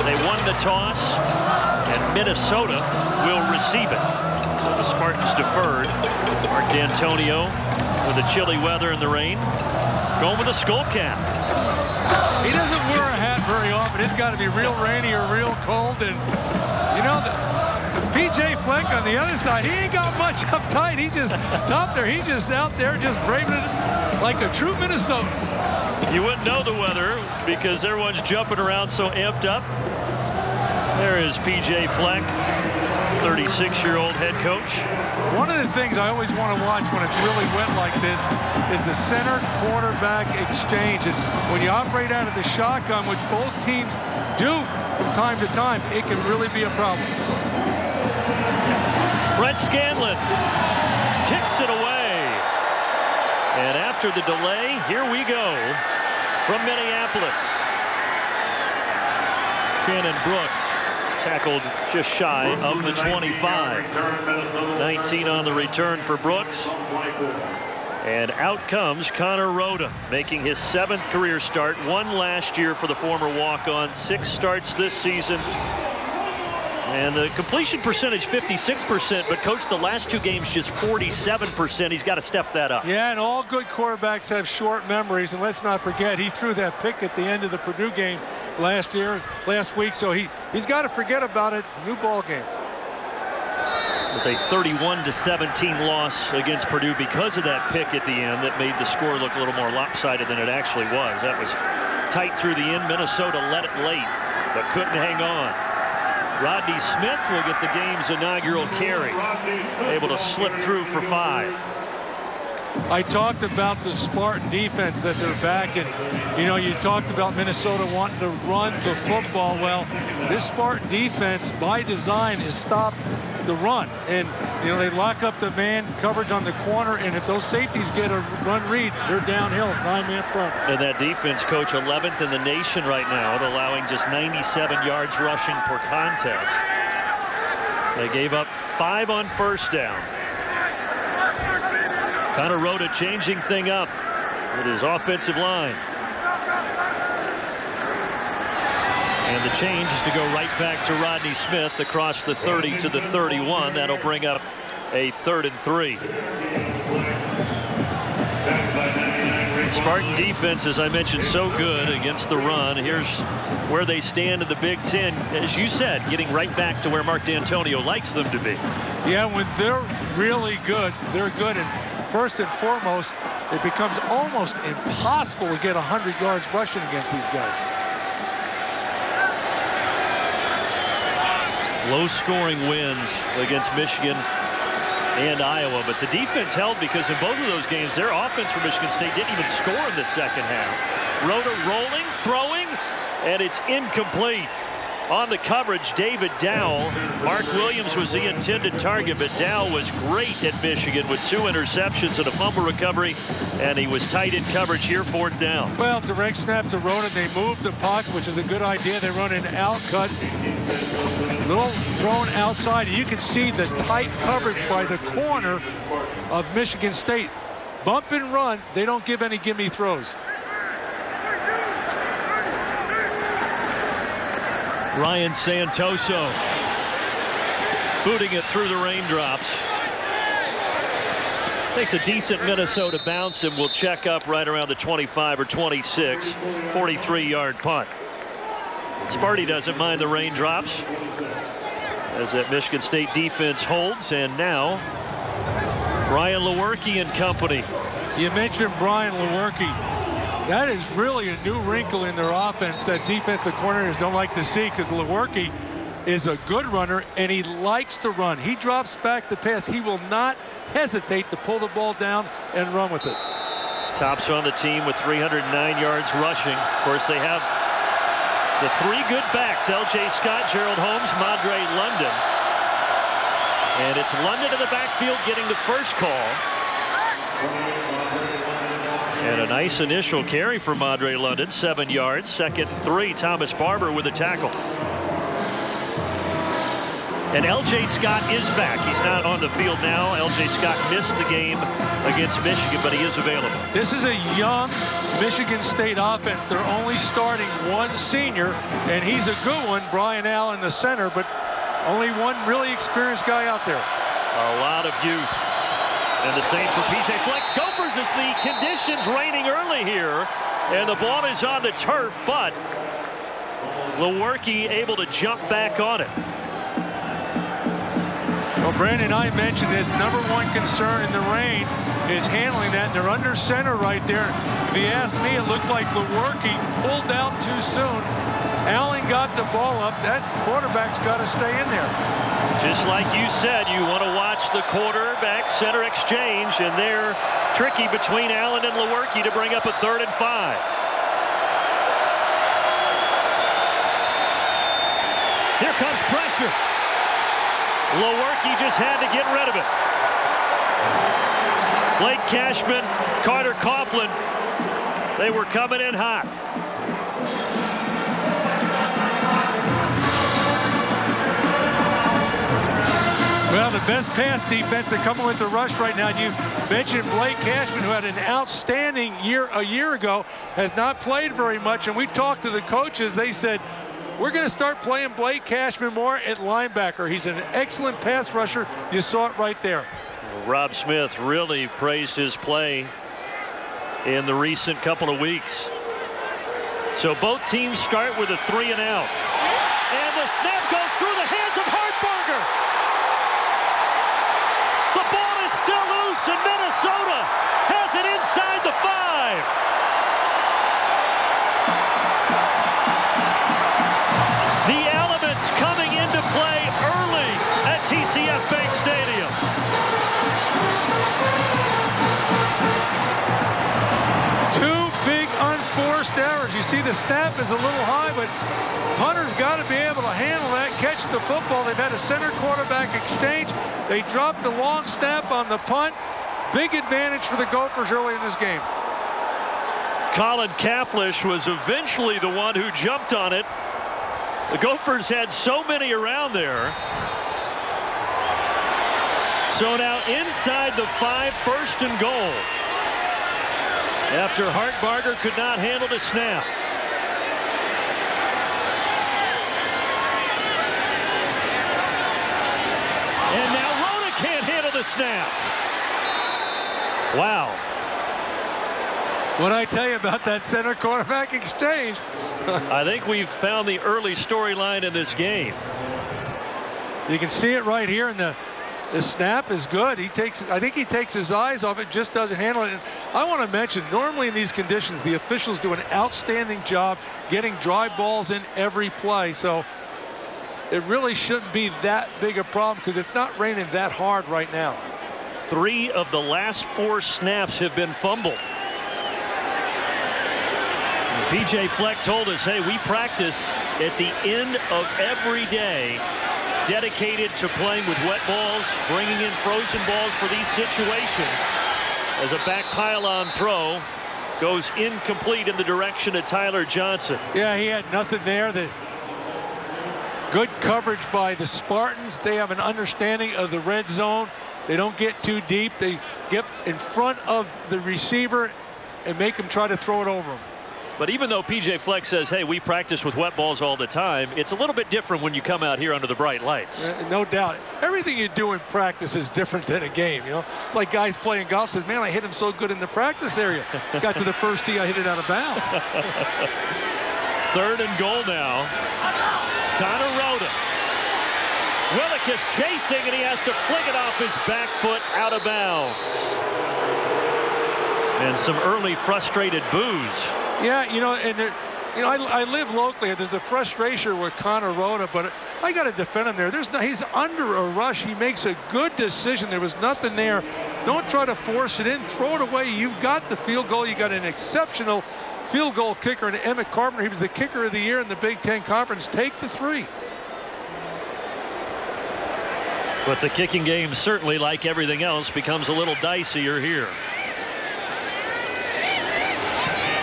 They won the toss, and Minnesota will receive it. So the Spartans deferred. Mark D'Antonio with the chilly weather and the rain, going with a skull cap. He doesn't wear a hat very often. It's got to be real rainy or real cold. And, you know, the P.J. Fleck on the other side, he ain't got much uptight. He just out there. He just out there just braving it like a true Minnesotan. You wouldn't know the weather because everyone's jumping around so amped up. There is P.J. Fleck, 36-year-old head coach. One of the things I always want to watch when it's really wet like this is the center quarterback exchange. And when you operate out of the shotgun, which both teams do from time to time, it can really be a problem. Brett Scanlon kicks it away. And after the delay, here we go from Minneapolis. Shannon Brooks tackled just shy of the 25. 19 on the return for Brooks. And out comes Connor Rhoda, making his 7th career start. 1 last year for the former walk-on. 6 starts this season. And the completion percentage 56%, but coach, the last 2 games just 47%. He's got to step that up. Yeah, and all good quarterbacks have short memories. And let's not forget, he threw that pick at the end of the Purdue game last week, so he's got to forget about it. It's a new ball game. It was a 31-17 loss against Purdue because of that pick at the end that made the score look a little more lopsided than it actually was. That was tight through the end. Minnesota led it late, but couldn't hang on. Rodney Smith will get the game's inaugural carry, able to slip through for 5. I talked about the Spartan defense, that they're back, and you know, you talked about Minnesota wanting to run the football. Well, this Spartan defense by design is stop the run, and you know, they lock up the man coverage on the corner, and if those safeties get a run read, they're downhill, 9-man front. And that defense, coach, 11th in the nation right now, allowing just 97 yards rushing per contest. They gave up 5 on first down. Connor Rhoda changing thing up with his offensive line. And the change is to go right back to Rodney Smith across the 30 to the 31. That'll bring up a 3rd and 3. Spartan defense, as I mentioned, so good against the run. Here's where they stand in the Big Ten. As you said, getting right back to where Mark D'Antonio likes them to be. Yeah, when they're really good, they're good. And first and foremost, it becomes almost impossible to get 100 yards rushing against these guys. Low-scoring wins against Michigan and Iowa, but the defense held because in both of those games, their offense for Michigan State didn't even score in the second half. Rhoda rolling, throwing, and it's incomplete. On the coverage, David Dowell. Mark Williams was the intended target, but Dowell was great at Michigan with 2 interceptions and a fumble recovery, and he was tight in coverage here, 4th down. Well, direct snap to Rhoda. They move the puck, which is a good idea. They run an out cut, little thrown outside. You can see the tight coverage by the corner of Michigan State. Bump and run. They don't give any gimme throws. Ryan Santoso booting it through the raindrops. Takes a decent Minnesota bounce and will check up right around the 25 or 26. 43-yard punt. Sparty doesn't mind the raindrops as that Michigan State defense holds. And now Brian Lewerke and company. You mentioned Brian Lewerke. That is really a new wrinkle in their offense that defensive coordinators don't like to see, because Lewerke is a good runner and he likes to run. He drops back the pass. He will not hesitate to pull the ball down and run with it. Tops on the team with 309 yards rushing. Of course, they have the 3 good backs, L.J. Scott, Gerald Holmes, Madre London. And it's London in the backfield getting the first call. And a nice initial carry for Madre London, 7 yards. 2nd and 3, Thomas Barber with a tackle. And L.J. Scott is back. He's not on the field now. L.J. Scott missed the game against Michigan, but he is available. This is a young Michigan State offense. They're only starting one senior, and he's a good one, Brian Allen, the center, but only one really experienced guy out there. A lot of youth. And the same for P.J. Fleck's Gophers as the conditions raining early here. And the ball is on the turf, but Lewerke able to jump back on it. Well, Brandon, I mentioned his #1 concern in the rain is handling that. And they're under center right there. If you ask me, it looked like Lewerke pulled out too soon. Allen got the ball up. That quarterback's got to stay in there. Just like you said, you want to watch the quarterback-center exchange, and they're tricky between Allen and Lewerke to bring up a 3rd and 5. Here comes pressure. Lewerke just had to get rid of it. Blake Cashman, Carter Coughlin, they were coming in hot. Well, the best pass defense are coming with the rush right now. You mentioned Blake Cashman, who had an outstanding year a year ago, has not played very much. And we talked to the coaches. They said, we're going to start playing Blake Cashman more at linebacker. He's an excellent pass rusher. You saw it right there. Rob Smith really praised his play in the recent couple of weeks. So both teams start with a 3 and out. And the snap goes through the hands of Hartbarger. The ball is still loose, and Minnesota has it inside the 5. The elements coming into play early at TCF Bank Stadium. Two big unforced errors. You see the snap is a little high, but Hunter's got to be able to handle that, catch the football. They've had a center quarterback exchange. They dropped the long snap on the punt. Big advantage for the Gophers early in this game. Colin Kafflish was eventually the one who jumped on it. The Gophers had so many around there. So now inside the 5, 1st and goal. After Hartbarger could not handle the snap. And now Rhoda can't handle the snap. Wow. What I tell you about that center quarterback exchange? I think we've found the early storyline in this game. You can see it right here, and the snap is good. I think he takes his eyes off it, just doesn't handle it. And I want to mention, normally in these conditions, the officials do an outstanding job getting dry balls in every play. So it really shouldn't be that big a problem because it's not raining that hard right now. 3 of the last 4 snaps have been fumbled. P.J. Fleck told us, hey, we practice at the end of every day, dedicated to playing with wet balls, bringing in frozen balls for these situations. As a back pylon throw goes incomplete in the direction of Tyler Johnson. Yeah, he had nothing there. Good coverage by the Spartans. They have an understanding of the red zone. They don't get too deep. They get in front of the receiver and make him try to throw it over him. But even though P.J. Fleck says, hey, we practice with wet balls all the time, it's a little bit different when you come out here under the bright lights. No doubt. Everything you do in practice is different than a game, you know. It's like guys playing golf says, man, I hit him so good in the practice area. Got to the first tee, I hit it out of bounds. 3rd and goal now. Connor Rhoda. Willick is chasing, and he has to fling it off his back foot out of bounds. And some early frustrated boos. Yeah, you know, and I live locally. There's a frustration with Connor Rhoda, but I got to defend him there. He's under a rush. He makes a good decision. There was nothing there. Don't try to force it in. Throw it away. You've got the field goal. You got an exceptional field goal kicker in Emmett Carpenter. He was the kicker of the year in the Big Ten Conference. Take the 3. But the kicking game, certainly like everything else, becomes a little dicier here.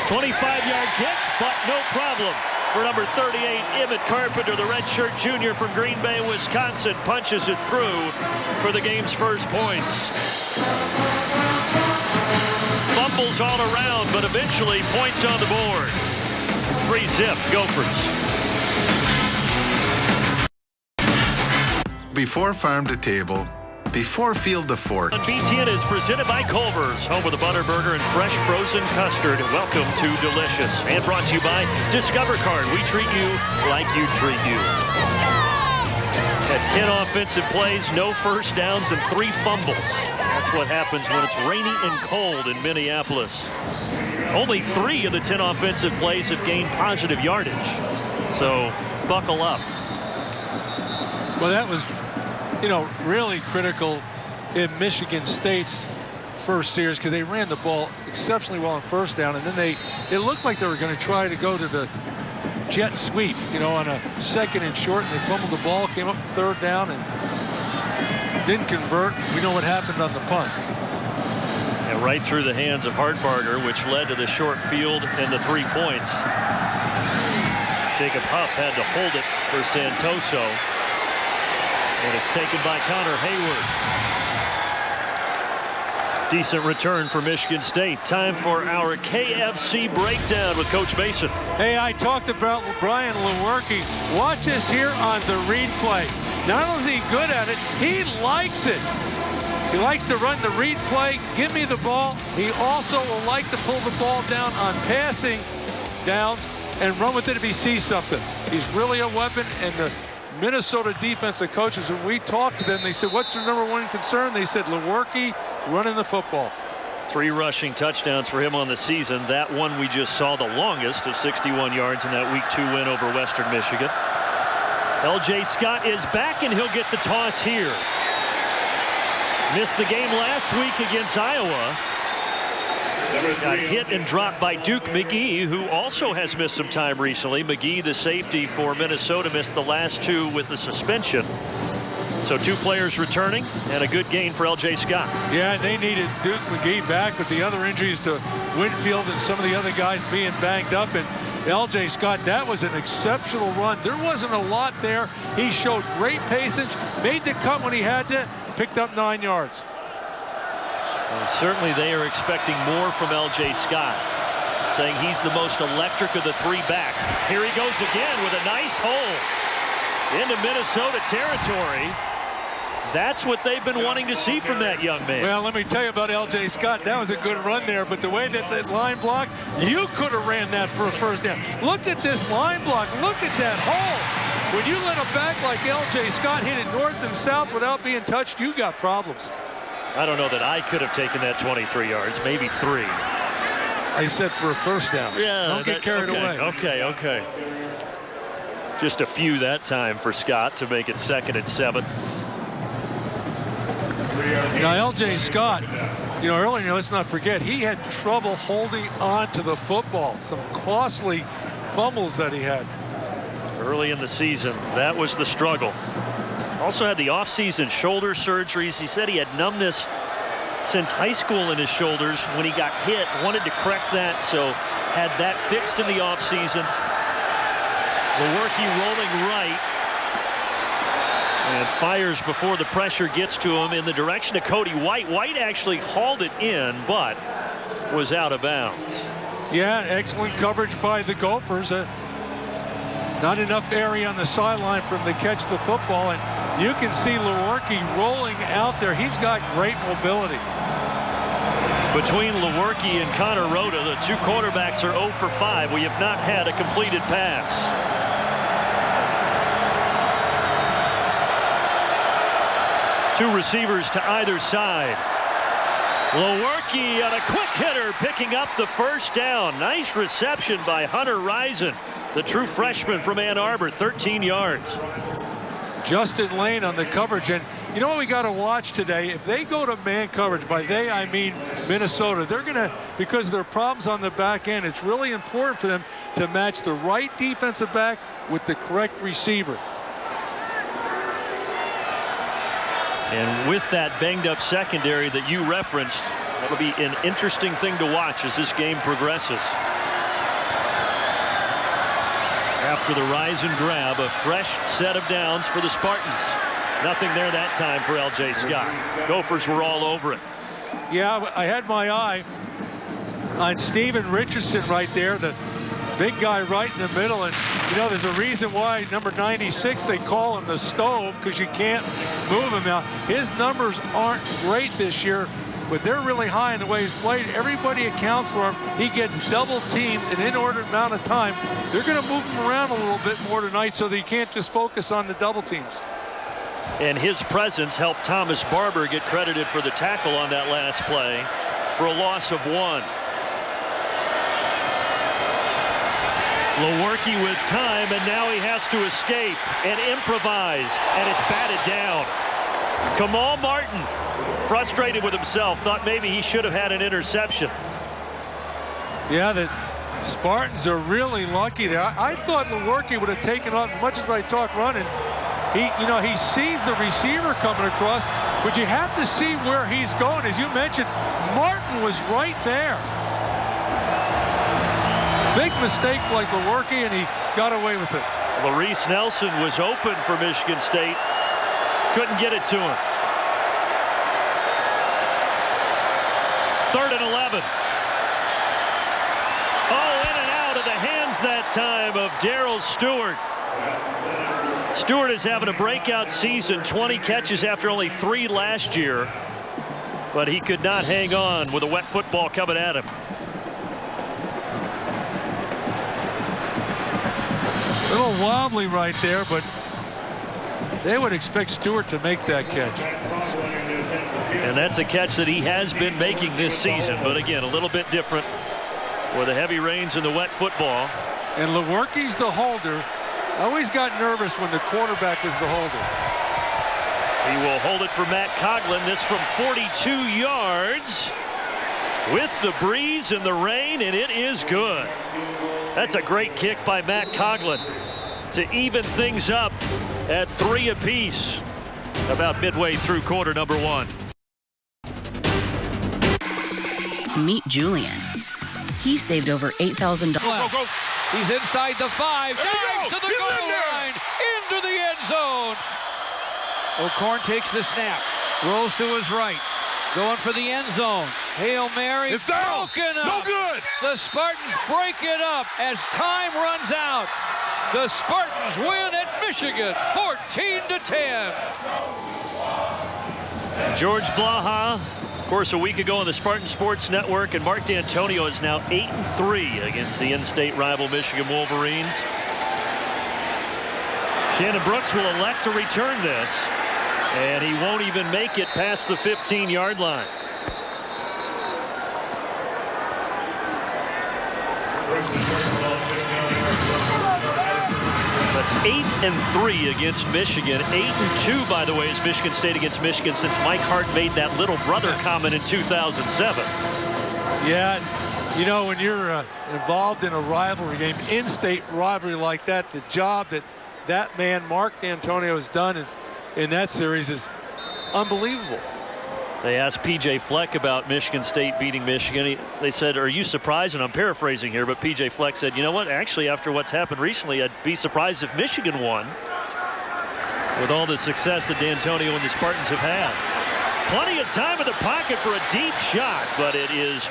25-yard kick, but no problem for number 38, Emmett Carpenter, the redshirt junior from Green Bay, Wisconsin, punches it through for the game's first points. Fumbles all around, but eventually points on the board. 3-zip, Gophers. Before farm to table, before field to fork. BTN is presented by Culver's, home of the Butter Burger and fresh frozen custard. Welcome to Delicious. And brought to you by Discover Card. We treat you like you treat you. Had 10 offensive plays, no first downs, and 3 fumbles. That's what happens when it's rainy and cold in Minneapolis. Only 3 of the 10 offensive plays have gained positive yardage. So buckle up. Well, that was, really critical in Michigan State's first series because they ran the ball exceptionally well on first down, and then it looked like they were going to try to go to the jet sweep, on a 2nd and short, and they fumbled the ball, came up 3rd down, and didn't convert. We know what happened on the punt. And right through the hands of Hartbarger, which led to the short field and the 3 points. Jacob Huff had to hold it for Santoso. And it's taken by Connor Hayward. Decent return for Michigan State. Time for our KFC breakdown with Coach Mason. Hey, I talked about Brian Lewerke. Watch this here on the read play. Not only is he good at it, he likes it. He likes to run the read play, give me the ball. He also will like to pull the ball down on passing downs and run with it if he sees something. He's really a weapon, and the Minnesota defensive coaches, when we talked to them, they said, what's their #1 concern? They said, Lewerke running the football. 3 rushing touchdowns for him on the season. That one we just saw, the longest of 61 yards in that Week 2 win over Western Michigan. L.J. Scott is back, and he'll get the toss here. Missed the game last week against Iowa. Got hit and dropped by Duke McGee, who also has missed some time recently. McGee, the safety for Minnesota, missed the last 2 with the suspension. So 2 players returning, and a good gain for L.J. Scott. Yeah, they needed Duke McGee back with the other injuries to Winfield and some of the other guys being banged up. And L.J. Scott, that was an exceptional run. There wasn't a lot there. He showed great patience, made the cut when he had to, picked up 9 yards. Well, certainly they are expecting more from L.J. Scott, saying he's the most electric of the 3 backs. Here he goes again with a nice hole into Minnesota territory. That's what they've been wanting to see from that young man. Well, let me tell you about L.J. Scott. That was a good run there, but the way that line block, you could have ran that for a first down. Look at this line block. Look at that hole. When you let a back like L.J. Scott hit it north and south without being touched, you got problems. I don't know that I could have taken that 23 yards, maybe 3. I said for a first down. Yeah, don't get carried away. Okay. Just a few that time for Scott to make it 2nd and 7. Now, L.J. Scott, earlier, let's not forget, he had trouble holding on to the football. Some costly fumbles that he had. Early in the season, that was the struggle. Also had the offseason shoulder surgeries. He said he had numbness since high school in his shoulders when he got hit. Wanted to correct that, so had that fixed in the offseason. Lewerke rolling right. And fires before the pressure gets to him in the direction of Cody White. White actually hauled it in, but was out of bounds. Yeah, excellent coverage by the Gophers. Not enough area on the sideline for him to catch the football, and you can see Lewerke rolling out there. He's got great mobility. Between Lewerke and Connor Rhoda, the 2 quarterbacks are 0 for 5. We have not had a completed pass. Two receivers to either side. Lewerke on a quick hitter, picking up the first down. Nice reception by Hunter Rison, the true freshman from Ann Arbor, 13 yards. Justin Lane on the coverage, and you know what we got to watch today? If they go to man coverage, by they I mean Minnesota, they're going to, because of their problems on the back end, it's really important for them to match the right defensive back with the correct receiver. And with that banged up secondary that you referenced, that'll be an interesting thing to watch as this game progresses. after the rise and grab, a fresh set of downs for the Spartans. Nothing there that time for L.J. Scott. Gophers were all over it. Yeah, I had my eye on Steven Richardson right there, the big guy right in the middle. And, you know, there's a reason why number 96, they call him the stove, because you can't move him. Now, his numbers aren't great this year, but they're really high in the way he's played. Everybody accounts for him. He gets double teamed an inordinate amount of time. They're going to move him around a little bit more tonight so that he can't just focus on the double teams. And his presence helped Thomas Barber get credited for the tackle on that last play for a loss of 1. Lewerke with time, and now he has to escape and improvise, and it's batted down. Kamal Martin, frustrated with himself, thought maybe he should have had an interception. Yeah, the Spartans are really lucky there. I thought Lewerke would have taken off. As much as I talk running, he sees the receiver coming across, but you have to see where he's going. As you mentioned, Martin was right there. Big mistake like Lewerke, and he got away with it. Larice Nelson was open for Michigan State. Couldn't get it to him. 3rd and 11. Oh, in and out of the hands that time of Darrell Stewart. Stewart is having a breakout season, 20 catches after only 3 last year. But he could not hang on with a wet football coming at him. A little wobbly right there, but they would expect Stewart to make that catch. And that's a catch that he has been making this season, but again, a little bit different with the heavy rains and the wet football. And Lewerke's the holder. I always got nervous when the quarterback was the holder. He will hold it for Matt Coughlin. This from 42 yards with the breeze and the rain, and it is good. That's a great kick by Matt Coughlin to even things up at 3 apiece about midway through quarter number 1. Meet Julian. He saved over $8,000. Go. He's inside the 5, dives to the goal line, into the end zone. O'Korn takes the snap, rolls to his right, going for the end zone. Hail Mary, it's down. Broken up. No good. The Spartans break it up as time runs out. The Spartans win at Michigan, 14-10. George Blaha, of course, a week ago on the Spartan Sports Network, and Mark D'Antonio is now 8-3 against the in-state rival Michigan Wolverines. Shannon Brooks will elect to return this, and he won't even make it past the 15-yard line. But 8-3 against Michigan. 8-2, by the way, is Michigan State against Michigan since Mike Hart made that little brother comment in 2007. Yeah, you know, when you're involved in a rivalry game, in-state rivalry like that, the job that man, Mark D'Antonio, has done in that series is unbelievable. They asked P.J. Fleck about Michigan State beating Michigan. They said, are you surprised? And I'm paraphrasing here, but P.J. Fleck said, you know what? Actually, after what's happened recently, I'd be surprised if Michigan won with all the success that D'Antonio and the Spartans have had. Plenty of time in the pocket for a deep shot, but it is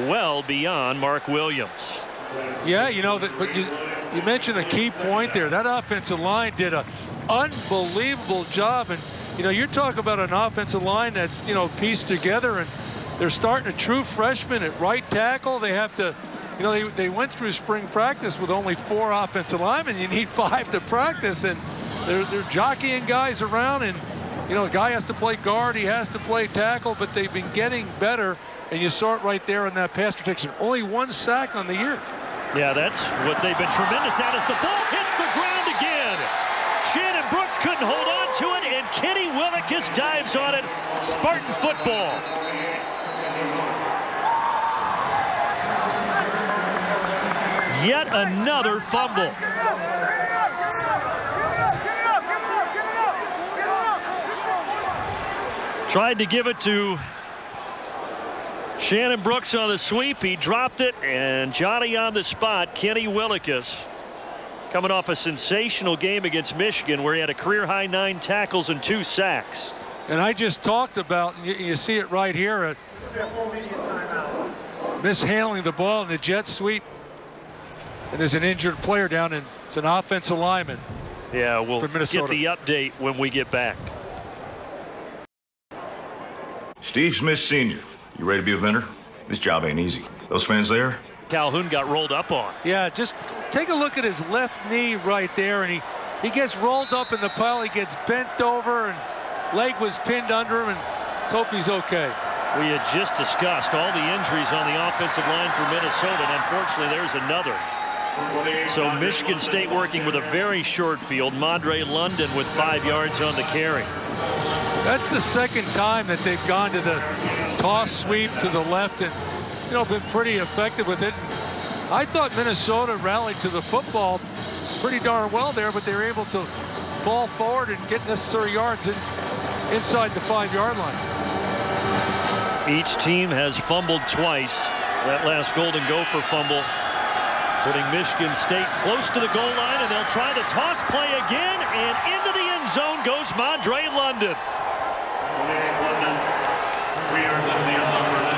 well beyond Mark Williams. Yeah, you know, but you mentioned a key point there. That offensive line did an unbelievable job. And you know, you're talking about an offensive line that's, you know, pieced together, and they're starting a true freshman at right tackle. They have to, you know, they went through spring practice with only 4 offensive linemen. You need 5 to practice, and they're jockeying guys around, and, you know, a guy has to play guard, he has to play tackle, but they've been getting better, and you saw it right there in that pass protection. Only 1 sack on the year. Yeah, that's what they've been tremendous at as the ball hits the ground again. Shannon Brooks couldn't hold on to it, and Kenny Willekes dives on it. Spartan football. Yet another fumble. Tried to give it to Shannon Brooks on the sweep. He dropped it, and Johnny on the spot, Kenny Willekes. coming off a sensational game against Michigan where he had a career-high 9 tackles and 2 sacks. And I just talked about, you see it right here, mishandling the ball in the jet sweep. And there's an injured player down, and it's an offensive lineman. Yeah, we'll get the update when we get back. Steve Smith Sr., you ready to be a vendor? This job ain't easy. Those fans there? Calhoun got rolled up on. Yeah, just take a look at his left knee right there, and he gets rolled up in the pile. He gets bent over, and leg was pinned under him, and let's hope he's okay. We had just discussed all the injuries on the offensive line for Minnesota, and unfortunately there's another. So Michigan State working with a very short field. Madre London with 5 yards on the carry. That's the second time that they've gone to the toss sweep to the left and, been pretty effective with it. I thought Minnesota rallied to the football pretty darn well there, but they were able to fall forward and get necessary yards inside the 5-yard line. Each team has fumbled twice. That last Golden Gopher fumble putting Michigan State close to the goal line, and they'll try the toss play again, and into the end zone goes Madre London.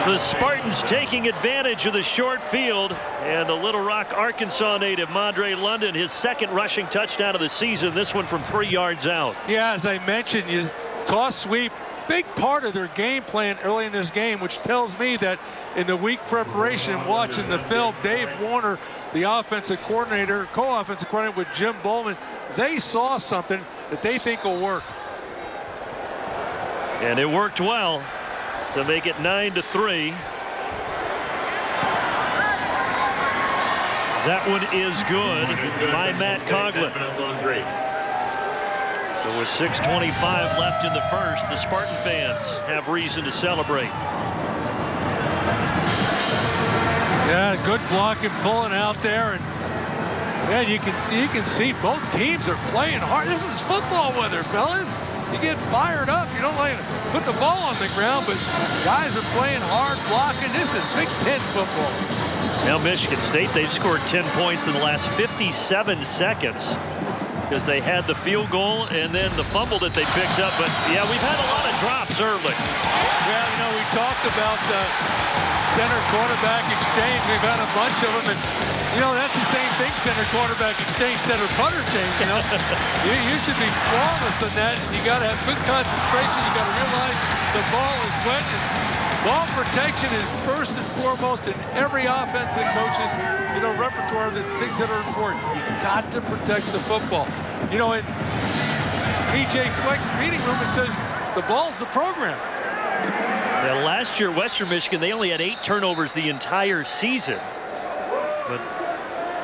The Spartans taking advantage of the short field, and the Little Rock, Arkansas native Madre London, his second rushing touchdown of the season, this one from 3 yards out. Yeah, as I mentioned, you toss sweep, big part of their game plan early in this game, which tells me that in the week preparation, watching the film, Dave Warner, the offensive coordinator, co-offensive coordinator with Jim Bowman, they saw something that they think will work. And it worked well to make it 9-3. That one is good by Matt Coughlin. So with 6:25 left in the first, the Spartan fans have reason to celebrate. Yeah, good blocking, pulling out there, and man, you can see both teams are playing hard. This is football weather, fellas. You get fired up. You don't like to put the ball on the ground, but guys are playing hard, blocking. This is Big Ten football. Now Michigan State, they've scored 10 points in the last 57 seconds because they had the field goal and then the fumble that they picked up. But yeah, we've had a lot of drops early. Yeah, we talked about the center quarterback exchange. We've had a bunch of them, and that's the same thing. Center quarterback exchange, center punter change. You should be flawless in that. You got to have good concentration. You got to realize the ball is wet, and ball protection is first and foremost in every offensive coach's repertoire. The things that are important. You got to protect the football. In PJ Fleck's meeting room, it says the ball's the program. Now, last year, Western Michigan, they only had 8 turnovers the entire season. But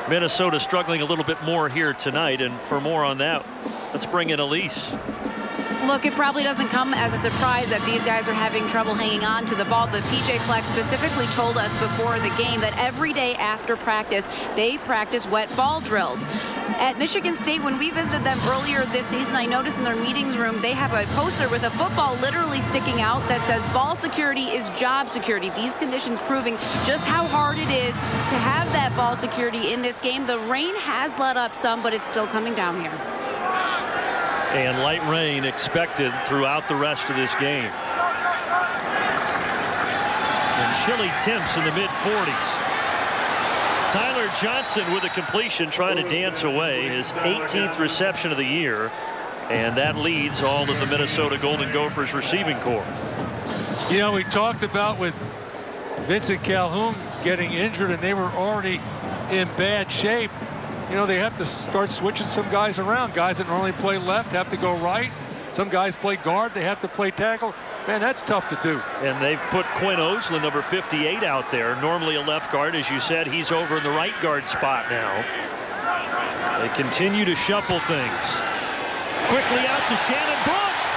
Minnesota struggling a little bit more here tonight. And for more on that, let's bring in Elise. Look, it probably doesn't come as a surprise that these guys are having trouble hanging on to the ball, but PJ Fleck specifically told us before the game that every day after practice, they practice wet ball drills. At Michigan State, when we visited them earlier this season, I noticed in their meetings room, they have a poster with a football literally sticking out that says ball security is job security. These conditions proving just how hard it is to have that ball security in this game. The rain has let up some, but it's still coming down here. And light rain expected throughout the rest of this game. And chilly temps in the mid-40s. Tyler Johnson with a completion, trying to dance away his 18th reception of the year. And that leads all of the Minnesota Golden Gophers receiving corps. We talked about with Vincent Calhoun getting injured, and they were already in bad shape. They have to start switching some guys around. Guys that normally play left have to go right. Some guys play guard. They have to play tackle. Man, that's tough to do. And they've put Quinn Oslin, number 58, out there. Normally a left guard. As you said, he's over in the right guard spot now. They continue to shuffle things. Quickly out to Shannon Brooks.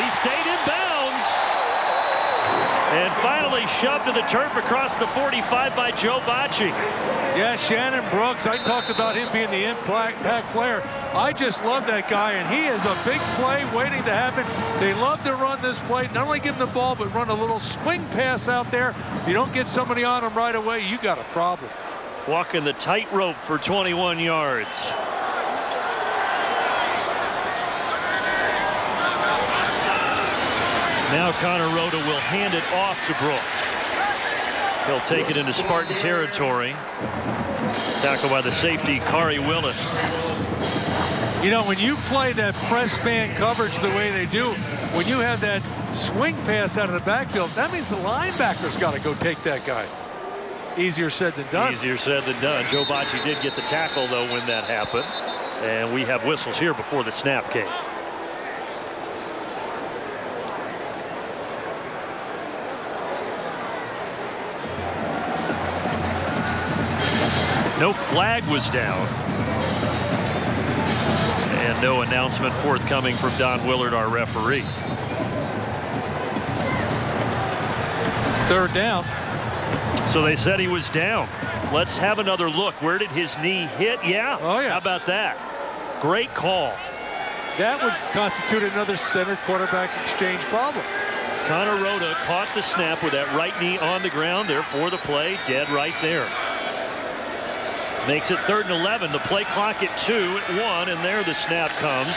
He stayed in bounds. And finally shoved to the turf across the 45 by Joe Bocci. Yeah, Shannon Brooks, I talked about him being the impact player. I just love that guy, and he is a big play waiting to happen. They love to run this play, not only give him the ball, but run a little swing pass out there. If you don't get somebody on him right away, you got a problem. Walking the tightrope for 21 yards. Now Connor Rhoda will hand it off to Brooks. He'll take it into Spartan territory. Tackled by the safety, Kari Willis. You know, when you play that press man coverage the way they do, when you have that swing pass out of the backfield, that means the linebacker's got to go take that guy. Easier said than done. Easier said than done. Joe Bocci did get the tackle, though, when that happened. And we have whistles here before the snap came. No flag was down. And no announcement forthcoming from Don Willard, our referee. It's third down. So they said he was down. Let's have another look. Where did his knee hit? Yeah. Oh, yeah. How about that? Great call. That would constitute another center quarterback exchange problem. Connor Rhoda caught the snap with that right knee on the ground there for the play. Dead right there. Makes it 3rd and 11. The play clock at 2 at 1, and there the snap comes.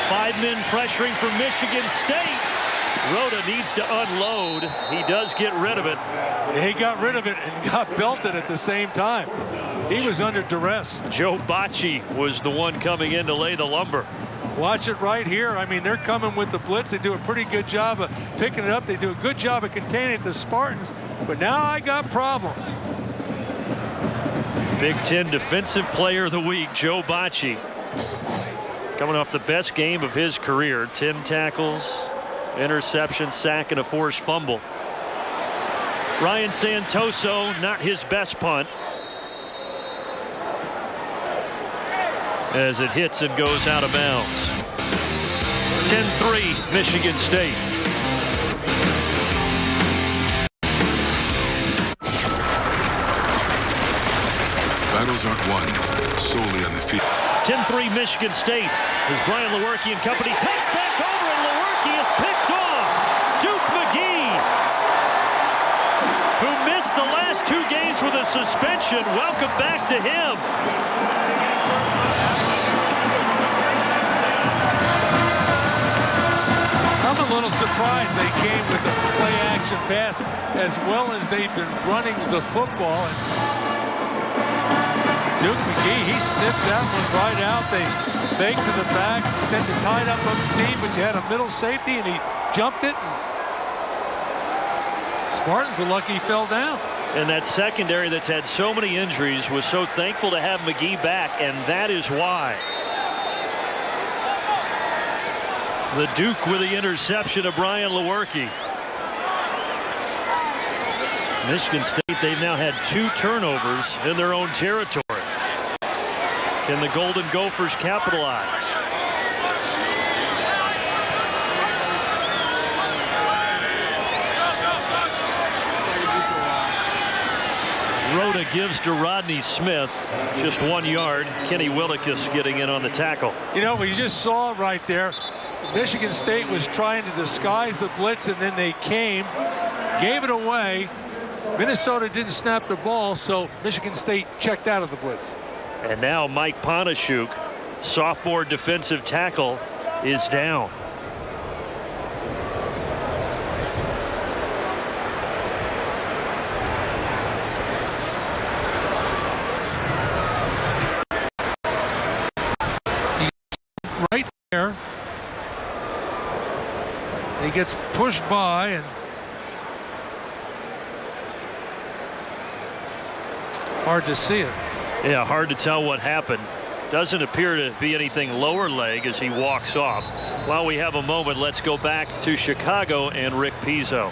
5 men pressuring for Michigan State. Rhoda needs to unload. He does get rid of it. He got rid of it and got belted at the same time. He was under duress. Joe Bocci was the one coming in to lay the lumber. Watch it right here. I mean, they're coming with the blitz. They do a pretty good job of picking it up. They do a good job of containing the Spartans. But now I got problems. Big Ten Defensive Player of the Week, Joe Bocci. Coming off the best game of his career. 10 tackles, interception, sack, and a forced fumble. Ryan Santoso, not his best punt. As it hits and goes out of bounds. 10-3, Michigan State. Battles aren't won solely on the field. 10-3 Michigan State as Brian Lewerke and company takes back over, and Lewerke is picked off. Duke McGee, who missed the last 2 games with a suspension, welcome back to him. I'm a little surprised they came with the play action pass as well as they've been running the football. Duke McGee, he sniffed that one right out. They faked to the back, sent it tied up on the seam, but you had a middle safety, and he jumped it. Spartans were lucky he fell down. And that secondary that's had so many injuries was so thankful to have McGee back, and that is why. The Duke with the interception of Brian Lewerke. Michigan State, they've now had 2 turnovers in their own territory. Can the Golden Gophers capitalize? Rhoda gives to Rodney Smith just 1 yard. Kenny Willekes getting in on the tackle. You know, we just saw right there, Michigan State was trying to disguise the blitz, and then they came, gave it away. Minnesota didn't snap the ball, so Michigan State checked out of the blitz. And now Mike Ponashuk, sophomore defensive tackle, is down. Right there. He gets pushed by, and hard to see it. Yeah, hard to tell what happened. Doesn't appear to be anything lower leg as he walks off. While we have a moment, let's go back to Chicago and Rick Pizzo.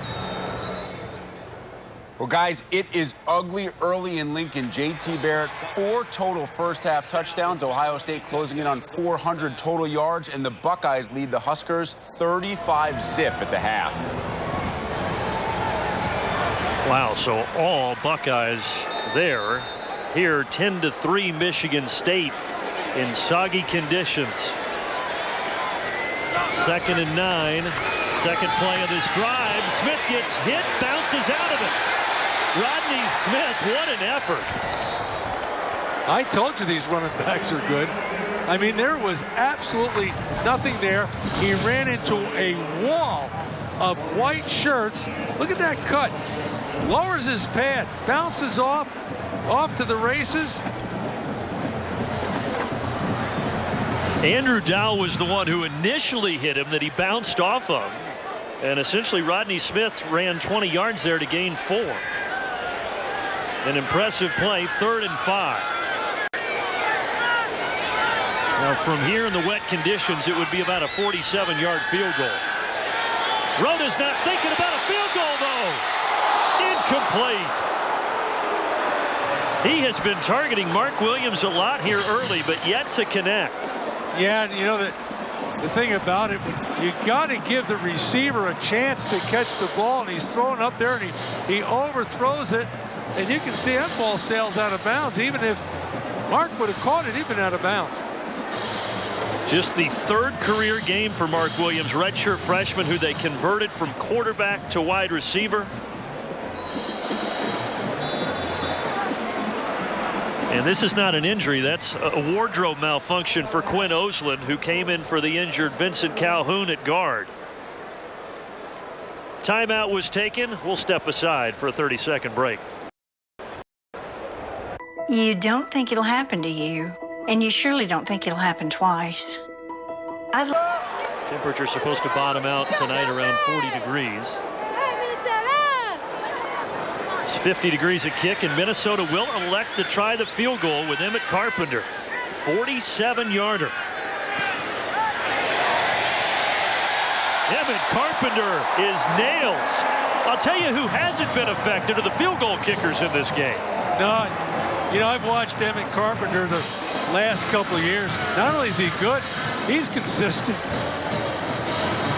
Well, guys, it is ugly early in Lincoln. J.T. Barrett, 4 total first-half touchdowns. Ohio State closing in on 400 total yards, and the Buckeyes lead the Huskers 35-zip at the half. Wow, so all Buckeyes there. Here, 10-3 Michigan State in soggy conditions. 2nd and 9. Second play of this drive. Smith gets hit, bounces out of it. Rodney Smith, what an effort. I told you these running backs are good. I mean, there was absolutely nothing there. He ran into a wall of white shirts. Look at that cut. Lowers his pads, bounces off to the races. Andrew Dow was the one who initially hit him that he bounced off of. And essentially Rodney Smith ran 20 yards there to gain 4. An impressive play, 3rd and 5. Now from here in the wet conditions, it would be about a 47-yard field goal. Rhoda's not thinking about a field goal, though. Incomplete. He has been targeting Mark Williams a lot here early, but yet to connect. Yeah, and you know the thing about it, you got to give the receiver a chance to catch the ball, and he's throwing up there, and he overthrows it, and you can see that ball sails out of bounds. Even if Mark would have caught it, he'd been out of bounds. Just the 3rd career game for Mark Williams, redshirt freshman who they converted from quarterback to wide receiver. And this is not an injury. That's a wardrobe malfunction for Quinn Osland, who came in for the injured Vincent Calhoun at guard. Timeout was taken. We'll step aside for a 30-second break. You don't think it'll happen to you, and you surely don't think it'll happen twice. Temperature's supposed to bottom out tonight around 40 degrees. It's 50 degrees a kick, and Minnesota will elect to try the field goal with Emmett Carpenter. 47-yarder. Emmett Carpenter is nails. I'll tell you who hasn't been affected are the field goal kickers in this game. No, you know, I've watched Emmett Carpenter the last couple of years. Not only is he good, he's consistent.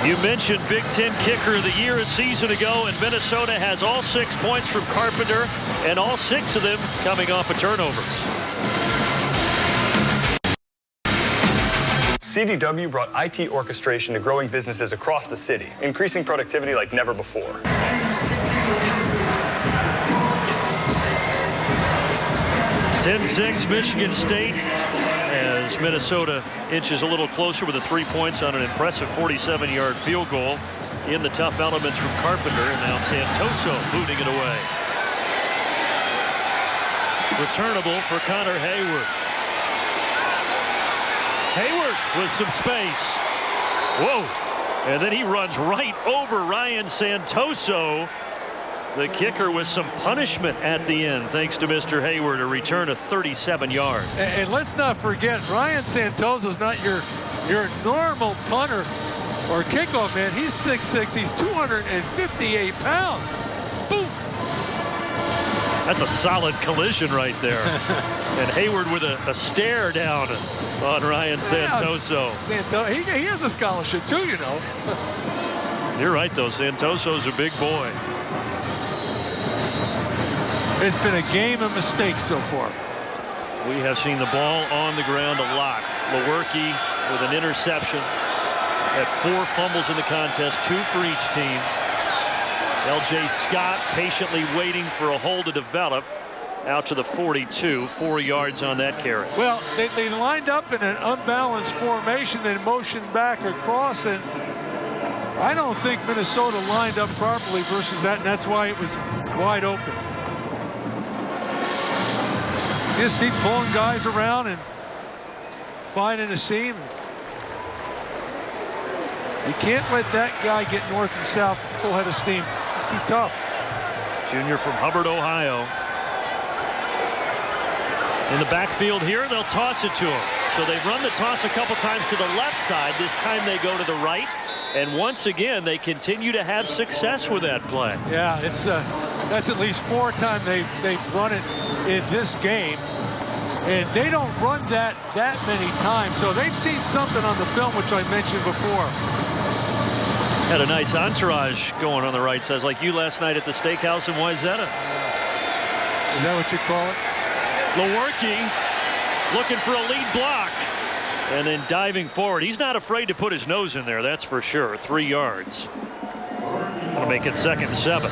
You mentioned Big Ten Kicker of the Year a season ago, and Minnesota has all 6 points from Carpenter, and all 6 of them coming off of turnovers. CDW brought IT orchestration to growing businesses across the city, increasing productivity like never before. 10-6 Michigan State as Minnesota inches a little closer with the 3 points on an impressive 47-yard field goal in the tough elements from Carpenter, and now Santoso booting it away. Returnable for Connor Hayward. Hayward with some space. Whoa. And then he runs right over Ryan Santoso. The kicker with some punishment at the end, thanks to Mr. Hayward, a return of 37 yards. And let's not forget, Ryan Santoso's not your normal punter or kickoff man. He's 6'6", he's 258 pounds. Boom. That's a solid collision right there. And Hayward with a stare down on Ryan Santoso. He has a scholarship too, you know. You're right, though. Santoso's a big boy. It's been a game of mistakes so far. We have seen the ball on the ground a lot. Lewerke with an interception. Had 4 fumbles in the contest, 2 for each team. L.J. Scott patiently waiting for a hole to develop. Out to the 42, 4 yards on that carry. Well, they lined up in an unbalanced formation, then motioned back across, and I don't think Minnesota lined up properly versus that, and that's why it was wide open. You see pulling guys around and finding a seam. You can't let that guy get north and south full head of steam. It's too tough. Junior from Hubbard, Ohio. In the backfield here, they'll toss it to him. So they've run the toss a couple times to the left side. This time they go to the right. And once again, they continue to have success with that play. Yeah, it's that's at least 4 times they've run it in this game. And they don't run that many times. So they've seen something on the film, which I mentioned before. Had a nice entourage going on the right side, like you last night at the steakhouse in Wayzata. Is that what you call it? Lewerke looking for a lead block and then diving forward. He's not afraid to put his nose in there, that's for sure. 3 yards. That'll make it 2nd and 7.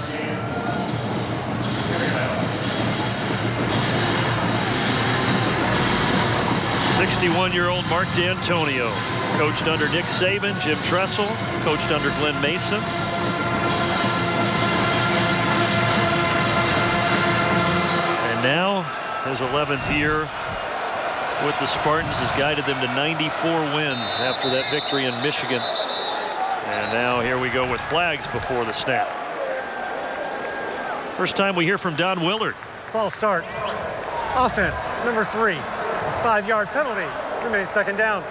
'61-year-old Mark D'Antonio coached under Nick Saban, Jim Tressel, coached under Glenn Mason. now his 11th year with the Spartans has guided them to 94 wins after that victory in Michigan. And now here we go with flags before the snap. First time we hear from Don Willard. False start. Offense, number 3. 5-yard penalty. Remains second down.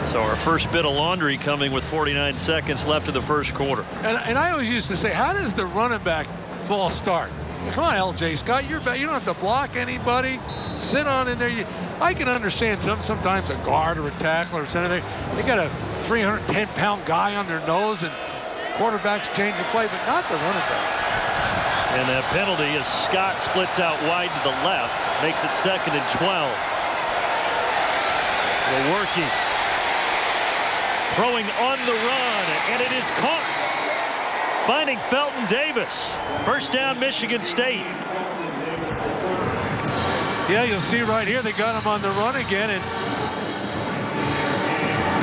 So our first bit of laundry coming with 49 seconds left in the first quarter. And I always used to say, how does the running back false start? Come on, LJ Scott, you're back. You don't have to block anybody. Sit on in there. I can understand sometimes a guard or a tackle or something. They got a 310-pound guy on their nose and quarterbacks change the play, but not the running back. And that penalty as Scott splits out wide to the left, makes it 2nd and 12. Lewerke throwing on the run, and it is caught. Finding Felton Davis. First down, Michigan State. Yeah, you'll see right here they got him on the run again, and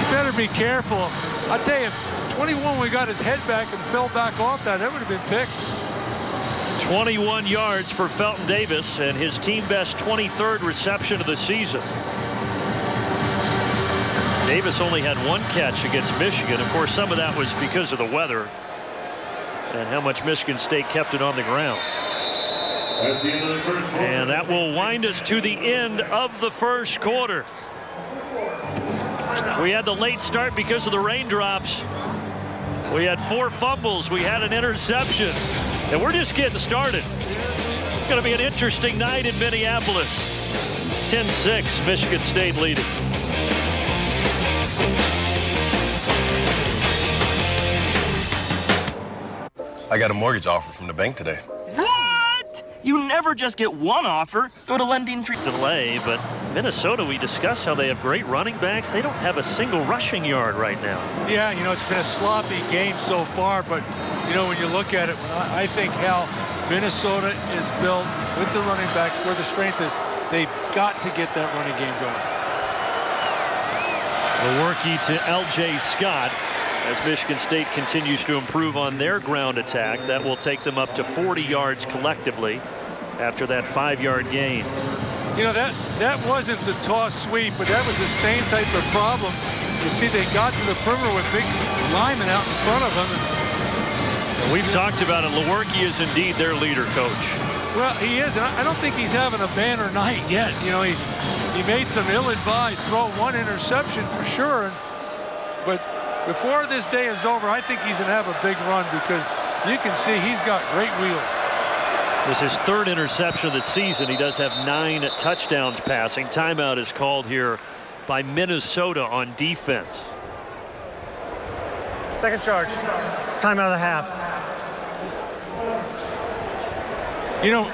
you better be careful. I'll tell you, 21, we got his head back and fell back off that would have been picked. 21 yards for Felton Davis and his team best 23rd reception of the season. Davis only had 1 catch against Michigan. Of course, some of that was because of the weather and how much Michigan State kept it on the ground. And that will wind us to the end of the first quarter. We had the late start because of the raindrops. We had 4 fumbles. We had an interception. And we're just getting started. It's going to be an interesting night in Minneapolis. 10-6, Michigan State leading. I got a mortgage offer from the bank today. What? You never just get one offer. Go to Lending Tree. Delay, but Minnesota, we discussed how they have great running backs. They don't have a single rushing yard right now. Yeah, you know, it's been a sloppy game so far, but, you know, when you look at it, I think how Minnesota is built with the running backs, where the strength is, they've got to get that running game going. Lewerke to L.J. Scott. As Michigan State continues to improve on their ground attack, that will take them up to 40 yards collectively after that 5-yard gain. You know, that wasn't the toss sweep, but that was the same type of problem. You see, they got to the perimeter with big linemen out in front of them. And we've talked about it. Lewerke is indeed their leader, Coach. Well, he is. I don't think he's having a banner night yet. You know, he made some ill-advised throw, 1 interception for sure, but before this day is over, I think he's going to have a big run because you can see he's got great wheels. This is his 3rd interception of the season. He does have 9 touchdowns passing. Timeout is called here by Minnesota on defense. Second charge. Timeout of the half. You know,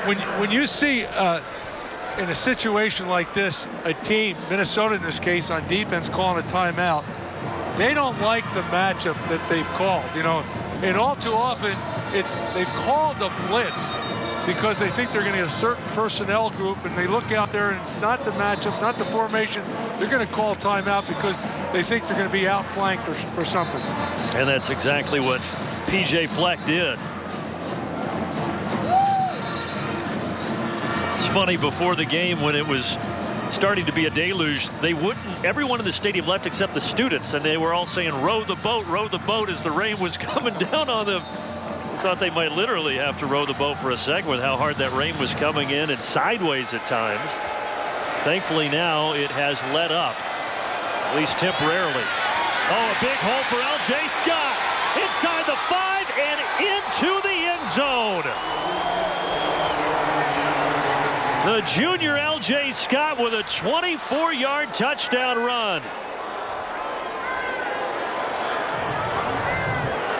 when you see in a situation like this, a team, Minnesota in this case, on defense calling a timeout, they don't like the matchup that they've called, you know, and all too often they've called the blitz because they think they're going to get a certain personnel group, and they look out there and it's not the matchup, not the formation. They're going to call timeout because they think they're going to be outflanked or something. And that's exactly what P.J. Fleck did. It's funny, before the game when it was starting to be a deluge, everyone in the stadium left except the students, and they were all saying, row the boat, as the rain was coming down on them. I thought they might literally have to row the boat for a second with how hard that rain was coming in and sideways at times. Thankfully now it has let up, at least temporarily. Oh, a big hole for L.J. Scott inside the 5 and into the end zone. The junior L.J. Scott with a 24-yard touchdown run.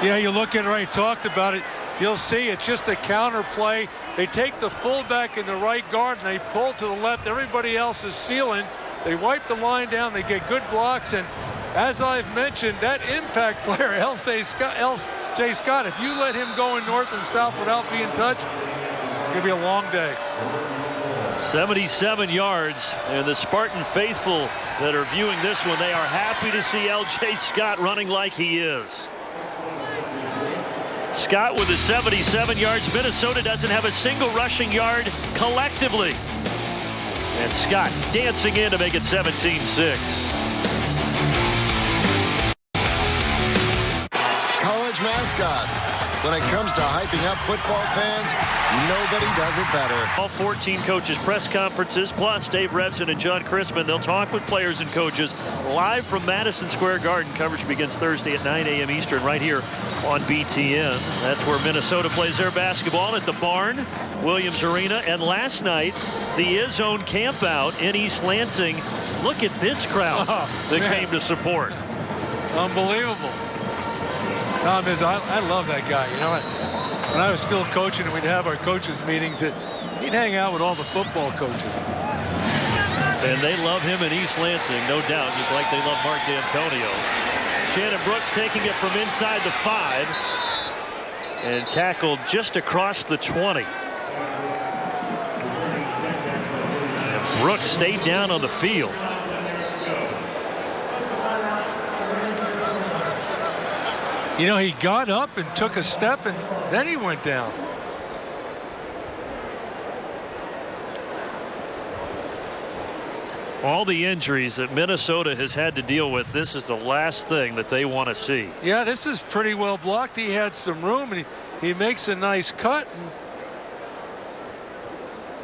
Yeah, you look at it, right, talked about it. You'll see it's just a counter play. They take the fullback in the right guard and they pull to the left. Everybody else is sealing. They wipe the line down. They get good blocks. And as I've mentioned, that impact player, L.J. Scott, if you let him go in north and south without being touched, it's going to be a long day. 77 yards, and the Spartan faithful that are viewing this one, they are happy to see L.J. Scott running like he is. Scott with the 77 yards. Minnesota doesn't have a single rushing yard collectively. And Scott dancing in to make it 17-6. College mascots. When it comes to hyping up football fans, nobody does it better. All 14 coaches press conferences, plus Dave Redson and John Chrisman. They'll talk with players and coaches live from Madison Square Garden. Coverage begins Thursday at 9 a.m. Eastern right here on BTN. That's where Minnesota plays their basketball at the Barn, Williams Arena. And last night, the Izzone campout in East Lansing. Look at this crowd that came to support. Unbelievable. Tom is, I love that guy. You know, when I was still coaching and we'd have our coaches meetings, he'd hang out with all the football coaches. And they love him in East Lansing, no doubt, just like they love Mark D'Antonio. Shannon Brooks taking it from inside the 5 and tackled just across the 20. And Brooks stayed down on the field. You know, he got up and took a step, and then he went down. All the injuries that Minnesota has had to deal with, this is the last thing that they want to see. Yeah, this is pretty well blocked. He had some room, and he makes a nice cut. And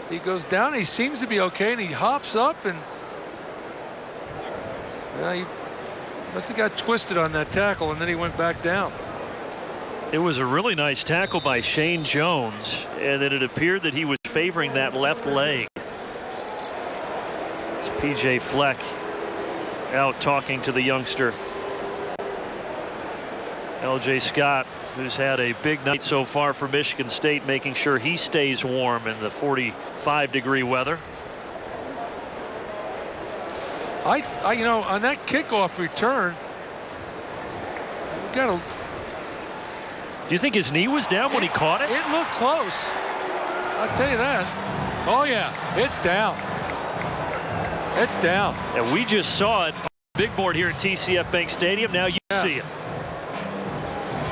he goes down. He seems to be okay, and he hops up, and he must have got twisted on that tackle, and then he went back down. It was a really nice tackle by Shane Jones, and then it appeared that he was favoring that left leg. It's P.J. Fleck out talking to the youngster. L.J. Scott, who's had a big night so far for Michigan State, making sure he stays warm in the 45-degree weather. You know, on that kickoff return, got to. Do you think his knee was down when he caught it? It looked close. I'll tell you that. Oh yeah, it's down. It's down. And we just saw it on the big board here at TCF Bank Stadium. Now you see it.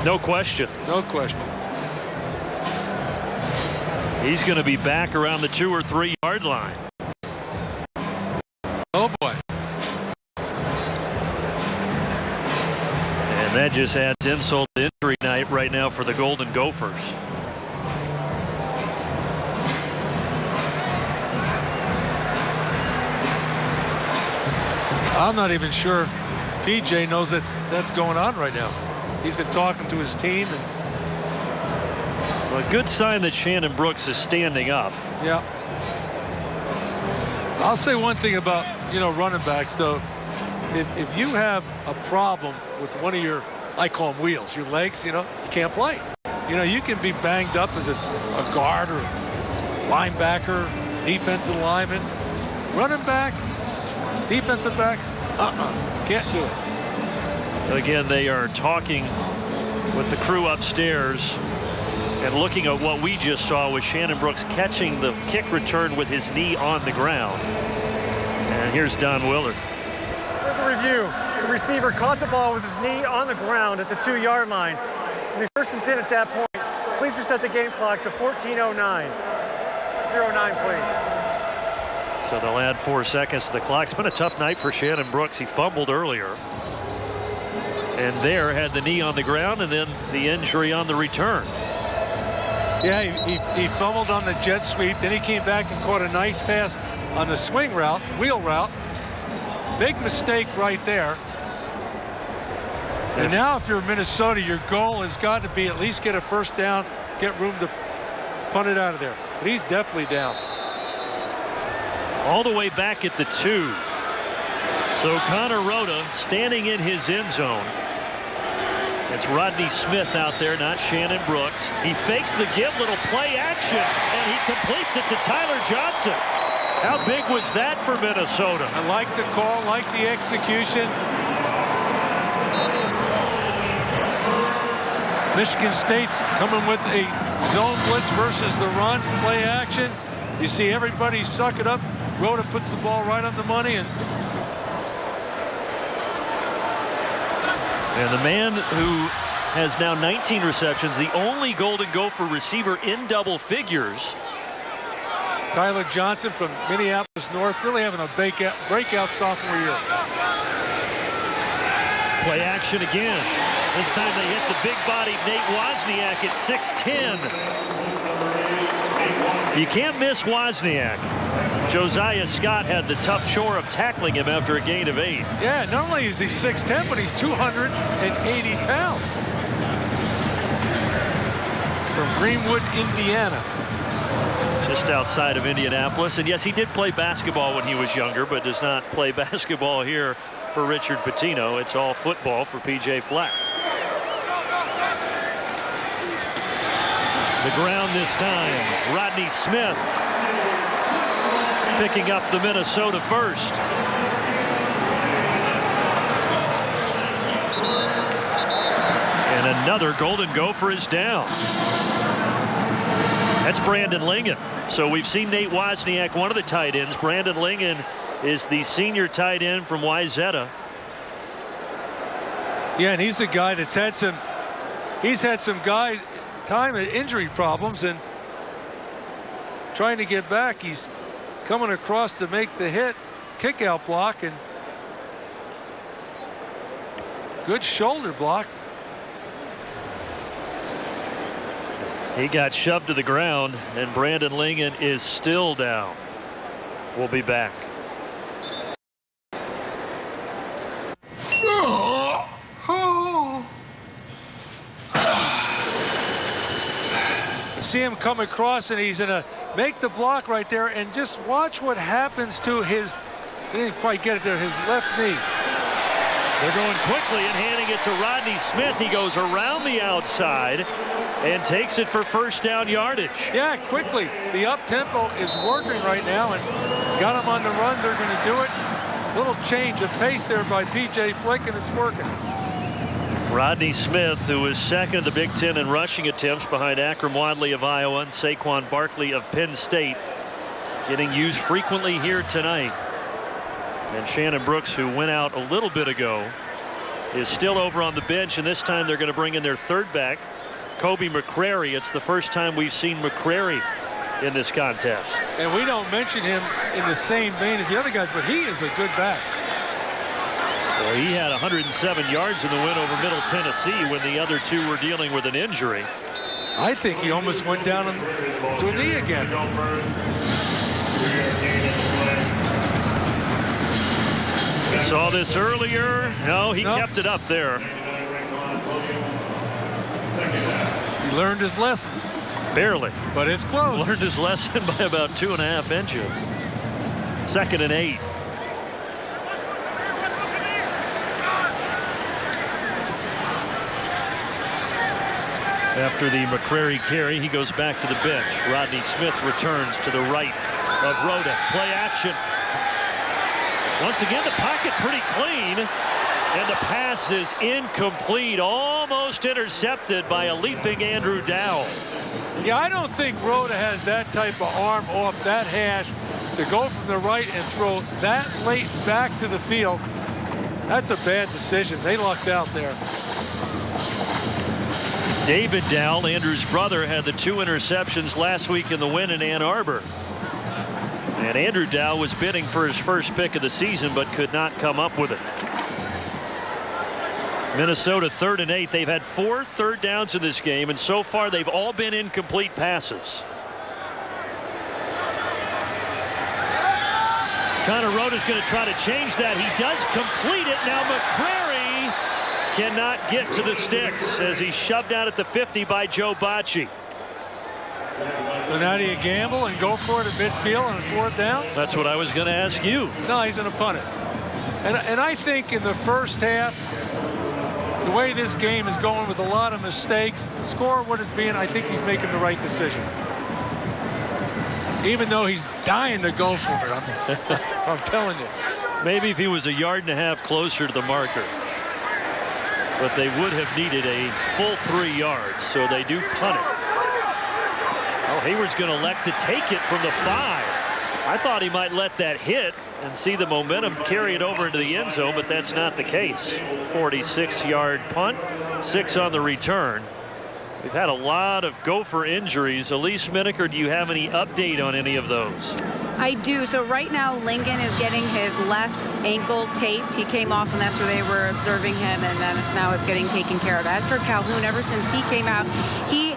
No question. No question. He's going to be back around the 2 or 3 yard line. Oh boy. And that just adds insult to injury night right now for the Golden Gophers. I'm not even sure PJ knows that's going on right now. He's been talking to his team. And well, a good sign that Shannon Brooks is standing up. Yeah. I'll say one thing about, you know, running backs, though. If you have a problem with one of your, I call them wheels, your legs, you know, you can't play. You know, you can be banged up as a guard or a linebacker, defensive lineman. Running back, defensive back, can't do it. Again, they are talking with the crew upstairs and looking at what we just saw with Shannon Brooks catching the kick return with his knee on the ground. And here's Don Willard. For the review, the receiver caught the ball with his knee on the ground at the 2 yard line. It'll be 1st and 10 at that point. Please reset the game clock to 14:09. 09, please. So they'll add 4 seconds to the clock. It's been a tough night for Shannon Brooks. He fumbled earlier. And there had the knee on the ground and then the injury on the return. Yeah, he fumbled on the jet sweep. Then he came back and caught a nice pass on the swing route, wheel route. Big mistake right there. And now if you're Minnesota, your goal has got to be at least get a first down, get room to punt it out of there. But he's definitely down. All the way back at the 2. So Connor Rhoda standing in his end zone. It's Rodney Smith out there, not Shannon Brooks. He fakes the give, little play action, and he completes it to Tyler Johnson. How big was that for Minnesota? I like the call, like the execution. Michigan State's coming with a zone blitz versus the run, play action. You see everybody suck it up. Rhoda puts the ball right on the money. And the man who has now 19 receptions, the only Golden Gopher receiver in double figures. Tyler Johnson from Minneapolis North really having a breakout sophomore year. Play action again. This time they hit the big-bodied Nate Wozniak at 6'10". You can't miss Wozniak. Josiah Scott had the tough chore of tackling him after a gain of 8. Yeah, not only is he 6'10", but he's 280 pounds. From Greenwood, Indiana. Just outside of Indianapolis. And yes, he did play basketball when he was younger, but does not play basketball here for Richard Pitino. It's all football for P.J. Fleck. The ground this time. Rodney Smith picking up the Minnesota first. And another Golden Gopher is down. That's Brandon Lingen. So we've seen Nate Wozniak, one of the tight ends. Brandon Lingen is the senior tight end from Wayzata. Yeah, and he's a guy that's had some injury problems and trying to get back. He's coming across to make the hit, kick out block, and good shoulder block. He got shoved to the ground, and Brandon Lingen is still down. We'll be back. See him come across, and he's going to make the block right there, and just watch what happens to his, he didn't quite get it there, his left knee. They're going quickly and handing it to Rodney Smith. He goes around the outside and takes it for first down yardage. Yeah, quickly. The up-tempo is working right now, and got him on the run. They're going to do it. Little change of pace there by P.J. Fleck, and it's working. Rodney Smith, who is second in the Big Ten in rushing attempts behind Akram Wadley of Iowa and Saquon Barkley of Penn State, getting used frequently here tonight. And Shannon Brooks, who went out a little bit ago, is still over on the bench, and this time they're going to bring in their third back, Kobe McCrary. It's the first time we've seen McCrary in this contest. And we don't mention him in the same vein as the other guys, but he is a good back. Well, he had 107 yards in the win over Middle Tennessee when the other two were dealing with an injury. I think he almost went down to a knee again. We saw this earlier. No, he kept it up there. He learned his lesson. Barely. But it's close. Learned his lesson by about 2.5 inches. 2nd and 8. After the McCrary carry, he goes back to the bench. Rodney Smith returns to the right of Rhoda. Play action. Once again, the pocket pretty clean. And the pass is incomplete. Almost intercepted by a leaping Andrew Dowell. Yeah, I don't think Rhoda has that type of arm off that hash to go from the right and throw that late back to the field. That's a bad decision. They lucked out there. David Dowell, Andrew's brother, had the 2 interceptions last week in the win in Ann Arbor. And Andrew Dowell was bidding for his first pick of the season, but could not come up with it. Minnesota 3rd and 8. They've had 4 third downs in this game, and so far they've all been incomplete passes. Connor Rhoda's going to try to change that. He does complete it. Now McCrary cannot get to the sticks as he's shoved out at the 50 by Joe Bocci. So now do you gamble and go for it at midfield on a 4th down? That's what I was going to ask you. No, he's going to punt it. And I think in the first half, the way this game is going with a lot of mistakes, the score what it's being, I think he's making the right decision. Even though he's dying to go for it, I'm telling you. Maybe if he was 1.5 yards closer to the marker. But they would have needed a full 3 yards, so they do punt it. Oh, Hayward's going to elect to take it from the 5. I thought he might let that hit and see the momentum carry it over into the end zone, but that's not the case. 46-yard punt, 6 on the return. We've had a lot of Gopher injuries. Elise Miniker, do you have any update on any of those? I do. So right now, Lincoln is getting his left ankle taped. He came off, and that's where they were observing him, and then it's getting taken care of. As for Calhoun, ever since he came out, he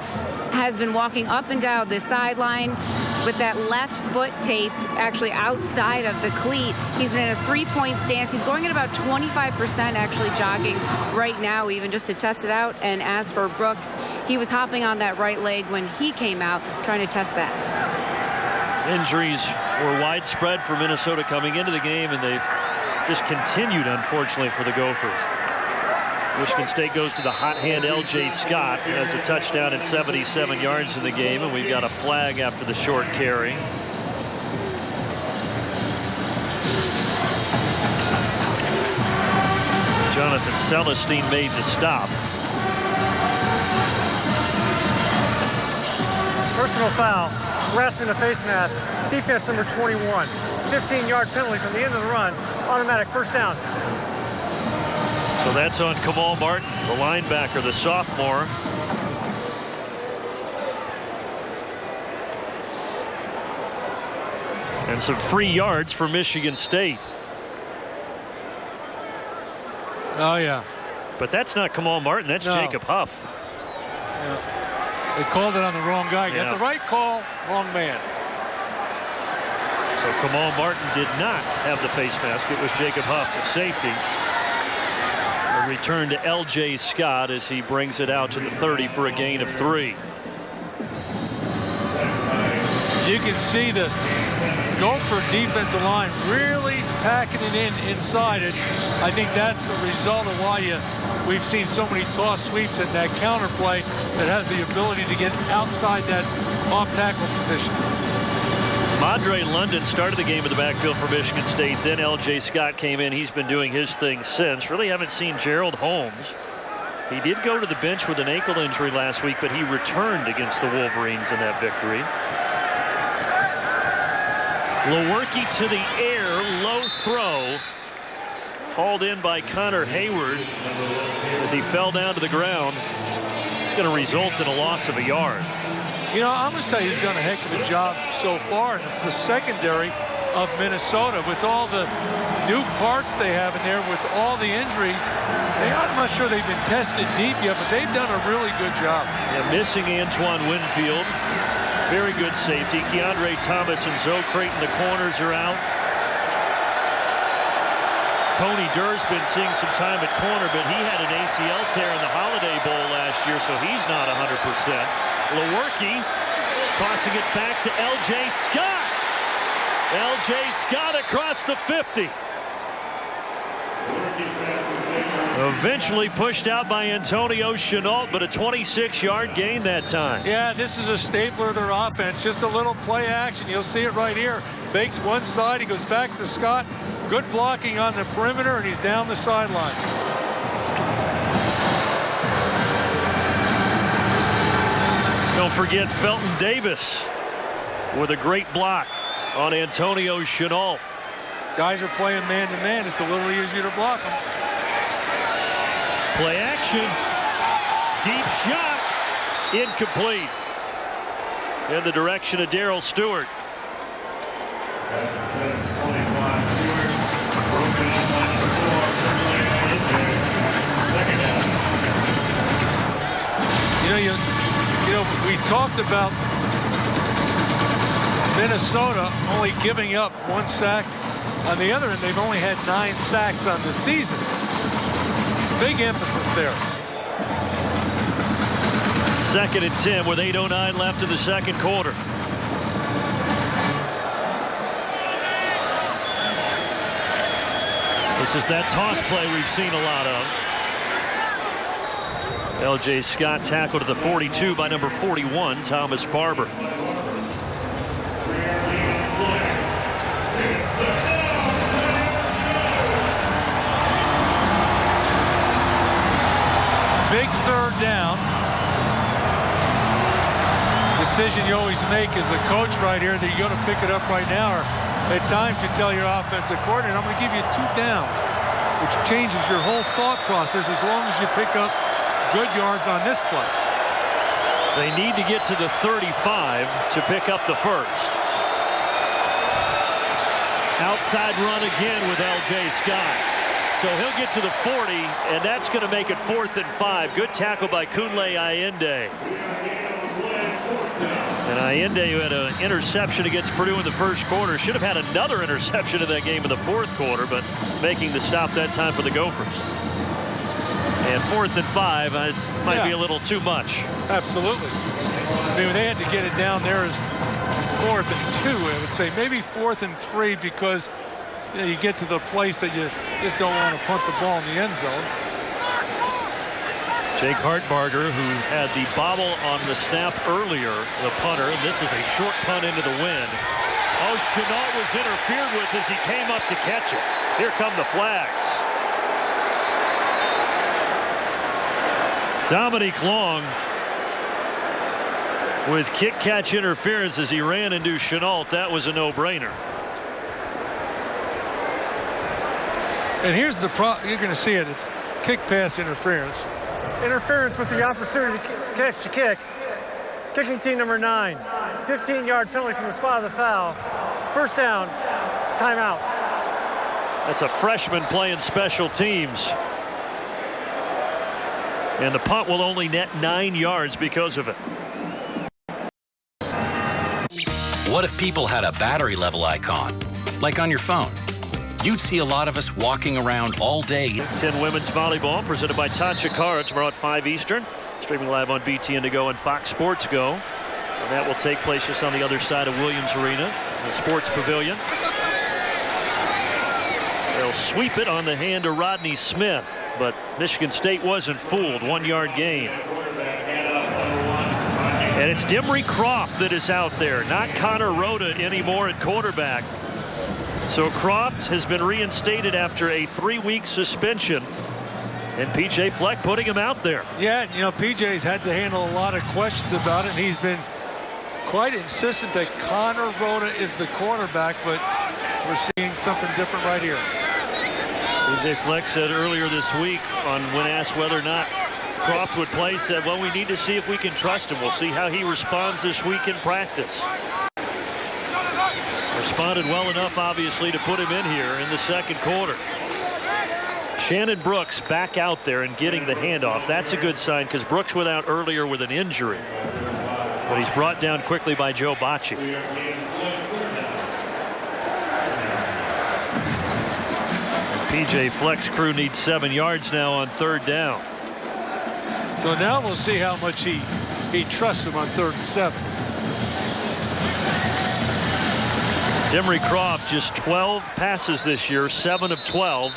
has been walking up and down the sideline with that left foot taped actually outside of the cleat. He's been in a 3-point stance. He's going at about 25% actually jogging right now, even just to test it out. And as for Brooks, he was hopping on that right leg when he came out trying to test that. Injuries were widespread for Minnesota coming into the game, and they've just continued, unfortunately, for the Gophers. Michigan State goes to the hot hand L.J. Scott. He has a touchdown and 77 yards in the game, and we've got a flag after the short carry. Jonathan Celestine made the stop. Personal foul, harassment of face mask, defense number 21. 15-yard penalty from the end of the run, automatic first down. So that's on Kamal Martin, the linebacker, the sophomore. And some free yards for Michigan State. Oh, yeah. But that's not Kamal Martin. That's Jacob Huff. Yeah. They called it on the wrong guy. Got the right call, wrong man. So Kamal Martin did not have the face mask. It was Jacob Huff, the safety. A return to L.J. Scott as he brings it out to the 30 for a gain of 3. You can see the Gopher defensive line really packing it inside it. I think that's the result of why we've seen so many toss sweeps and that counter play that has the ability to get outside that off tackle position. Madre London started the game in the backfield for Michigan State. Then L.J. Scott came in. He's been doing his thing since. Really haven't seen Gerald Holmes. He did go to the bench with an ankle injury last week, but he returned against the Wolverines in that victory. Lewerke to the air, low throw. Hauled in by Connor Hayward as he fell down to the ground. It's going to result in a loss of a yard. You know, I'm going to tell you, he's done a heck of a job so far, and it's the secondary of Minnesota with all the new parts they have in there, with all the injuries. I'm not sure they've been tested deep yet, but they've done a really good job. Yeah, missing Antoine Winfield. Very good safety. Keandre Thomas and Zoe Creighton, the corners are out. Coney Durr's been seeing some time at corner, but he had an ACL tear in the Holiday Bowl last year, so he's not 100%. Lewerke tossing it back to L.J. Scott. L.J. Scott across the 50. Eventually pushed out by Antonio Chenault, but a 26-yard gain that time. Yeah, this is a stapler of their offense. Just a little play action. You'll see it right here. Fakes one side. He goes back to Scott. Good blocking on the perimeter, and he's down the sideline. Don't forget Felton Davis with a great block on Antonio Chenault. Guys are playing man-to-man. It's a little easier to block them. Play action. Deep shot. Incomplete. In the direction of Darrell Stewart. You know, we talked about Minnesota only giving up 1 sack. On the other end, they've only had 9 sacks on the season. Big emphasis there. 2nd and 10 with 8:09 left in the second quarter. This is that toss play we've seen a lot of. L.J. Scott tackled at the 42 by number 41, Thomas Barber. Big 3rd down. decision you always make as a coach right here that you got to pick it up right now, or at times you tell your offensive coordinator, I'm going to give you 2 downs, which changes your whole thought process as long as you pick up good yards on this play. They need to get to the 35 to pick up the first. Outside run again with L.J. Scott. So he'll get to the 40, and that's going to make it 4th and 5. Good tackle by Kunle Ayinde. And Ayinde, who had an interception against Purdue in the first quarter, should have had another interception in that game in the 4th quarter, but making the stop that time for the Gophers. And 4th and 5 might be a little too much. Absolutely. I mean, they had to get it down there as 4th and 2, I would say. Maybe 4th and 3 because you get to the place that you just don't want to punt the ball in the end zone. Jake Hartbarger, who had the bobble on the snap earlier, the punter, and this is a short punt into the wind. Oh, Chenault was interfered with as he came up to catch it. Here come the flags. Dominique Long with kick-catch interference as he ran into Chenault. That was a no-brainer. And here's the problem. You're going to see it. It's kick-pass interference. Interference with the opportunity to catch the kick. Kicking team number 9. 15-yard penalty from the spot of the foul. First down. Timeout. That's a freshman playing special teams. And the punt will only net 9 yards because of it. What if people had a battery level icon, like on your phone? You'd see a lot of us walking around all day. 10 women's volleyball presented by Tatcha Kara tomorrow at 5 Eastern. Streaming live on BTN Go and Fox Sports Go. And that will take place just on the other side of Williams Arena, the Sports Pavilion. They'll sweep it on the hand of Rodney Smith, but Michigan State wasn't fooled. 1-yard gain. And it's Dimry Croft that is out there, not Connor Rhoda anymore at quarterback. So Croft has been reinstated after a 3-week suspension. And P.J. Fleck putting him out there. Yeah, you know, P.J.'s had to handle a lot of questions about it, and he's been quite insistent that Connor Rhoda is the quarterback, but we're seeing something different right here. P.J. Fleck said earlier this week when asked whether or not Croft would play, said, well, we need to see if we can trust him. We'll see how he responds this week in practice. Responded well enough, obviously, to put him in here in the second quarter. Shannon Brooks back out there and getting the handoff. That's a good sign because Brooks went out earlier with an injury. But he's brought down quickly by Joe Bocci. P.J. Fleck's crew needs 7 yards now on 3rd down. So now we'll see how much he trusts him on 3rd and 7. Dimry Croft just 12 passes this year, 7 of 12,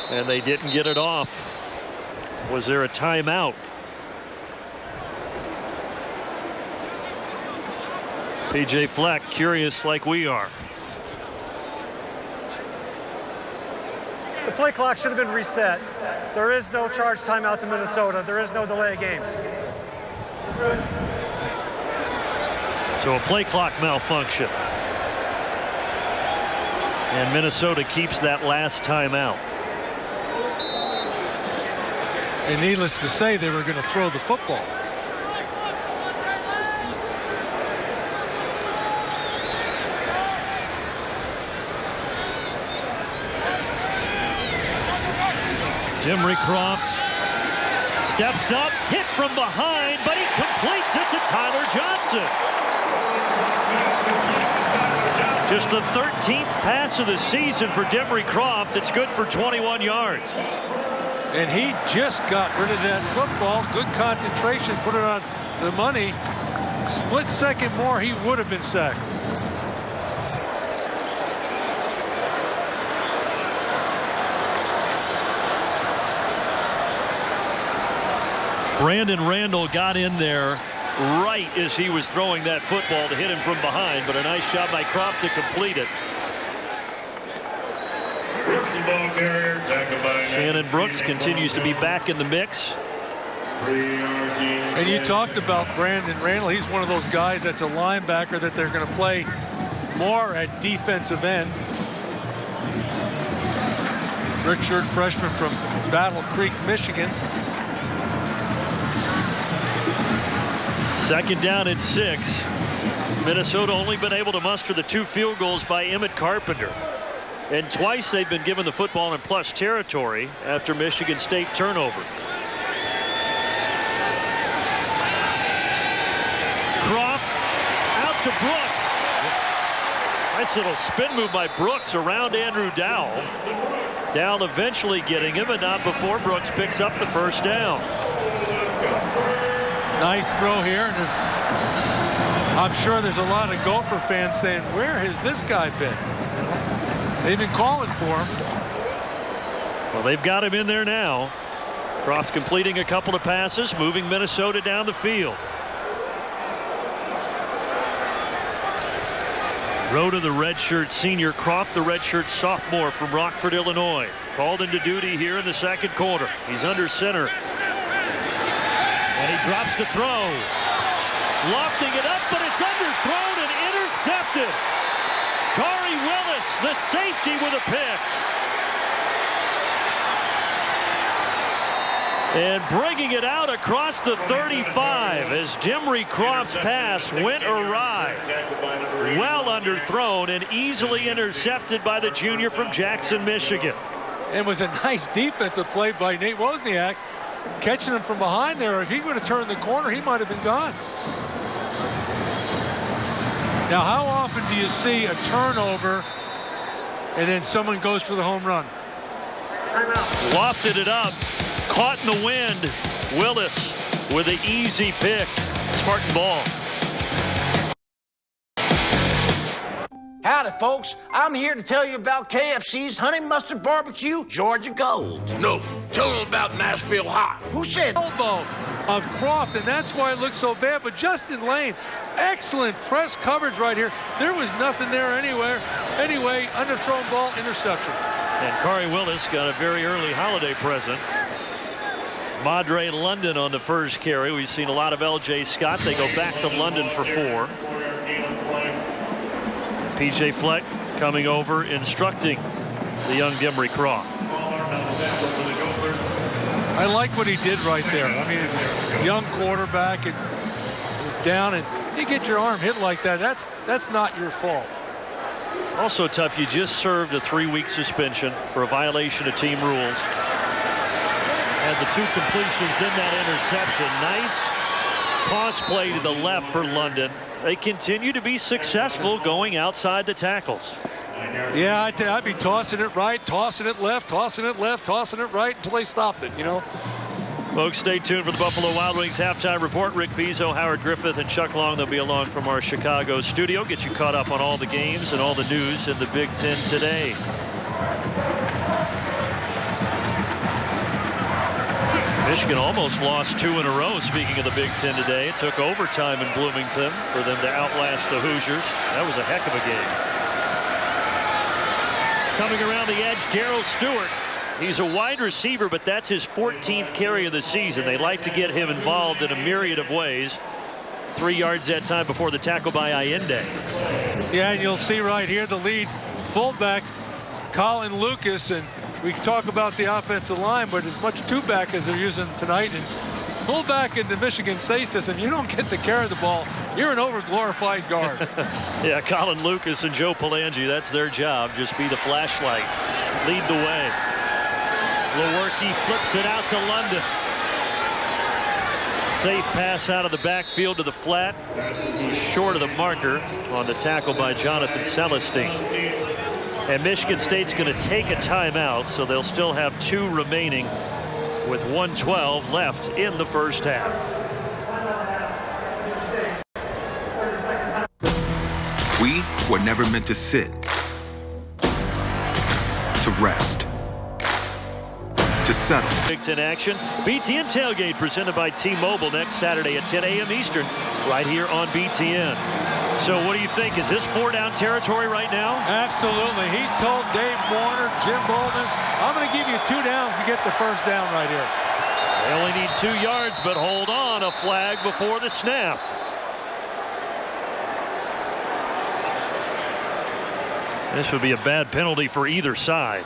and they didn't get it off. Was there a timeout? P.J. Fleck curious like we are. The play clock should have been reset. There is no charge timeout to Minnesota. There is no delay game. So a play clock malfunction. And Minnesota keeps that last timeout. And needless to say, they were going to throw the football. Dimry Croft steps up, hit from behind, but he completes it to Tyler Johnson. Just the 13th pass of the season for Dimry Croft. It's good for 21 yards. And he just got rid of that football. Good concentration, put it on the money. Split second more, he would have been sacked. Brandon Randall got in there right as he was throwing that football to hit him from behind, but a nice shot by Croft to complete it. Shannon Brooks continues to be back in the mix. And you talked about Brandon Randall. He's one of those guys that's a linebacker that they're going to play more at defensive end. Redshirt freshman from Battle Creek, Michigan. Second down and 6. Minnesota only been able to muster the 2 field goals by Emmett Carpenter. And twice they've been given the football in plus territory after Michigan State turnover. Croft out to Brooks. Nice little spin move by Brooks around Andrew Dowell. Dowell eventually getting him, but not before Brooks picks up the first down. Nice throw here. And I'm sure there's a lot of Gopher fans saying, where has this guy been? They've been calling for him. Well, they've got him in there now. Croft completing a couple of passes, moving Minnesota down the field. Rhoda, the redshirt senior, Croft, the redshirt sophomore from Rockford, Illinois. Called into duty here in the second quarter. He's under center. And he drops to throw. Lofting it up, but it's underthrown and intercepted. Kari Willis, the safety, with a pick. And bringing it out across the 35 as Dimry Croft's pass went awry. Well underthrown and easily intercepted by the junior from Jackson, Michigan. It was a nice defensive play by Nate Wozniak, catching him from behind there. If he would have turned the corner, he might have been gone. Now, how often do you see a turnover and then someone goes for the home run? Timeout. Lofted it up, caught in the wind. Willis with an easy pick. Spartan ball. Howdy, folks. I'm here to tell you about KFC's Honey Mustard Barbecue Georgia Gold. No, tell them about Nashville Hot. Who said? Elbow of Croft, and that's why it looks so bad. But Justin Lane, excellent press coverage right here. There was nothing there anywhere. Anyway, underthrown ball, interception. And Kari Willis got a very early holiday present. Madre London on the first carry. We've seen a lot of L.J. Scott. They go back to London for 4. P.J. Fleck coming over, instructing the young Dimry Croft. I like what he did right there. I mean, he's a young quarterback and he's down, and you get your arm hit like that. That's not your fault. Also tough, you just served a 3-week suspension for a violation of team rules. Had the 2 completions, then that interception. Nice toss play to the left for London. They continue to be successful going outside the tackles. Yeah, I'd be tossing it right, tossing it left, tossing it left, tossing it right until they stopped it, you know. Folks, stay tuned for the Buffalo Wild Wings halftime report. Rick Bezo, Howard Griffith, and Chuck Long. They'll be along from our Chicago studio. Get you caught up on all the games and all the news in the Big Ten today. Michigan almost lost 2 in a row. Speaking of the Big Ten today, it took overtime in Bloomington for them to outlast the Hoosiers. That was a heck of a game. Coming around the edge, Darryl Stewart. He's a wide receiver, but that's his 14th carry of the season. They like to get him involved in a myriad of ways. 3 yards that time before the tackle by Allende. Yeah, and you'll see right here the lead fullback, Colin Lucas, and we talk about the offensive line, but as much two-back as they're using tonight. And fullback in the Michigan State system, you don't get to carry the ball. You're an over-glorified guard. Yeah, Colin Lucas and Joe Palangi, that's their job. Just be the flashlight. Lead the way. Lewerke flips it out to London. Safe pass out of the backfield to the flat. He's short of the marker on the tackle by Jonathan Celestine. And Michigan State's going to take a timeout, so they'll still have 2 remaining with 1:12 left in the first half. We were never meant to sit, to rest, to settle. Big Ten action. BTN Tailgate presented by T-Mobile next Saturday at 10 a.m. Eastern right here on BTN. So what do you think? Is this 4-down territory right now? Absolutely. He's told Dave Warner, Jim Bolden, I'm going to give you 2 downs to get the first down right here. They only need 2 yards, but hold on, a flag before the snap. This would be a bad penalty for either side.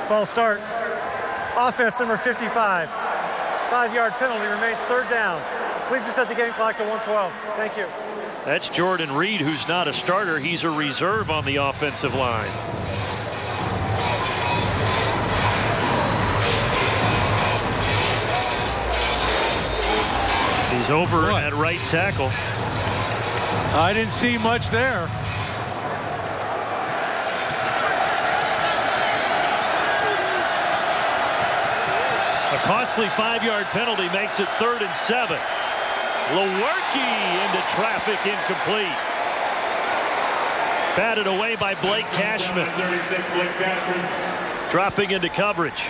False start. Offense number 55. 5-yard penalty, remains 3rd down. Please reset the game clock to 1:12. Thank you. That's Jordan Reed, who's not a starter. He's a reserve on the offensive line. He's over at right tackle. I didn't see much there. A costly 5-yard penalty makes it 3rd and 7. Lewerke into traffic, incomplete. Batted away by Blake Cashman. Dropping into coverage.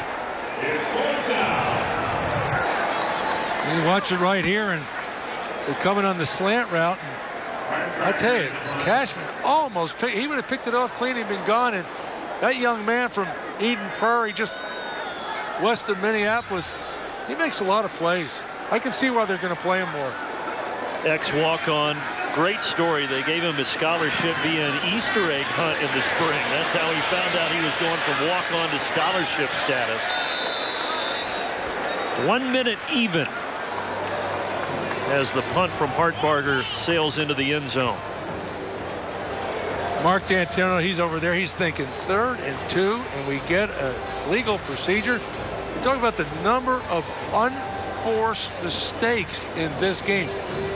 You watch it right here, and they're coming on the slant route. And I tell you, Cashman almost picked. He would have picked it off clean. He'd been gone. And that young man from Eden Prairie, just west of Minneapolis, he makes a lot of plays. I can see why they're going to play him more. Ex-walk-on, great story. They gave him a scholarship via an Easter egg hunt in the spring. That's how he found out he was going from walk-on to scholarship status. 1 minute even as the punt from Hartbarger sails into the end zone. Mark D'Antino, he's over there. He's thinking 3rd and 2, and we get a legal procedure. We're talking about the number of unforced mistakes in this game,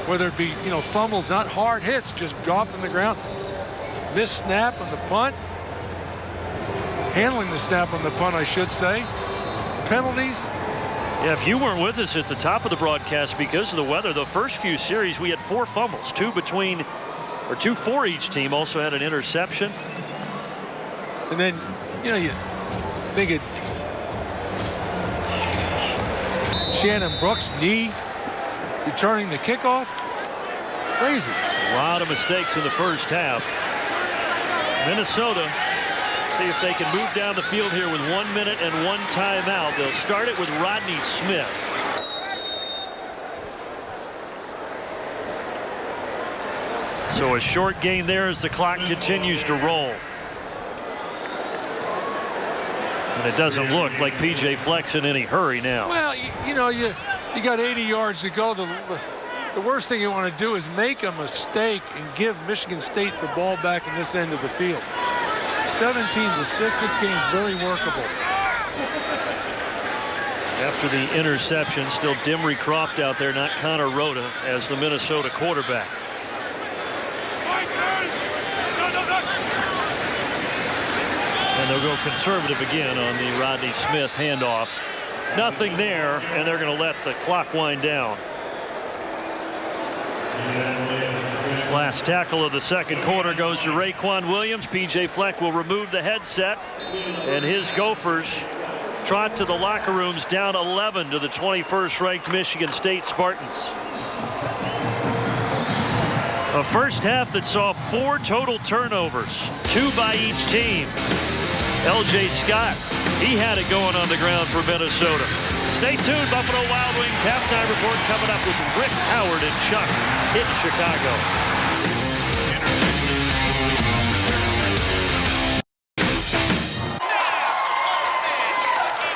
whether it be, fumbles, not hard hits, just dropping the ground, missed snap on the punt, handling the snap on the punt, I should say, penalties. Yeah, if you weren't with us at the top of the broadcast because of the weather, the first few series we had 4 fumbles, 2 for each team. Also had an interception. And then, you think it. Shannon Brooks' knee returning the kickoff. It's crazy. A lot of mistakes in the first half. Minnesota, see if they can move down the field here with 1 minute and 1 timeout. They'll start it with Rodney Smith. So a short gain there as the clock continues to roll. And it doesn't look like P.J. Fleck's in any hurry now. Well, you got 80 yards to go. The worst thing you want to do is make a mistake and give Michigan State the ball back in this end of the field. 17-6, this game's very workable. After the interception, still Dimry Croft out there, not Connor Rhoda as the Minnesota quarterback. And they'll go conservative again on the Rodney Smith handoff. Nothing there, and they're going to let the clock wind down. Last tackle of the second quarter goes to Raekwon Williams. P.J. Fleck will remove the headset, and his Gophers trot to the locker rooms down 11 to the 21st ranked Michigan State Spartans. A first half that saw 4 total turnovers, 2 by each team. L.J. Scott, he had it going on the ground for Minnesota. Stay tuned. Buffalo Wild Wings halftime report coming up with Rick Howard and Chuck in Chicago.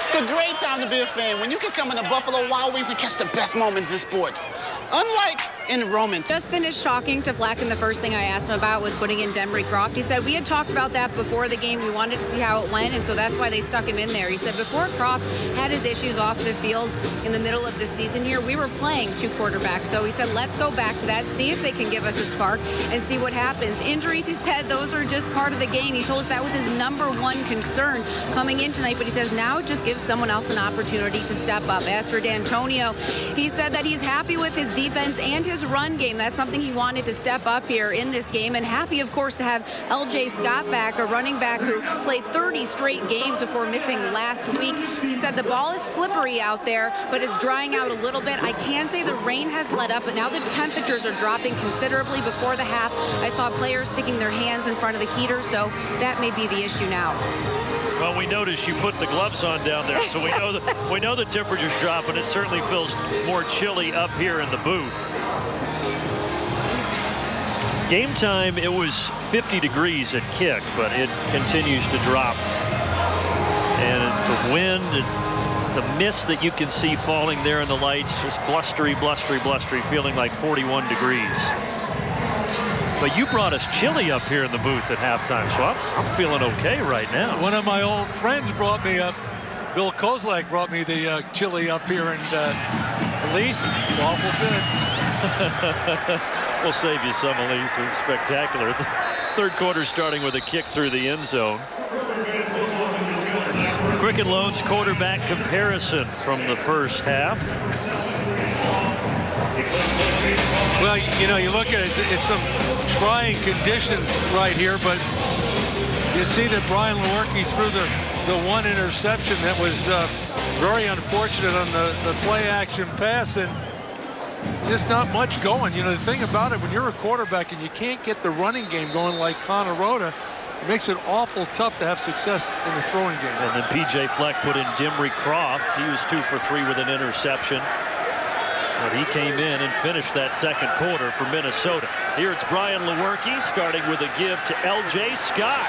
It's a great time to be a fan when you can come in the Buffalo Wild Wings and catch the best moments in sports. Unlike in Roman. Just finished talking to Fleck, and the first thing I asked him about was putting in Demry Croft. He said, we had talked about that before the game. We wanted to see how it went, and so that's why they stuck him in there. He said before Croft had his issues off the field in the middle of the season here, we were playing 2 quarterbacks. So he said, let's go back to that, see if they can give us a spark and see what happens. Injuries, he said, those are just part of the game. He told us that was his #1 concern coming in tonight, but he says now it just gives someone else an opportunity to step up. As for D'Antonio, he said that he's happy with his defense and his run game. That's something he wanted to step up here in this game, and happy, of course, to have L.J. Scott back, a running back who played 30 straight games before missing last week. He said the ball is slippery out there, but it's drying out a little bit. I can say the rain has let up, but now the temperatures are dropping considerably. Before the half, I saw players sticking their hands in front of the heater, so that may be the issue now. Well, we noticed you put the gloves on down there, so we know the temperature's dropping. It certainly feels more chilly up here in the booth. Game time, it was 50 degrees at kick, but it continues to drop. And the wind, the mist that you can see falling there in the lights, just blustery, blustery, blustery, feeling like 41 degrees. But you brought us chili up here in the booth at halftime, so I'm feeling okay right now. One of my old friends brought me up. Bill Kozlak brought me the chili up here, and Elise, awful good. We'll save you some, Elise. It's spectacular. Third quarter starting with a kick through the end zone. Quicken Loans quarterback comparison from the first half. Well, you know, you look at it, it's some trying conditions right here, but you see that Brian Lewerke threw the one interception that was very unfortunate on the play action pass, and just not much going. You know, the thing about it, when you're a quarterback and you can't get the running game going like Connor Rhoda, it makes it awful tough to have success in the throwing game. And then P.J. Fleck put in Dimry Croft. He was 2 for 3 with an interception. But he came in and finished that second quarter for Minnesota. Here it's Brian Lewerke starting with a give to L.J. Scott.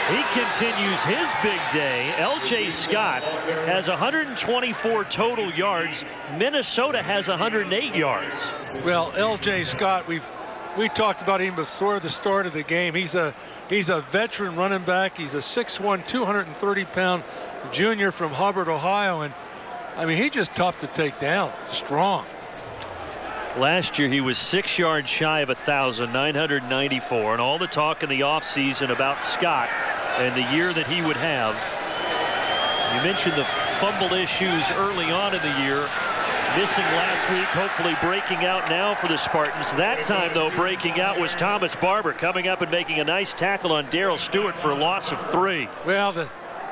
He continues his big day. L.J. Scott has 124 total yards. Minnesota has 108 yards. Well, L.J. Scott, we talked about him before the start of the game. He's a veteran running back. He's a 6'1", 230-pound junior from Hubbard, Ohio, and I mean, he's just tough to take down. Strong. Last year he was 6 yards shy of 1,000, 994, and all the talk in the offseason about Scott and the year that he would have. You mentioned the fumble issues early on in the year. Missing last week, hopefully breaking out now for the Spartans. That time, though, breaking out was Thomas Barber, coming up and making a nice tackle on Darrell Stewart for a loss of 3. Well, the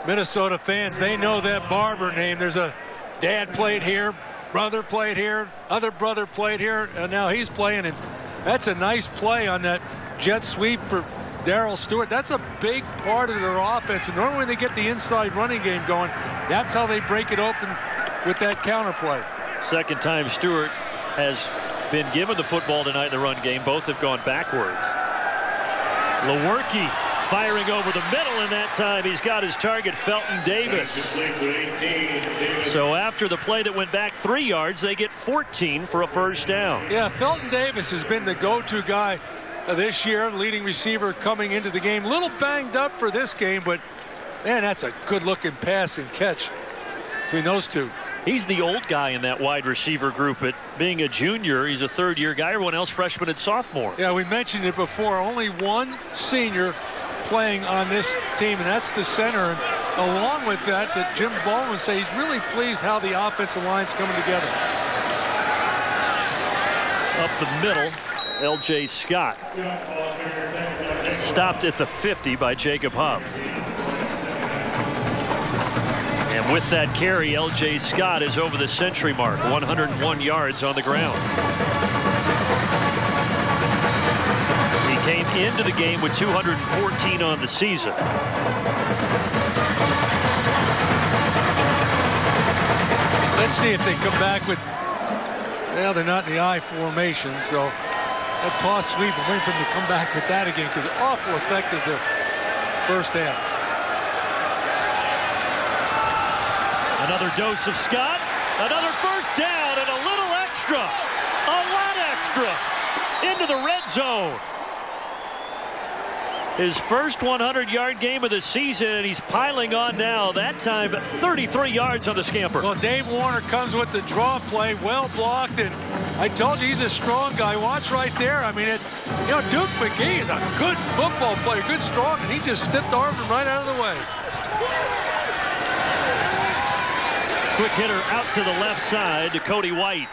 Minnesota fans, they know that Barber name. There's a dad played here, brother played here, other brother played here, and now he's playing, and that's a nice play on that jet sweep for Darrell Stewart. That's a big part of their offense, and normally when they get the inside running game going, that's how they break it open with that counter play. Second time Stewart has been given the football tonight in the run game. Both have gone backwards. Lewerke firing over the middle, and that time he's got his target, Felton Davis. So after the play that went back 3 yards, they get 14 for a first down. Yeah, Felton Davis has been the go-to guy this year, leading receiver coming into the game. A little banged up for this game, but man, that's a good-looking pass and catch between those two. He's the old guy in that wide receiver group. But being a junior, he's a third-year guy. Everyone else freshman and sophomore. Yeah, we mentioned it before. Only one senior playing on this team, and that's the center. And along with that, Jim Baldwin says he's really pleased how the offensive line's coming together. Up the middle, L.J. Scott. Stopped at the 50 by Jacob Huff. And with that carry, L.J. Scott is over the century mark, 101 yards on the ground. He came into the game with 214 on the season. Let's see if they come back with, well, they're not in the I formation, so that toss sweep, and wait for them to come back with that again, because they're awful effective the first half. Another dose of Scott, another first down, and a little extra, a lot extra, into the red zone. His first 100-yard game of the season, and he's piling on now. That time, 33 yards on the scamper. Well, Dave Warner comes with the draw play, well blocked, and I told you he's a strong guy. Watch right there. I mean, Duke McGee is a good football player, good strong, and he just stiff-armed him right out of the way. Quick hitter out to the left side to Cody White.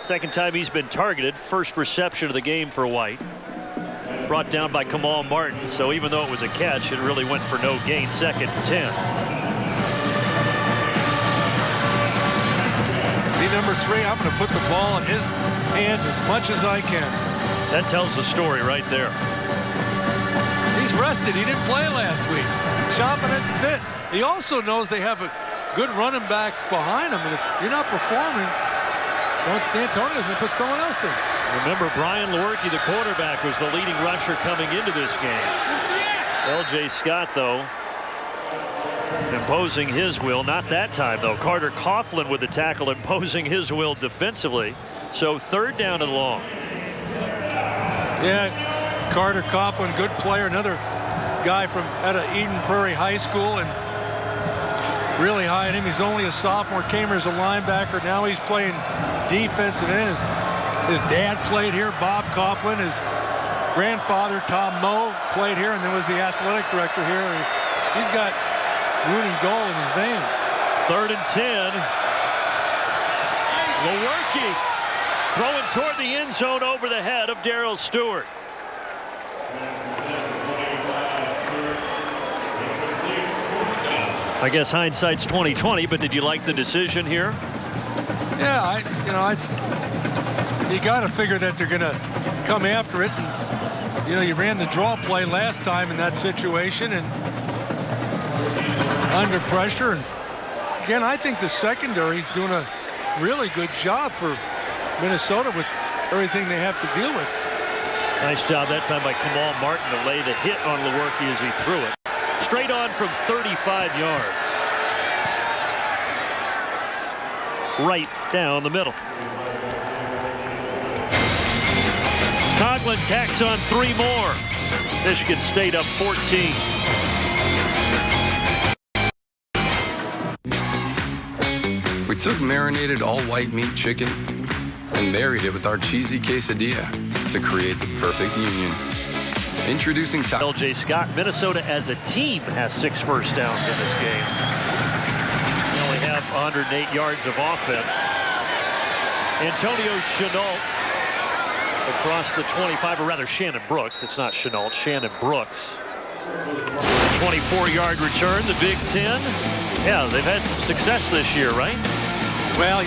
Second time he's been targeted. First reception of the game for White. Brought down by Kamal Martin. So even though it was a catch, it really went for no gain. Second and 10. See number 3, I'm going to put the ball in his hands as much as I can. That tells the story right there. He's rested. He didn't play last week. Chopping at the bit. he also knows they have a good running backs behind him, and if you're not performing, D'Antonio's going to put someone else in. Remember, Brian Lewerke, the quarterback, was the leading rusher coming into this game. L.J. Scott, though, imposing his will. Not that time, though. Carter Coughlin with the tackle, imposing his will defensively. So 3rd down and long. Yeah, Carter Coughlin, good player. Another guy from out of Eden Prairie High School, and really high in him. He's only a sophomore. Came here as a linebacker. Now he's playing defensive end. His dad played here, Bob Coughlin. His grandfather, Tom Moe, played here, and then was the athletic director here. He's got Rooney goal in his veins. 3rd and 10. Lewerke throwing toward the end zone over the head of Darrell Stewart. I guess hindsight's 20/20, but did you like the decision here? Yeah, you got to figure that they're going to come after it. And, you ran the draw play last time in that situation and under pressure. And again, I think the secondary is doing a really good job for Minnesota with everything they have to deal with. Nice job that time by Kamal Martin to lay the hit on Lewerke as he threw it. Straight on from 35 yards. Right down the middle. Coughlin tacks on 3 more. Michigan State up 14. We took marinated all-white meat chicken and married it with our cheesy quesadilla to create the perfect union. Introducing L.J. Scott. Minnesota as a team has 6 first downs in this game. They only have 108 yards of offense. Antonio Chenault across the 25, or rather Shannon Brooks. It's not Chenault, Shannon Brooks. 24-yard return, the Big Ten. Yeah, they've had some success this year, right? Well,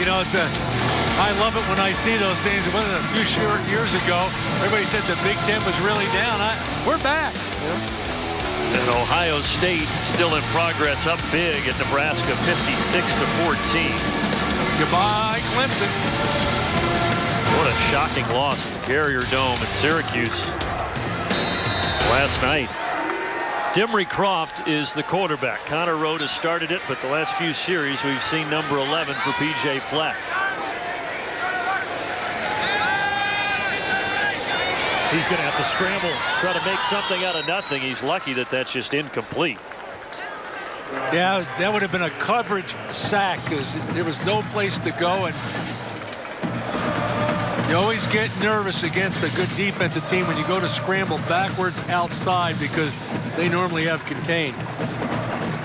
I love it when I see those things. It wasn't a few short years ago. Everybody said the Big Ten was really down. We're back. And Ohio State still in progress, up big at Nebraska, 56-14. Goodbye, Clemson. What a shocking loss at the Carrier Dome in Syracuse last night. Dimry Croft is the quarterback. Connor Rhoda has started it, but the last few series we've seen number 11 for P.J. Fleck. He's going to have to scramble, try to make something out of nothing. He's lucky that that's just incomplete. Yeah, that would have been a coverage sack because there was no place to go, and you always get nervous against a good defensive team when you go to scramble backwards outside because they normally have contained.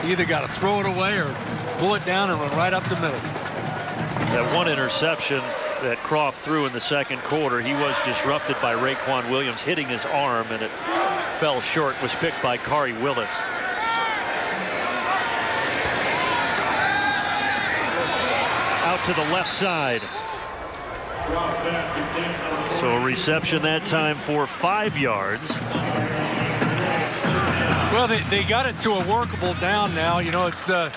You either got to throw it away or pull it down and run right up the middle. That one interception that Croft threw in the second quarter, he was disrupted by Raekwon Williams hitting his arm, and it fell short, was picked by Kari Willis. Out to the left side. So a reception that time for 5 yards. Well, they got it to a workable down now. It's the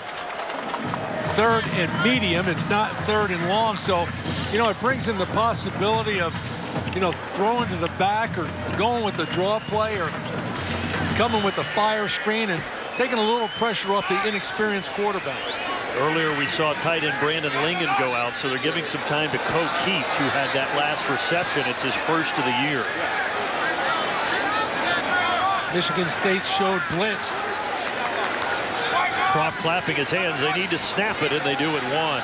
3rd and medium. It's not 3rd and long. So, it brings in the possibility of, throwing to the back or going with the draw play or coming with the fire screen and taking a little pressure off the inexperienced quarterback. Earlier we saw tight end Brandon Lingen go out, so they're giving some time to Ko Kieft, who had that last reception. It's his first of the year. Michigan State showed blitz. Croft clapping his hands. They need to snap it, and they do it one.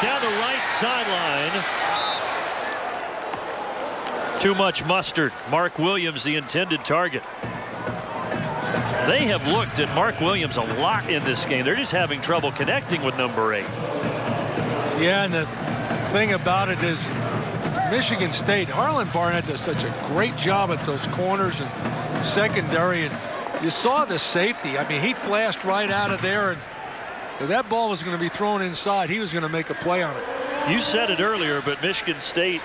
Down the right sideline. Too much mustard. Mark Williams, the intended target. They have looked at Mark Williams a lot in this game. They're just having trouble connecting with number 8. Yeah, and the thing about it is Michigan State, Harlan Barnett does such a great job at those corners and secondary, and you saw the safety. I mean, he flashed right out of there, and if that ball was going to be thrown inside, he was going to make a play on it. You said it earlier, but Michigan State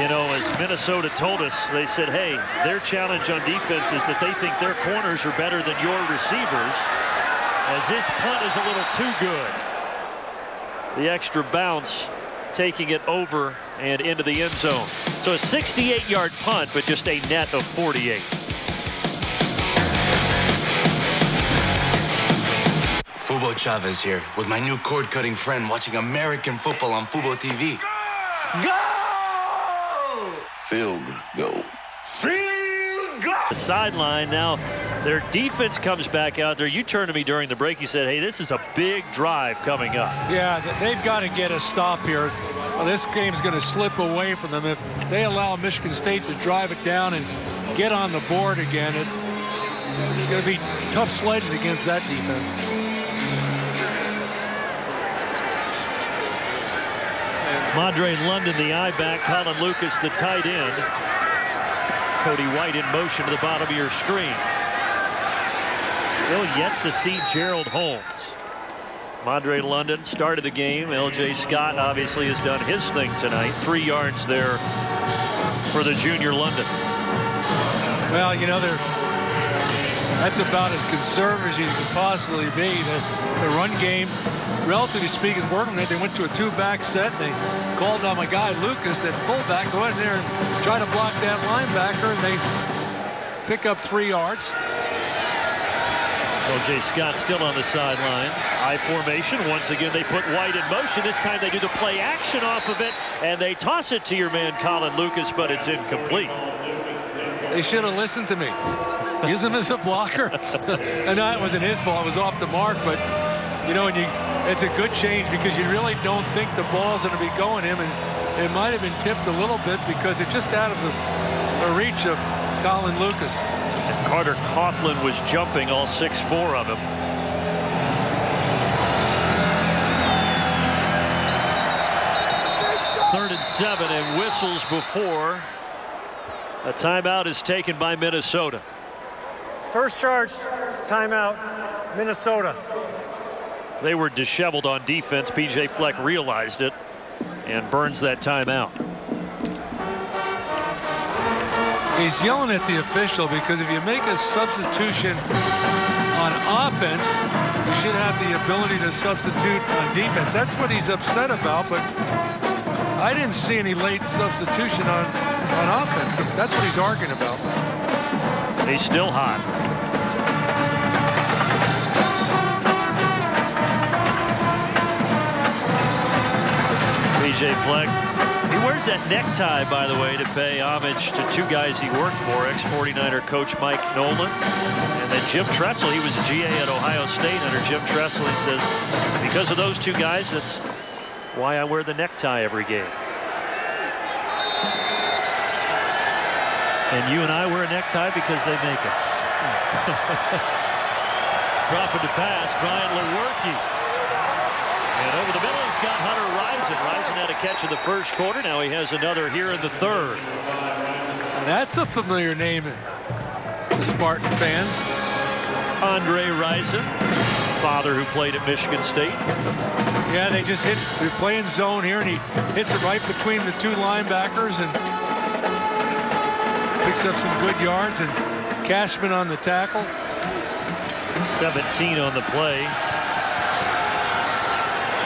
You know, as Minnesota told us, they said, hey, their challenge on defense is that they think their corners are better than your receivers, as this punt is a little too good. The extra bounce taking it over and into the end zone. So a 68-yard punt, but just a net of 48. Fubo Chavez here with my new cord-cutting friend watching American football on Fubo TV. Go! Field goal. Field goal! The sideline now. Their defense comes back out there. You turned to me during the break. You said, hey, this is a big drive coming up. Yeah, they've got to get a stop here. Well, this game's going to slip away from them. If they allow Michigan State to drive it down and get on the board again, it's going to be tough sledding against that defense. Madre London, the I-back. Colin Lucas, the tight end. Cody White in motion to the bottom of your screen. Still yet to see Gerald Holmes. Madre London started the game. L.J. Scott obviously has done his thing tonight. 3 yards there for the junior London. Well, you know, that's about as conservative as you can possibly be. The run game, relatively speaking, working. They went to a 2-back set. They called on my guy Lucas at fullback. Go in there and try to block that linebacker, and they pick up 3 yards. O.J. Scott still on the sideline. I formation. Once again, they put White in motion. This time they do the play action off of it, and they toss it to your man Colin Lucas, but it's incomplete. They should have listened to me. Use him as a blocker. And that wasn't his fault. It was off the mark, but you know, it's a good change because you really don't think the ball's going to be going him, and it might have been tipped a little bit because it's just out of the reach of Colin Lucas. And Carter Coughlin was jumping, all 6'4" of him. Third and 7, and whistles before a timeout is taken by Minnesota. First charge, timeout, Minnesota. They were disheveled on defense. P.J. Fleck realized it and burns that timeout. He's yelling at the official because if you make a substitution on offense, you should have the ability to substitute on defense. That's what he's upset about, but I didn't see any late substitution on offense, but that's what he's arguing about. He's still hot. P.J. Fleck. He wears that necktie, by the way, to pay homage to 2 guys he worked for, ex-49er coach Mike Nolan. And then Jim Tressel, he was a GA at Ohio State under Jim Tressel. He says, because of those 2 guys, that's why I wear the necktie every game. And you and I wear a necktie because they make us. Dropping to pass, Brian Lewerke. And over the middle, he's got Hunter Rison. Rison had a catch in the first quarter. Now he has another here in the third. That's a familiar name to Spartan fans. Andre Rison, father who played at Michigan State. Yeah, they're playing zone here, and he hits it right between the 2 linebackers and picks up some good yards, and Cashman on the tackle. 17 on the play.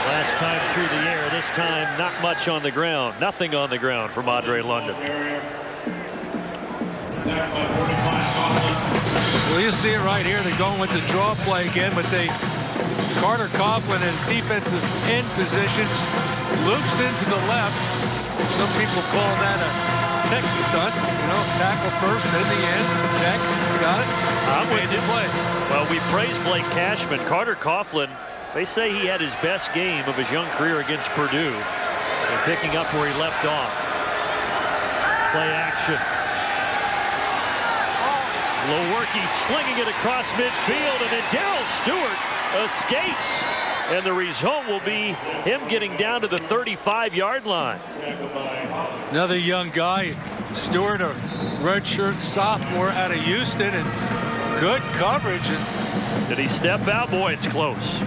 Last time through the air, this time not much on the ground. Nothing on the ground for Madre London. Well, you see it right here. They're going with the draw play again, but Carter Coughlin in defensive end position loops into the left. Some people call that a tech stunt. You know, tackle first, then the end. Next, got it. I'm with you. Play. Well, we praise Blake Cashman. Carter Coughlin, they say he had his best game of his young career against Purdue and picking up where he left off. Play action. Lewerke slinging it across midfield, and then Darrell Stewart escapes. And the result will be him getting down to the 35-yard line. Another young guy, Stewart, a redshirt sophomore out of Houston, and good coverage. Did he step out? Boy, it's close.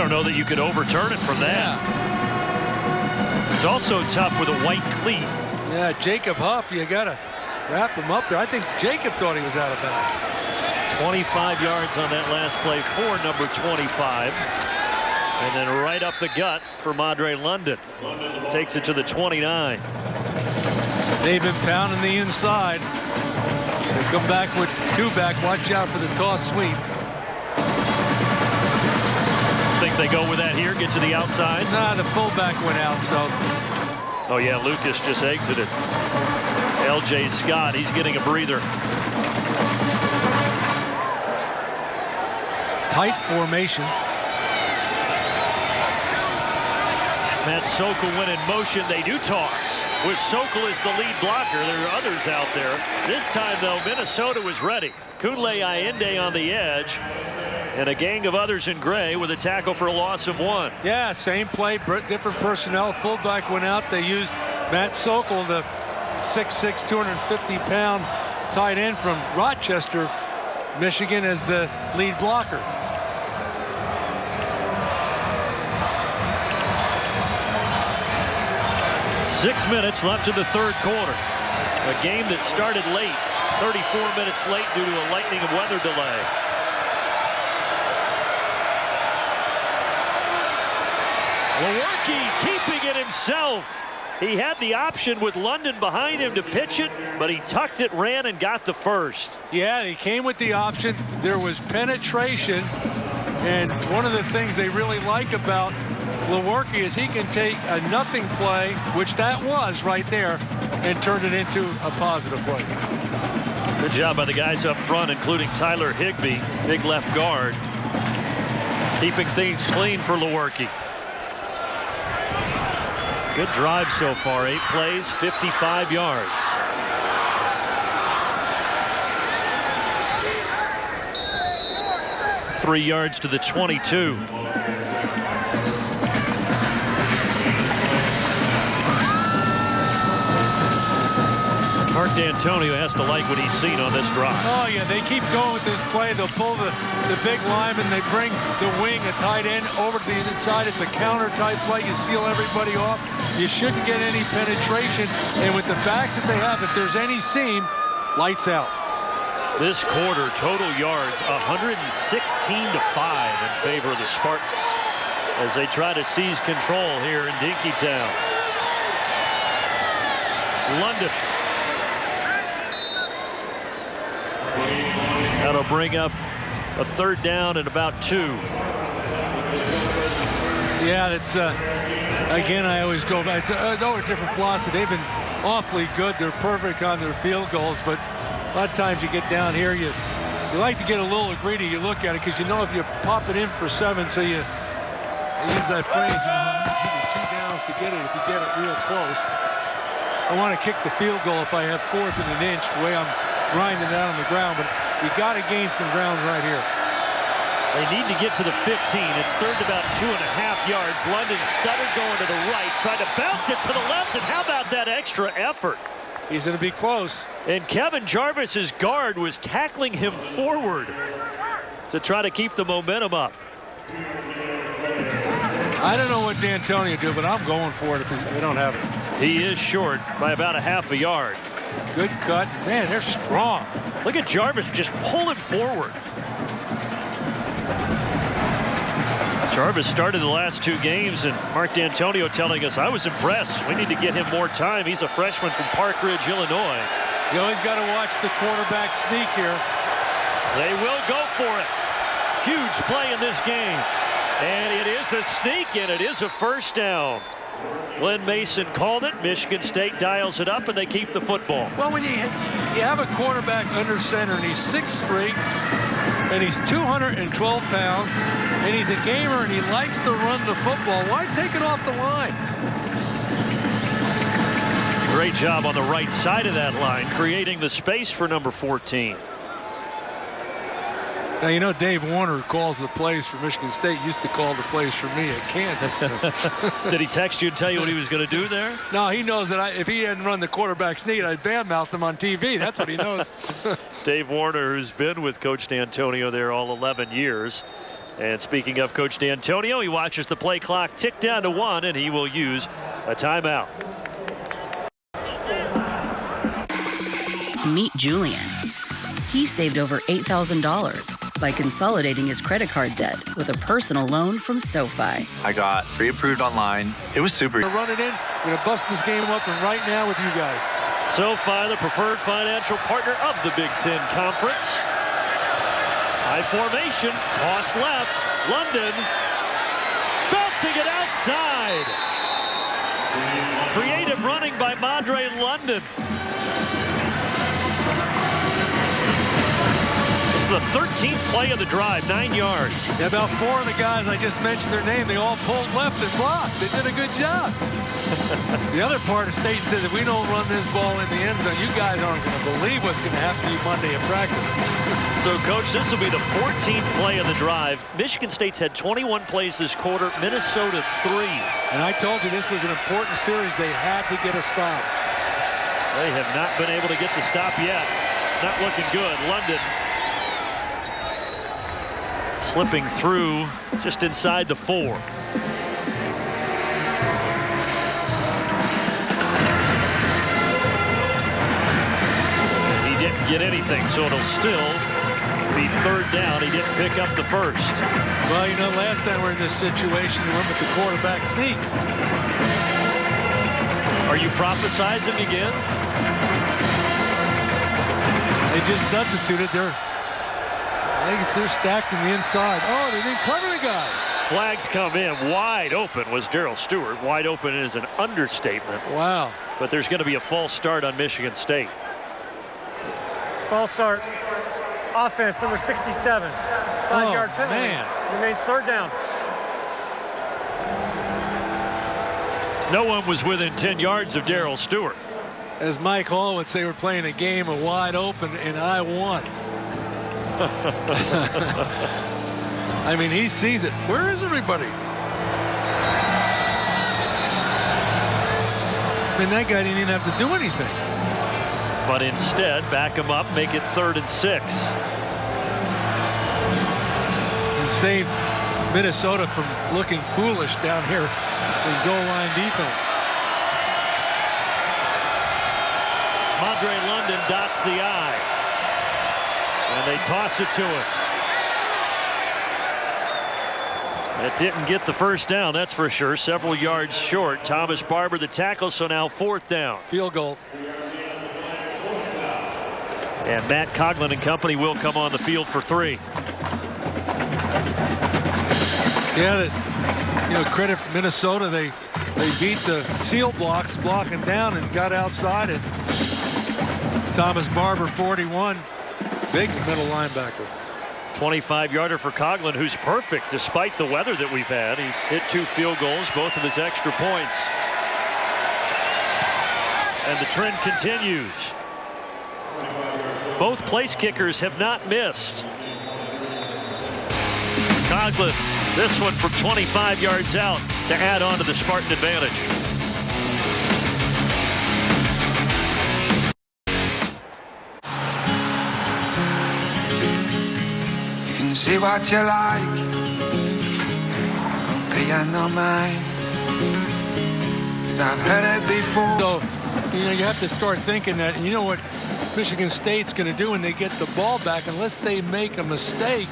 don't know that you could overturn it from that. Yeah. It's also tough with a white cleat. Yeah, Jacob Huff, you got to wrap him up there. I think Jacob thought he was out of bounds. 25 yards on that last play for number 25. And then right up the gut for Madre London. Takes it to the 29. They've been pounding the inside. They come back with two back. Watch out for the toss sweep. Think they go with that here, get to the outside? Nah, the fullback went out, so. Oh, yeah, Lucas just exited. L.J. Scott, he's getting a breather. Tight formation. Matt Sokol went in motion. They do toss. With Sokol as the lead blocker, there are others out there. This time, though, Minnesota was ready. Kunle Ayinde on the edge. And a gang of others in gray with a tackle for a loss of 1. Yeah, same play, different personnel. Fullback went out. They used Matt Sokol, the 6'6", 250-pound tight end from Rochester, Michigan, as the lead blocker. Six minutes left in the third quarter. A game that started late, 34 minutes late due to a lightning and weather delay. Lewerke keeping it himself. He had the option with London behind him to pitch it, but he tucked it, ran, and got the first. Yeah, he came with the option. There was penetration, and one of the things they really like about Lewerke is he can take a nothing play, which that was right there, and turn it into a positive play. Good job by the guys up front, including Tyler Higbee, big left guard, keeping things clean for Lewerke. Good drive so far, 8 plays, 55 yards. Three yards to the 22. Mark D'Antonio has to like what he's seen on this drive. Oh, yeah, they keep going with this play. They'll pull the big lineman. They bring the wing, a tight end, over to the inside. It's a counter-type play. You seal everybody off. You shouldn't get any penetration. And with the backs that they have, if there's any seam, lights out. This quarter, total yards, 116 to 5 in favor of the Spartans as they try to seize control here in Dinkytown. London. That'll bring up a third down and about 2. Yeah, that's again, I always go back to a different philosophy. They've been awfully good. They're perfect on their field goals, but a lot of times you get down here, you like to get a little greedy. You look at it because you know if you pop it in for 7, so you use that phrase, you give you 2 downs to get it if you get it real close. I want to kick the field goal if I have 4th and an inch, the way I'm grinding it out on the ground, but you got to gain some ground right here. They need to get to the 15. It's third about 2.5 yards. London stuttered going to the right, tried to bounce it to the left, and how about that extra effort? He's going to be close. And Kevin Jarvis's guard was tackling him forward to try to keep the momentum up. I don't know what D'Antonio do, but I'm going for it if we don't have it. He is short by about a half a yard. Good cut. Man, they're strong. Look at Jarvis just pulling forward. Jarvis started the last 2 games, and Mark D'Antonio telling us, I was impressed. We need to get him more time. He's a freshman from Park Ridge, Illinois. You always got to watch the quarterback sneak here. They will go for it. Huge play in this game. And it is a sneak, and it is a first down. Glenn Mason called it. Michigan State dials it up, and they keep the football. Well, when you have a quarterback under center, and he's 6'3", and he's 212 pounds, and he's a gamer, and he likes to run the football, why take it off the line? Great job on the right side of that line, creating the space for number 14. Now, you know, Dave Warner, who calls the plays for Michigan State, used to call the plays for me at Kansas. Did he text you and tell you what he was going to do there? No, he knows that if he hadn't run the quarterback sneak, I'd badmouth him on TV. That's what he knows. Dave Warner, who's been with Coach D'Antonio there all 11 years. And speaking of Coach D'Antonio, he watches the play clock tick down to 1, and he will use a timeout. Meet Julian. He saved over $8,000 by consolidating his credit card debt with a personal loan from SoFi. I got pre-approved online. It was super. We're running in. We're going to bust this game up and right now with you guys. SoFi, the preferred financial partner of the Big Ten Conference. High formation, toss left, London bouncing it outside. Creative running by Madre London. This is the 13th play of the drive, 9 yards. Yeah, about 4 of the guys I just mentioned their name, they all pulled left and blocked. They did a good job. The other part of State said if we don't run this ball in the end zone, you guys aren't going to believe what's going to happen to you Monday in practice. So, Coach, this will be the 14th play of the drive. Michigan State's had 21 plays this quarter, Minnesota 3. And I told you this was an important series. They had to get a stop. They have not been able to get the stop yet. It's not looking good. London slipping through just inside the 4. Didn't get anything, so it'll still be 3rd down. He didn't pick up the first. Well, you know, last time we were in this situation, we went with the quarterback sneak. Are you prophesizing again? They just substituted. I think they're stacked in the inside. Oh, they didn't cover the guy. Flags come in. Wide open was Darrell Stewart. Wide open is an understatement. Wow. But there's going to be a false start on Michigan State. False start. Offense, number 67. 5-yard penalty. Man. Remains 3rd down. No one was within 10 yards of Darrell Stewart. As Mike Hall would say, we're playing a game of wide open, and I won. I mean, he sees it. Where is everybody? I mean, that guy didn't even have to do anything. But instead, back him up, make it 3rd and 6. And saved Minnesota from looking foolish down here in goal line defense. Madre London dots the I. And they toss it to him. That didn't get the first down, that's for sure. Several yards short. Thomas Barber the tackle, so now 4th down. Field goal. And Matt Coughlin and company will come on the field for 3. Yeah, credit for Minnesota. They beat the seal blocks, blocking down, and got outside it. Thomas Barber, 41, big middle linebacker. 25-yarder for Coughlin, who's perfect despite the weather that we've had. He's hit 2 field goals, both of his extra points. And the trend continues. Both place kickers have not missed. Coughlin, this one from 25 yards out to add on to the Spartan advantage. You can see what you like, but no mind. 'Cause I've heard it before. So, you have to start thinking that, and you know what Michigan State's going to do when they get the ball back, unless they make a mistake,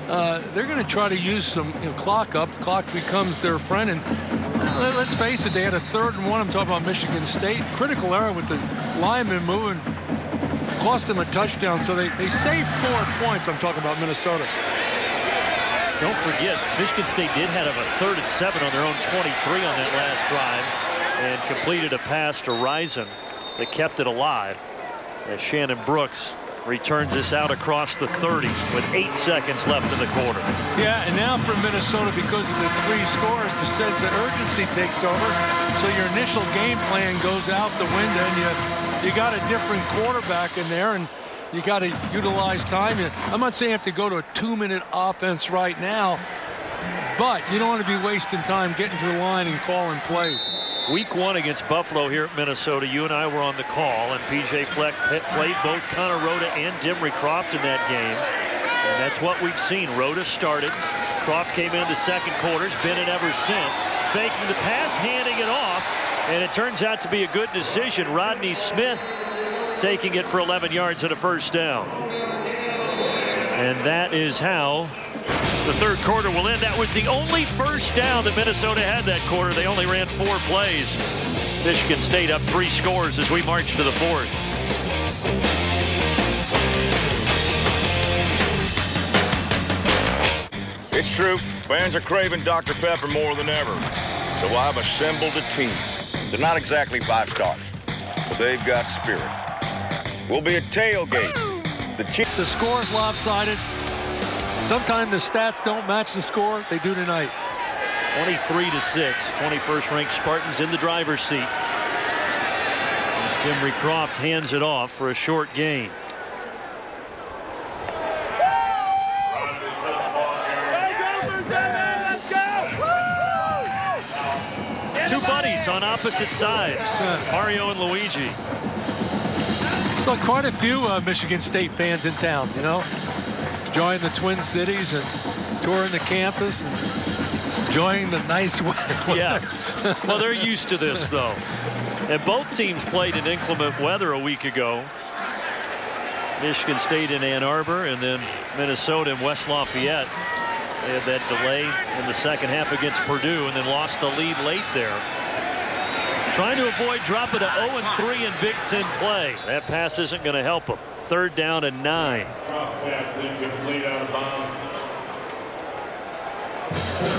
they're going to try to use some clock up. The clock becomes their friend, and let's face it, they had a 3rd and 1. I'm talking about Michigan State. Critical error with the lineman moving. Cost them a touchdown, so they saved 4 points. I'm talking about Minnesota. Don't forget, Michigan State did have a 3rd and 7 on their own 23 on that last drive and completed a pass to Rison that kept it alive. As Shannon Brooks returns this out across the 30 with 8 seconds left in the quarter. Yeah, and now for Minnesota, because of the 3 scores, the sense of urgency takes over. So your initial game plan goes out the window, and you got a different quarterback in there, and you got to utilize time. I'm not saying you have to go to a 2-minute offense right now, but you don't want to be wasting time getting to the line and calling plays. Week 1 against Buffalo here at Minnesota. You and I were on the call, and P.J. Fleck played both Connor Rhoda and Dimry Croft in that game. And that's what we've seen. Rhoda started, Croft came in the second quarter, been it ever since. Faking the pass, handing it off, and it turns out to be a good decision. Rodney Smith taking it for 11 yards and a first down. And that is how the third quarter will end. That was the only first down that Minnesota had that quarter. They only ran 4 plays. Michigan State up 3 scores as we march to the fourth. It's true. Fans are craving Dr. Pepper more than ever. So I've assembled a team. They're not exactly 5 stars, but they've got spirit. We'll be a tailgate. The score is lopsided. Sometimes the stats don't match the score. They do tonight. 23-6. 21st ranked Spartans in the driver's seat. As Dimry Croft hands it off for a short gain. Two buddies on opposite sides, Mario and Luigi. So quite a few Michigan State fans in town, you know, enjoying the Twin Cities and touring the campus and enjoying the nice weather. Yeah, well, they're used to this, though. And both teams played in inclement weather a week ago. Michigan State in Ann Arbor, and then Minnesota in West Lafayette. They had that delay in the second half against Purdue and then lost the lead late there. Trying to avoid dropping to 0-3 in Big Ten play. That pass isn't going to help them. 3rd down and 9.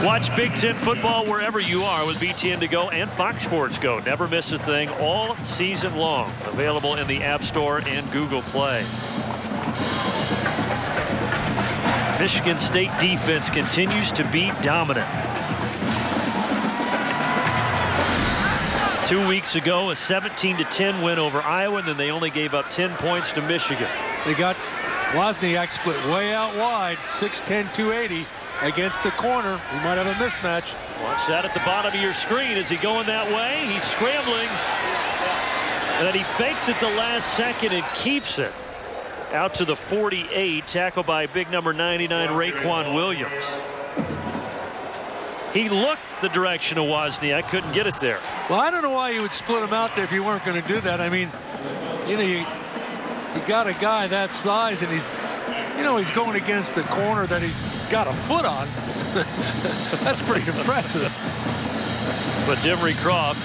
Watch Big Ten football wherever you are with BTN To Go and Fox Sports Go. Never miss a thing all season long. Available in the App Store and Google Play. Michigan State defense continues to be dominant. 2 weeks ago, a 17-10 win over Iowa, and then they only gave up 10 points to Michigan. They got Wozniak split way out wide, 6'10", 280 against the corner. We might have a mismatch. Watch that at the bottom of your screen. Is he going that way? He's scrambling. And then he fakes it the last second and keeps it. Out to the 48, tackled by big number 99, Raekwon Williams. He looked the direction of Wozniak, couldn't get it there. Well, I don't know why you would split him out there if you weren't going to do that. I mean, you know, you got a guy that size, and he's going against the corner that he's got a foot on. That's pretty impressive. But Dimry Croft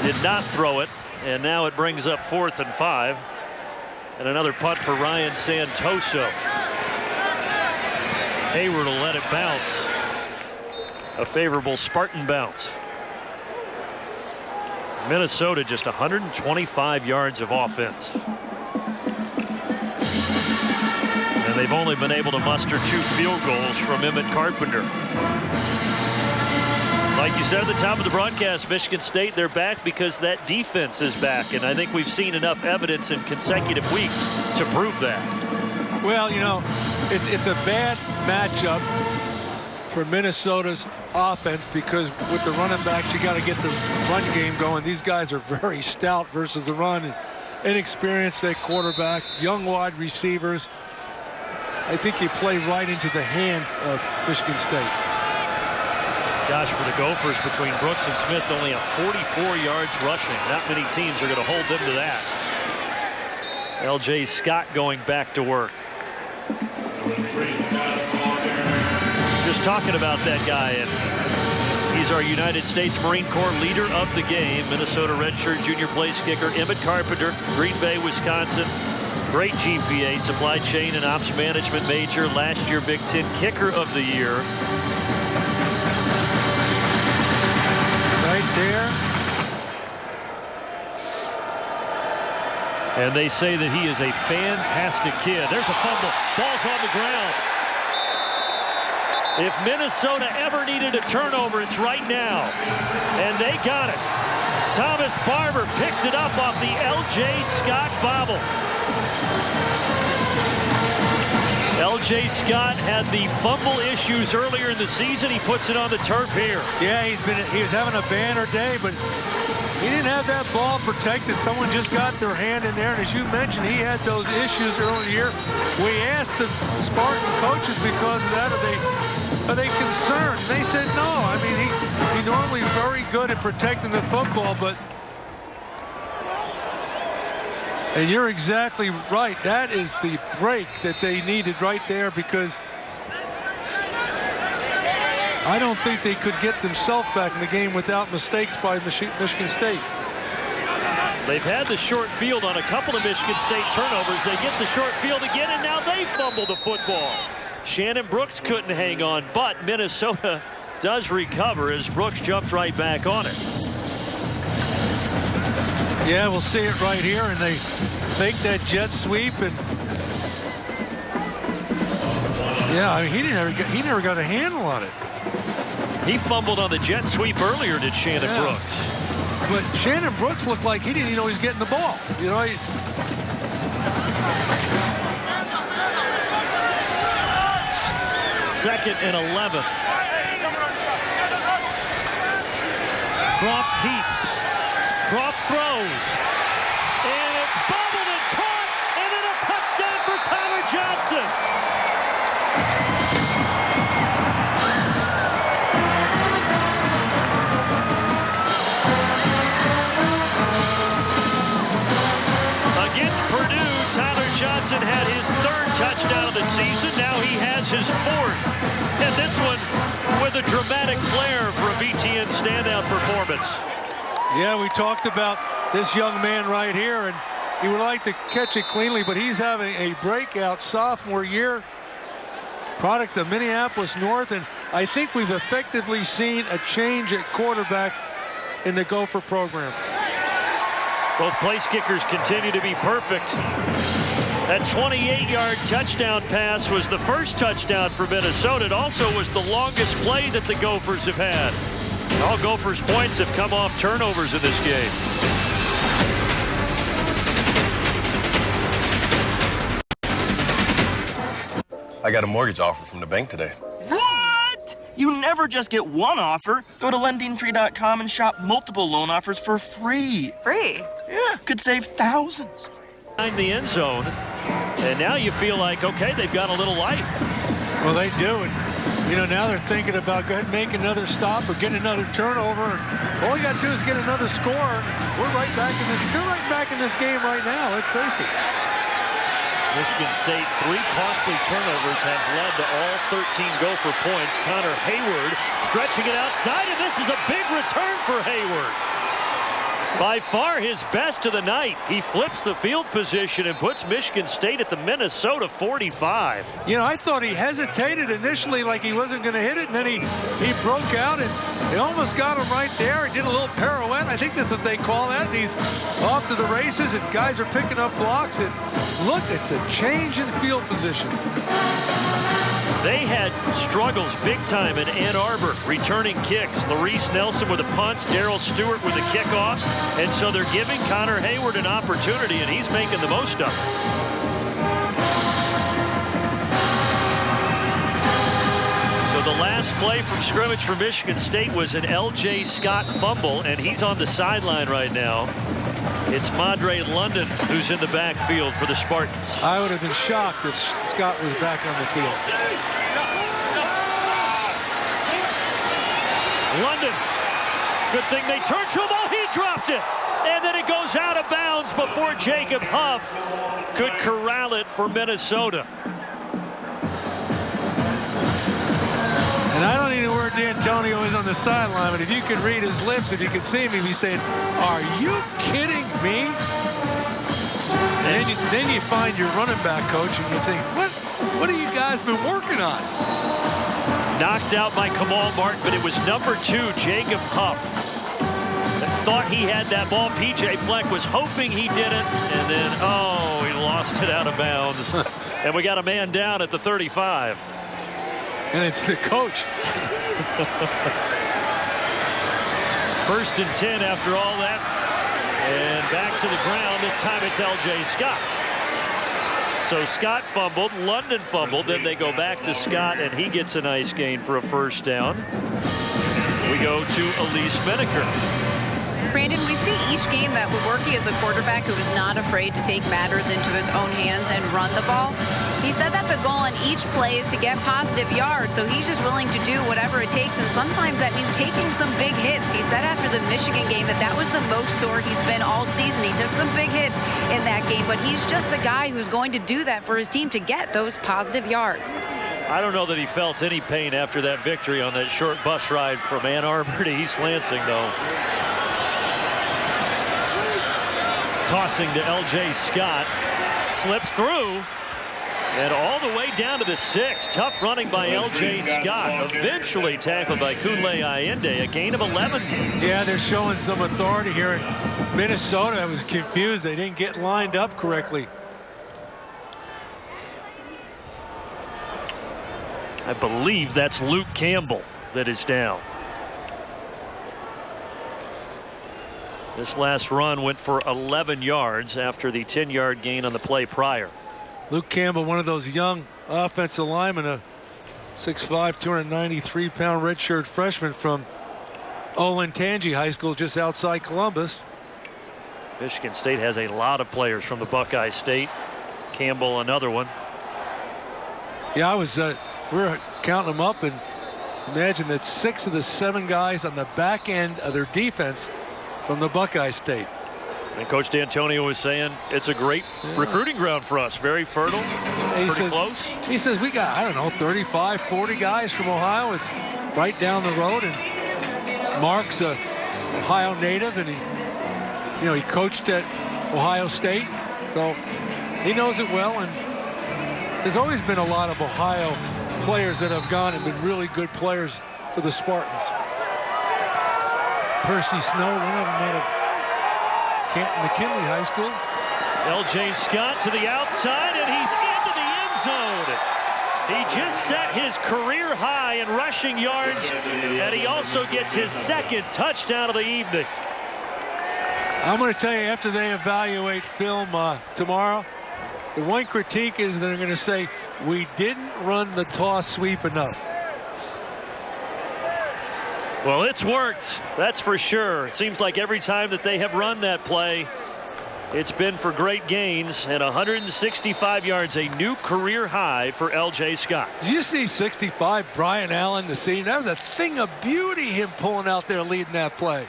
did not throw it, and now it brings up 4th and 5. And another punt for Ryan Santoso. Hayward will let it bounce. A favorable Spartan bounce. Minnesota just 125 yards of offense. And they've only been able to muster 2 field goals from Emmett Carpenter. Like you said at the top of the broadcast, Michigan State, they're back because that defense is back. And I think we've seen enough evidence in consecutive weeks to prove that. Well, you know, it's a bad matchup for Minnesota's offense because with the running backs, you got to get the run game going. These guys are very stout versus the run. And inexperienced at quarterback, young wide receivers. I think you play right into the hand of Michigan State. Gosh, for the Gophers, between Brooks and Smith, only 44 yards rushing. Not many teams are going to hold them to that. L.J. Scott going back to work. Just talking about that guy, and he's our United States Marine Corps leader of the game. Minnesota redshirt junior place kicker Emmett Carpenter, Green Bay, Wisconsin. Great GPA, supply chain and ops management major. Last year, Big Ten kicker of the year. Right there. And they say that he is a fantastic kid. There's a fumble. Ball's on the ground. If Minnesota ever needed a turnover, it's right now. And they got it. Thomas Barber picked it up off the L.J. Scott bobble. L.J. Scott had the fumble issues earlier in the season. He puts it on the turf here. Yeah, he was having a banner day, but He didn't have that ball protected. Someone just got their hand in there. And as you mentioned, he had those issues earlier. We asked the Spartan coaches because of that, are they concerned? They said no. I mean, he's normally very good at protecting the football, but... And you're exactly right. That is the break that they needed right there, because I don't think they could get themselves back in the game without mistakes by Michigan State. They've had the short field on a couple of Michigan State turnovers. They get the short field again, and now they fumble the football. Shannon Brooks couldn't hang on, but Minnesota does recover as Brooks jumped right back on it. Yeah, we'll see it right here, and they fake that jet sweep, and yeah, I mean, he never got a handle on it. He fumbled on the jet sweep earlier, did Shannon Brooks. But Shannon Brooks looked like he didn't even know he was getting the ball. You know, Second and 11. Croft keeps. Croft throws. And it's bobbled and caught. And then a touchdown for Tyler Johnson. Against Purdue, Tyler Johnson had his third touchdown of the season. Now he has his fourth. And this one with a dramatic flair for a BTN standout performance. Yeah, we talked about this young man right here, and he would like to catch it cleanly, but he's having a breakout sophomore year, product of Minneapolis North, and I think we've effectively seen a change at quarterback in the Gopher program. Both place kickers continue to be perfect. That 28-yard touchdown pass was the first touchdown for Minnesota. It also was the longest play that the Gophers have had. All Gophers' points have come off turnovers in this game. I got a mortgage offer from the bank today. What? You never just get one offer. Go to LendingTree.com and shop multiple loan offers for free. Free? Yeah, could save thousands. Behind the end zone, and now you feel like, okay, they've got a little life. Well, they do, and you know, now they're thinking about go ahead and make another stop or get another turnover. All you got to do is get another score. We're right back in this. They're right back in this game right now. Let's face it. Michigan State, 3 costly turnovers have led to all 13 Gopher points. Connor Hayward stretching it outside, and this is a big return for Hayward. By far his best of the night. He flips the field position and puts Michigan State at the Minnesota 45. You know, I thought he hesitated initially like he wasn't going to hit it, and then he broke out, and they almost got him right there. He did a little pirouette. I think that's what they call that. And he's off to the races, and guys are picking up blocks. And look at the change in field position. They had struggles big time in Ann Arbor, returning kicks. Larice Nelson with the punts, Darryl Stewart with the kickoffs. And so they're giving Connor Hayward an opportunity, and he's making the most of it. So the last play from scrimmage for Michigan State was an L.J. Scott fumble, and he's on the sideline right now. It's Madre London who's in the backfield for the Spartans. I would have been shocked if Scott was back on the field. London, good thing they turned to him. Oh, he dropped it. And then it goes out of bounds before Jacob Huff could corral it for Minnesota. And I don't even know where D'Antonio is on the sideline, but if you could read his lips, if you could see him, he'd be saying, "Are you kidding me?" And then you find your running back coach and you think, what have you guys been working on? Knocked out by Kamal Martin, but it was number 2, Jacob Huff, that thought he had that ball. P.J. Fleck was hoping he didn't, and then, oh, he lost it out of bounds. And we got a man down at the 35. And it's the coach. First and 10 after all that. And back to the ground. This time it's L.J. Scott. So Scott fumbled, London fumbled, then they go back to Scott, and he gets a nice gain for a first down. We go to Elise Menaker. Brandon, we see each game that Lewerke is a quarterback who is not afraid to take matters into his own hands and run the ball. He said that the goal in each play is to get positive yards, so he's just willing to do whatever it takes, and sometimes that means taking some big hits. He said after the Michigan game that was the most sore he's been all season. He took some big hits in that game, but he's just the guy who's going to do that for his team to get those positive yards. I don't know that he felt any pain after that victory on that short bus ride from Ann Arbor to East Lansing, though. Tossing to L.J. Scott. Slips through. And all the way down to the 6. Tough running by L.J. Scott. Eventually tackled by Kunle Ayende. A gain of 11. Yeah, they're showing some authority here in Minnesota. I was confused. They didn't get lined up correctly. I believe that's Luke Campbell that is down. This last run went for 11 yards after the 10-yard gain on the play prior. Luke Campbell, one of those young offensive linemen, a 6'5", 293-pound redshirt freshman from Olentangy High School just outside Columbus. Michigan State has a lot of players from the Buckeye State. Campbell, another one. Yeah, we were counting them up, and imagine that 6 of the 7 guys on the back end of their defense from the Buckeye State. And Coach D'Antonio was saying it's a great recruiting ground for us. Very fertile, pretty close. He says we got, I don't know, 35, 40 guys from Ohio. It's right down the road, and Mark's a Ohio native, and he coached at Ohio State, so he knows it well. And there's always been a lot of Ohio players that have gone and been really good players for the Spartans. Percy Snow, one of them out of Canton McKinley High School. L.J. Scott to the outside, and he's into the end zone. He just set his career high in rushing yards, and he also gets his second touchdown of the evening. I'm going to tell you, after they evaluate film tomorrow, the one critique is they're going to say, we didn't run the toss sweep enough. Well, it's worked, that's for sure. It seems like every time that they have run that play, it's been for great gains, and 165 yards, a new career high for L.J. Scott. Did you see 65, Brian Allen, the scene? That was a thing of beauty, him pulling out there leading that play.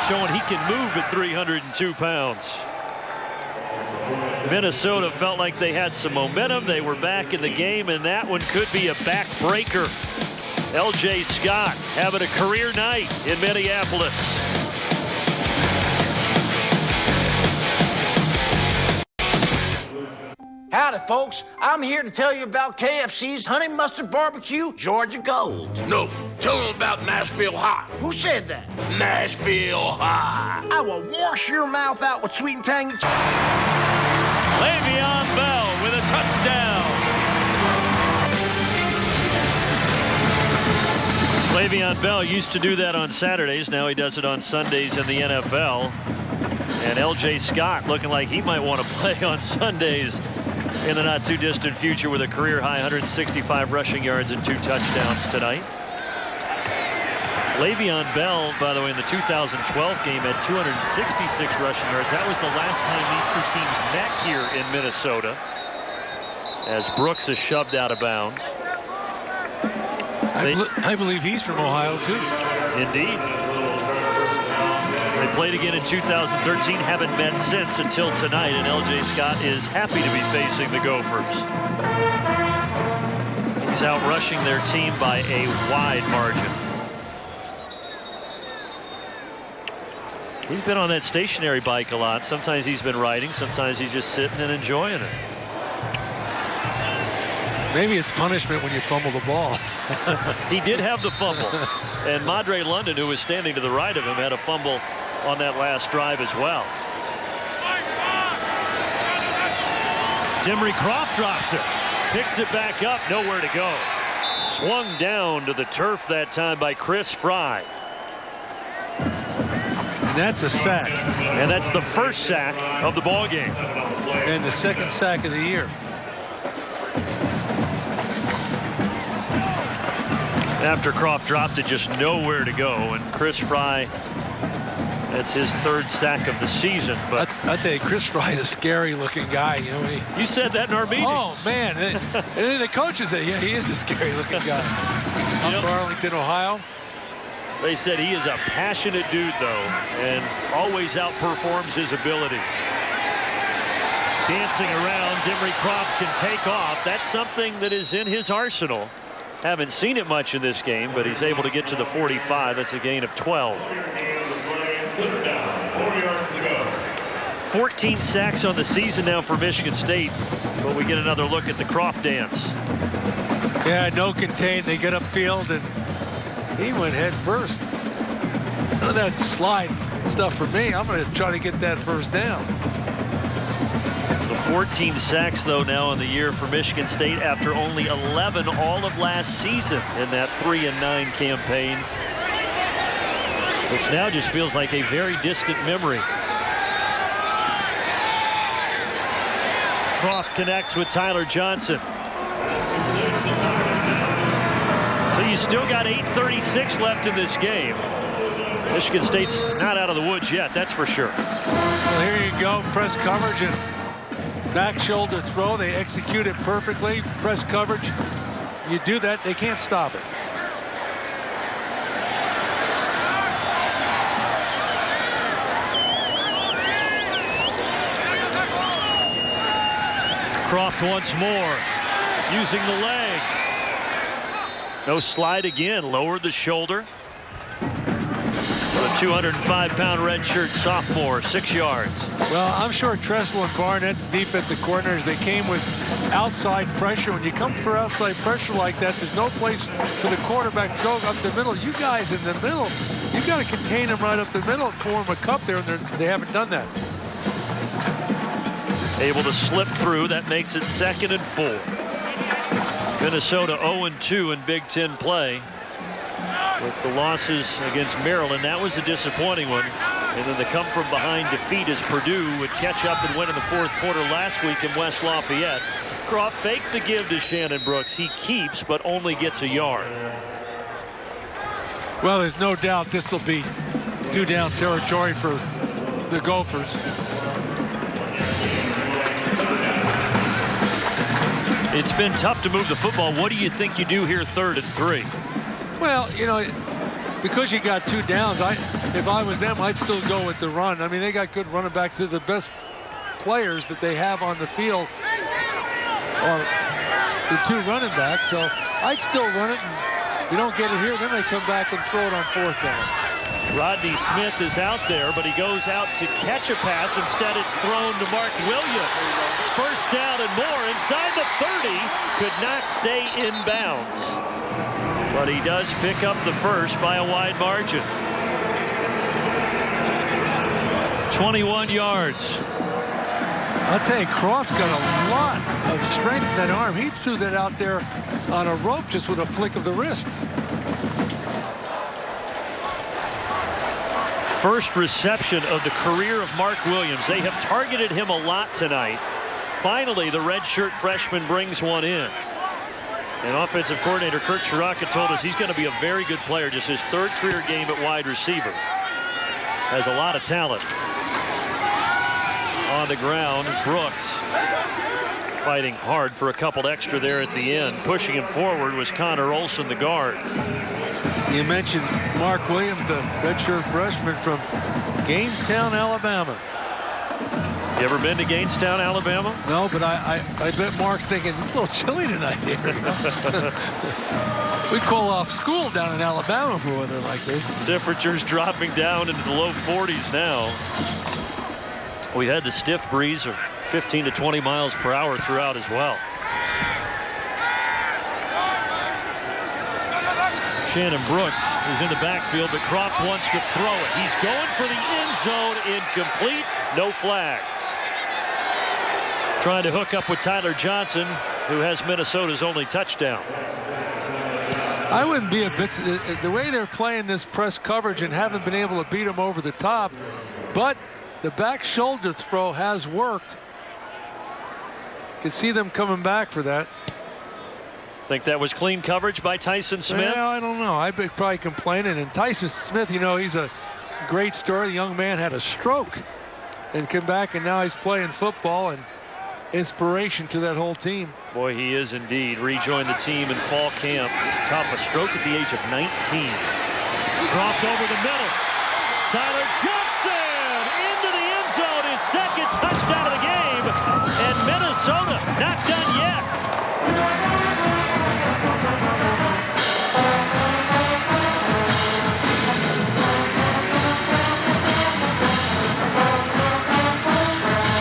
Showing he can move at 302 pounds. Minnesota felt like they had some momentum. They were back in the game, and that one could be a backbreaker. L.J. Scott having a career night in Minneapolis. Howdy, folks. I'm here to tell you about KFC's Honey Mustard Barbecue Georgia Gold. No, tell them about Nashville Hot. Who said that? Nashville Hot. I will wash your mouth out with sweet and tangy. Le'Veon Bell with a touchdown. Le'Veon Bell used to do that on Saturdays. Now he does it on Sundays in the NFL. And L.J. Scott looking like he might want to play on Sundays in the not too distant future with a career high 165 rushing yards and 2 touchdowns tonight. Le'Veon Bell, by the way, in the 2012 game had 266 rushing yards. That was the last time these two teams met here in Minnesota, as Brooks is shoved out of bounds. I believe he's from Ohio, too. Indeed. They played again in 2013, haven't met since until tonight, and L.J. Scott is happy to be facing the Gophers. He's out rushing their team by a wide margin. He's been on that stationary bike a lot. Sometimes he's been riding, sometimes he's just sitting and enjoying it. Maybe it's punishment when you fumble the ball. He did have the fumble. And Madre London, who was standing to the right of him, had a fumble on that last drive as well. Dimry Croft drops it. Picks it back up. Nowhere to go. Swung down to the turf that time by Chris Fry. And that's a sack. And that's the first sack of the ball game. And the second sack of the year. After Croft dropped it, just nowhere to go, and Chris Fry That's his 3rd sack of the season. But I tell you, Chris Fry's a scary-looking guy. You know, you said that in our meetings. Oh man! And then the coaches say, "Yeah, he is a scary-looking guy." Up Arlington, Ohio. They said he is a passionate dude, though, and always outperforms his ability. Dancing around, Dimry Croft can take off. That's something that is in his arsenal. Haven't seen it much in this game, but he's able to get to the 45. That's a gain of 12. 14 sacks on the season now for Michigan State. But we get another look at the Croft dance. Yeah, no contain. They get upfield, and he went head first. None of that slide stuff for me. I'm going to try to get that first down. The 14 sacks, though, now in the year for Michigan State after only 11 all of last season in that 3-9 campaign, which now just feels like a very distant memory. Croft connects with Tyler Johnson. So you still got 8:36 left in this game. Michigan State's not out of the woods yet, that's for sure. Well, here you go, press coverage and back shoulder throw. They execute it perfectly. Press coverage. You do that, they can't stop it. Croft once more, using the legs. No slide again, lowered the shoulder. The 205-pound redshirt sophomore, 6 yards. Well, I'm sure Tressel and Barnett, the defensive coordinators, they came with outside pressure. When you come for outside pressure like that, there's no place for the quarterback to go up the middle. You guys in the middle, you got to contain them right up the middle and form a cup there, and they haven't done that. Able to slip through. That makes it 2nd and 4. Minnesota 0-2 in Big Ten play with the losses against Maryland. That was a disappointing one. And then the come from behind defeat as Purdue would catch up and win in the 4th quarter last week in West Lafayette. Croft faked the give to Shannon Brooks. He keeps, but only gets a yard. Well, there's no doubt this will be 2-down territory for the Gophers. It's been tough to move the football. What do you think you do here 3rd and 3? Well, you know, because you got 2 downs, if I was them, I'd still go with the run. I mean, they got good running backs. They're the best players that they have on the field, or the 2 running backs. So I'd still run it. And if you don't get it here, then they come back and throw it on 4th down. Rodney Smith is out there, but he goes out to catch a pass. Instead, it's thrown to Mark Williams. 1st down and more inside the 30. Could not stay in bounds. But he does pick up the first by a wide margin. 21 yards. I'll tell you, Croft's got a lot of strength in that arm. He threw that out there on a rope just with a flick of the wrist. First reception of the career of Mark Williams. They have targeted him a lot tonight. Finally, the redshirt freshman brings one in. And offensive coordinator Kurt Chiraka told us he's going to be a very good player. Just his 3rd career game at wide receiver. Has a lot of talent. On the ground, Brooks fighting hard for a couple extra there at the end. Pushing him forward was Connor Olson, the guard. You mentioned Mark Williams, the redshirt freshman from Gainestown, Alabama. You ever been to Gainestown, Alabama? No, but I bet Mark's thinking it's a little chilly tonight here. You know? We call off school down in Alabama for weather like this. Temperatures dropping down into the low 40s now. We had the stiff breeze of 15 to 20 miles per hour throughout as well. Shannon Brooks is in the backfield, but Croft wants to throw it. He's going for the end zone, incomplete, no flags. Trying to hook up with Tyler Johnson, who has Minnesota's only touchdown. I wouldn't be a bit, the way they're playing this press coverage and haven't been able to beat him over the top, but the back shoulder throw has worked. You can see them coming back for that. Think that was clean coverage by Tyson Smith? Yeah, I don't know. I'd be probably complaining. And Tyson Smith, you know, he's a great story. The young man had a stroke and came back, and now he's playing football and inspiration to that whole team. Boy, he is indeed. Rejoined the team in fall camp. It's tough. A stroke at the age of 19. Croft over the middle. Tyler Johnson into the end zone. His second touchdown of the game. And Minnesota not done yet.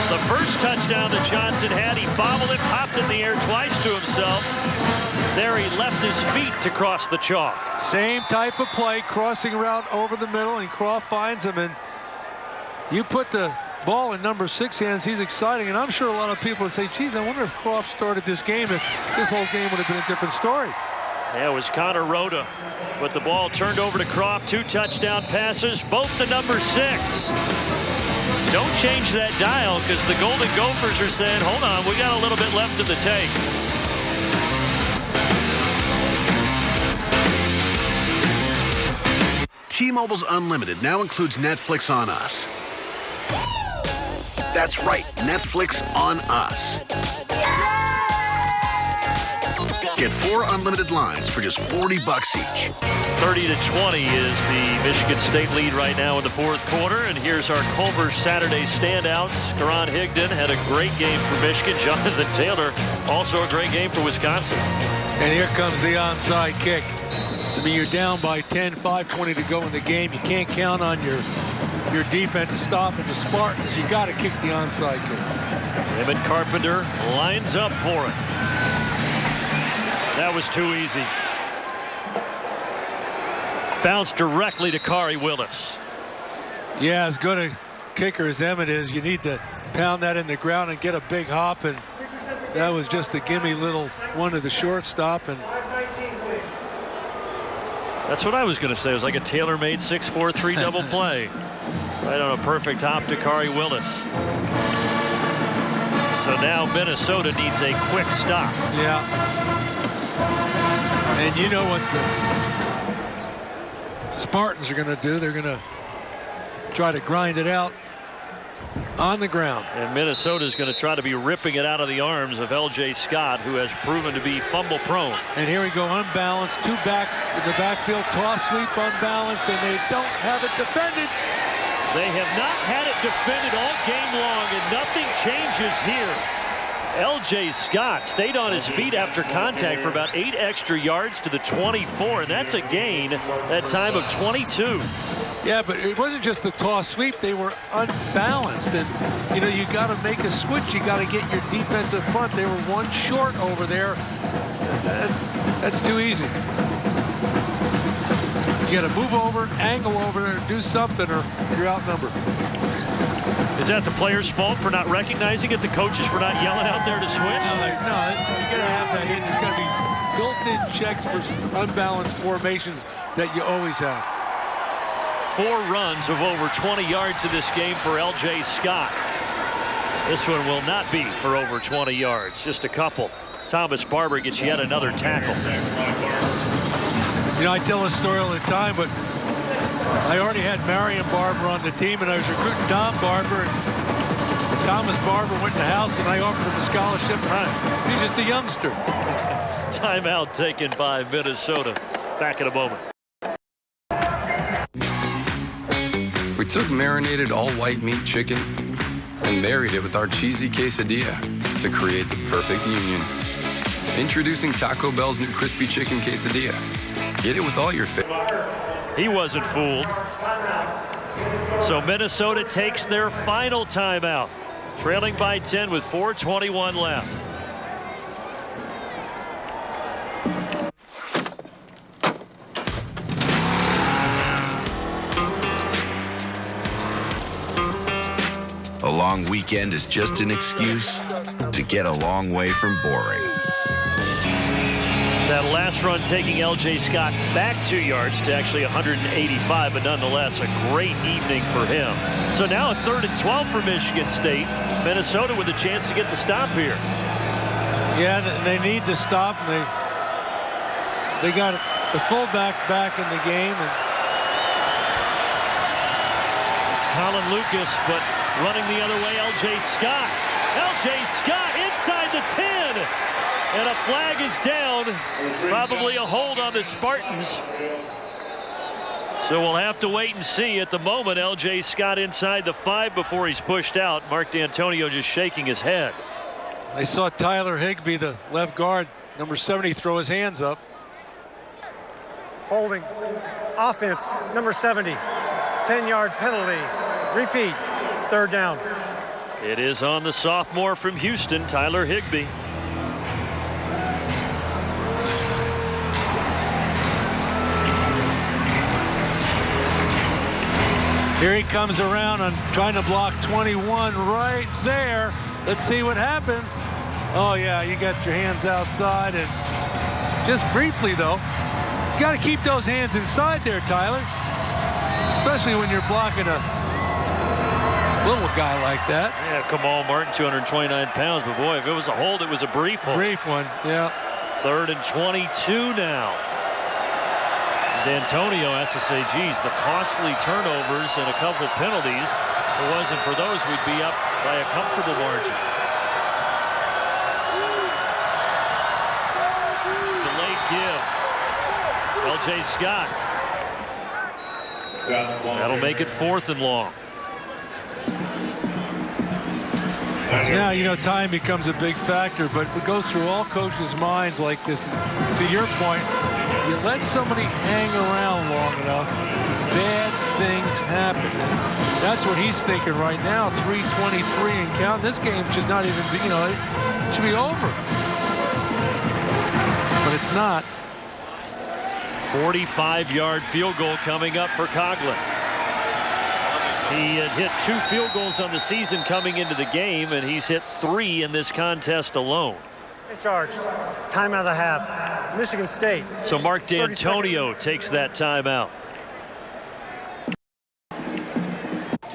The first touchdown that Johnson had, he bobbled it, popped in the air twice to himself. There he left his feet to cross the chalk. Same type of play, crossing route over the middle, and Croft finds him. And you put the ball in number 6 hands, he's exciting. And I'm sure a lot of people would say, geez, I wonder if Croft started this game, if this whole game would have been a different story. Yeah, it was Connor Rhoda. But the ball turned over to Croft. 2 touchdown passes, both to number 6. Don't change that dial, because the Golden Gophers are saying, hold on, we got a little bit left in the tank. T-Mobile's Unlimited now includes Netflix on Us. That's right, Netflix on Us. Get 4 unlimited lines for just $40 each. 30-20 is the Michigan State lead right now in the 4th quarter. And here's our Culver Saturday standouts. Karan Higdon had a great game for Michigan. Jonathan Taylor, also a great game for Wisconsin. And here comes the onside kick. I mean, you're down by 10, 5:20 to go in the game. You can't count on your defense to stop. And the Spartans, you got to kick the onside kick. Emmett Carpenter lines up for it. That was too easy. Bounced directly to Khari Willis. Yeah, as good a kicker as Emmett is, you need to pound that in the ground and get a big hop. And that was just a gimme little one to the shortstop. And that's what I was going to say. It was like a tailor-made 6-4-3 double play. Right on a perfect hop to Khari Willis. So now Minnesota needs a quick stop. Yeah. And you know what the Spartans are going to do. They're going to try to grind it out on the ground. And Minnesota's going to try to be ripping it out of the arms of L.J. Scott, who has proven to be fumble prone. And here we go, unbalanced, 2 back in the backfield, toss sweep unbalanced, and they don't have it defended. They have not had it defended all game long, and nothing changes here. L.J. Scott stayed on his feet after contact for about 8 extra yards to the 24, and that's a gain that time of 22. Yeah, but it wasn't just the toss sweep. They were unbalanced, and you know, you got to make a switch. You got to get your defensive front. They were 1 short over there. That's too easy. You got to move over, angle over there, do something, or you're outnumbered. Is that the player's fault for not recognizing it? The coaches for not yelling out there to switch? No, you got to have that in. There's got to be built-in checks for unbalanced formations that you always have. 4 runs of over 20 yards in this game for L.J. Scott. This one will not be for over 20 yards, just a couple. Thomas Barber gets yet another tackle. You know, I tell this story all the time, but I already had Marion Barber on the team, and I was recruiting Don Barber. And Thomas Barber went in the house, and I offered him a scholarship. And he's just a youngster. Timeout taken by Minnesota. Back in a moment. We took marinated all-white meat chicken and married it with our cheesy quesadilla to create the perfect union. Introducing Taco Bell's new crispy chicken quesadilla. Get it with all your favorites. He wasn't fooled. So Minnesota takes their final timeout, trailing by 10 with 4:21 left. A long weekend is just an excuse to get a long way from boring. That last run taking L.J. Scott back 2 yards to actually 185, but nonetheless a great evening for him. So now a 3rd and 12 for Michigan State. Minnesota with a chance to get the stop here. Yeah, they need to stop, and they got the fullback back in the game, and Colin Lucas, but running the other way, L.J. Scott. L.J. Scott inside the 10. And a flag is down. Probably a hold on the Spartans. So we'll have to wait and see. At the moment, L.J. Scott inside the 5 before he's pushed out. Mark D'Antonio just shaking his head. I saw Tyler Higbee, the left guard, number 70, throw his hands up. Holding. Offense, number 70. 10-yard penalty. Repeat. 3rd down. It is on the sophomore from Houston, Tyler Higbee. Here he comes around on trying to block 21 right there. Let's see what happens. Oh, yeah, you got your hands outside. And just briefly, though, you got to keep those hands inside there, Tyler. Especially when you're blocking a little guy like that. Yeah, Kamal Martin, 229 pounds. But, boy, if it was a hold, it was a brief one. Brief one, yeah. 3rd and 22 now. D'Antonio has to say, geez, the costly turnovers and a couple penalties. If it wasn't for those, we'd be up by a comfortable margin. Delayed give. L.J. Scott. That'll make it 4th and long. So now, you know, time becomes a big factor, but it goes through all coaches' minds like this. To your point, you let somebody hang around long enough, bad things happen. And that's what he's thinking right now. 3:23 and count. This game should not even be, you know, it should be over. But it's not. 45-yard field goal coming up for Coughlin. He had hit 2 field goals on the season coming into the game, and he's hit 3 in this contest alone. Charged. Time out of the half. Michigan State. So Mark D'Antonio takes that timeout.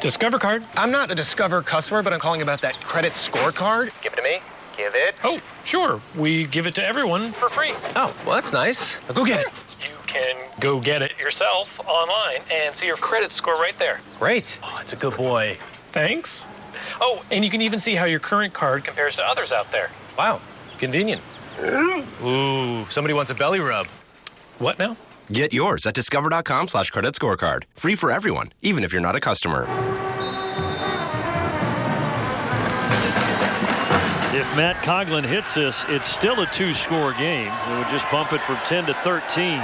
Discover card? I'm not a Discover customer, but I'm calling about that credit scorecard. Give it to me. Give it. Oh, sure. We give it to everyone for free. Oh, well, that's nice. Now go get it. You can go get it yourself online and see your credit score right there. Great. Oh, it's a good boy. Thanks. Oh, and you can even see how your current card compares to others out there. Wow. Convenient. Ooh, somebody wants a belly rub. What now? Get yours at discover.com/credit scorecard. Free for everyone, even if you're not a customer. If Matt Coughlin hits this, it's still a 2-score game. It would just bump it from 10 to 13.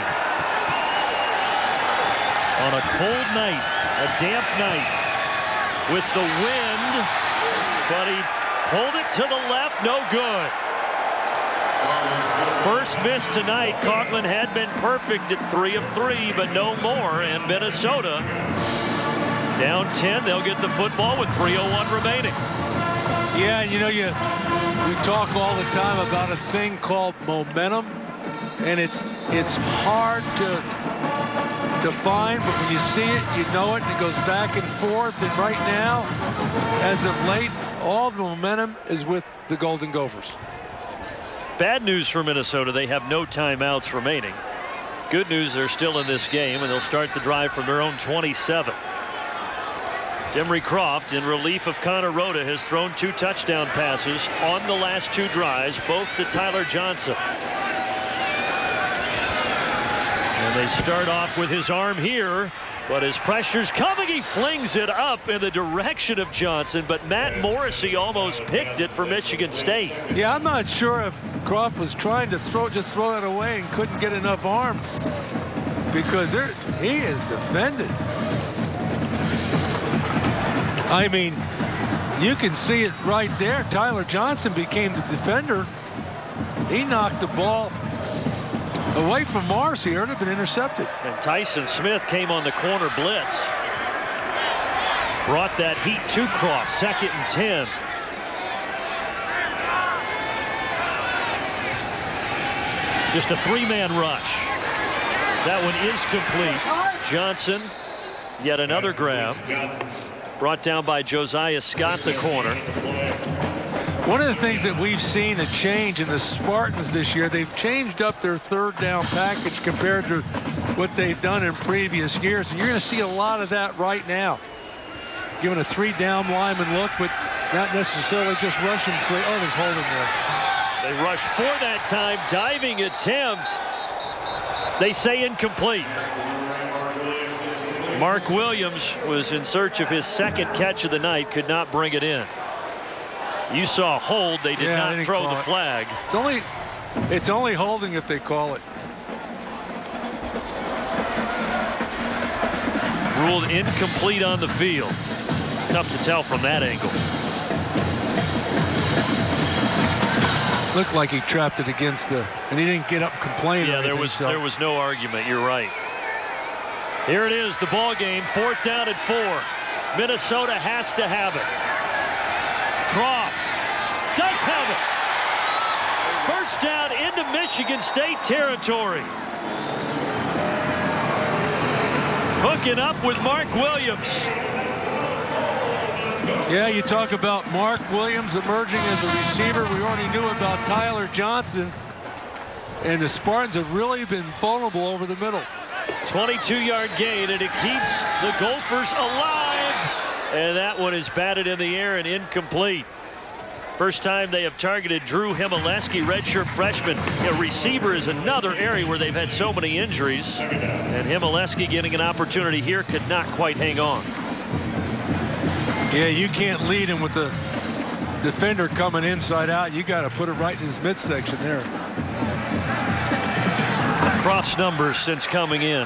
On a cold night, a damp night, with the wind, but he pulled it to the left, no good. First miss tonight. Coughlin had been perfect at 3 of 3, but no more. And Minnesota down 10. They'll get the football with 3:01 remaining. Yeah, and you know, we talk all the time about a thing called momentum, and it's hard to find, but when you see it, you know it, and it goes back and forth. And right now, as of late, all the momentum is with the Golden Gophers. Bad news for Minnesota, they have no timeouts remaining. Good news, they're still in this game, and they'll start the drive from their own 27. Demery Croft, in relief of Connor Rhoda, has thrown 2 touchdown passes on the last 2 drives, both to Tyler Johnson. And they start off with his arm here, but his pressure's coming. He flings it up in the direction of Johnson, but Matt Morrissey almost picked it for Michigan State. Yeah, I'm not sure if Croft was trying to throw that away and couldn't get enough arm, because he is defended. I mean, you can see it right there. Tyler Johnson became the defender. He knocked the ball away from Morrissey. It would have been intercepted. And Tyson Smith came on the corner blitz. Brought that heat to Croft. 2nd and 10. Just a 3-man rush. That one is complete. Johnson, yet another grab. Brought down by Josiah Scott, the corner. One of the things that we've seen a change in the Spartans this year, they've changed up their 3rd down package compared to what they've done in previous years. And you're going to see a lot of that right now. giving a 3-down lineman look, but not necessarily just rushing 3. Oh, there's holding there. They rush for that time. Diving attempt. They say incomplete. Mark Williams was in search of his second catch of the night. Could not bring it in. You saw a hold. They did not throw the flag. It's only holding if they call it. Ruled incomplete on the field. Tough to tell from that angle. Looked like he trapped it against and he didn't get up and complain. Yeah, there was no argument. You're right. Here it is, the ball game, 4th down and 4. Minnesota has to have it. Croft does have it. First down into Michigan State territory. Hooking up with Mark Williams. Yeah, you talk about Mark Williams emerging as a receiver. We already knew about Tyler Johnson. And the Spartans have really been vulnerable over the middle. 22-yard gain, and it keeps the Gophers alive. And that one is batted in the air and incomplete. First time they have targeted Drew Himaleski, redshirt freshman. A receiver is another area where they've had so many injuries. And Himaleski getting an opportunity here, could not quite hang on. Yeah, you can't lead him with the defender coming inside out. You got to put it right in his midsection there. Croft's numbers since coming in.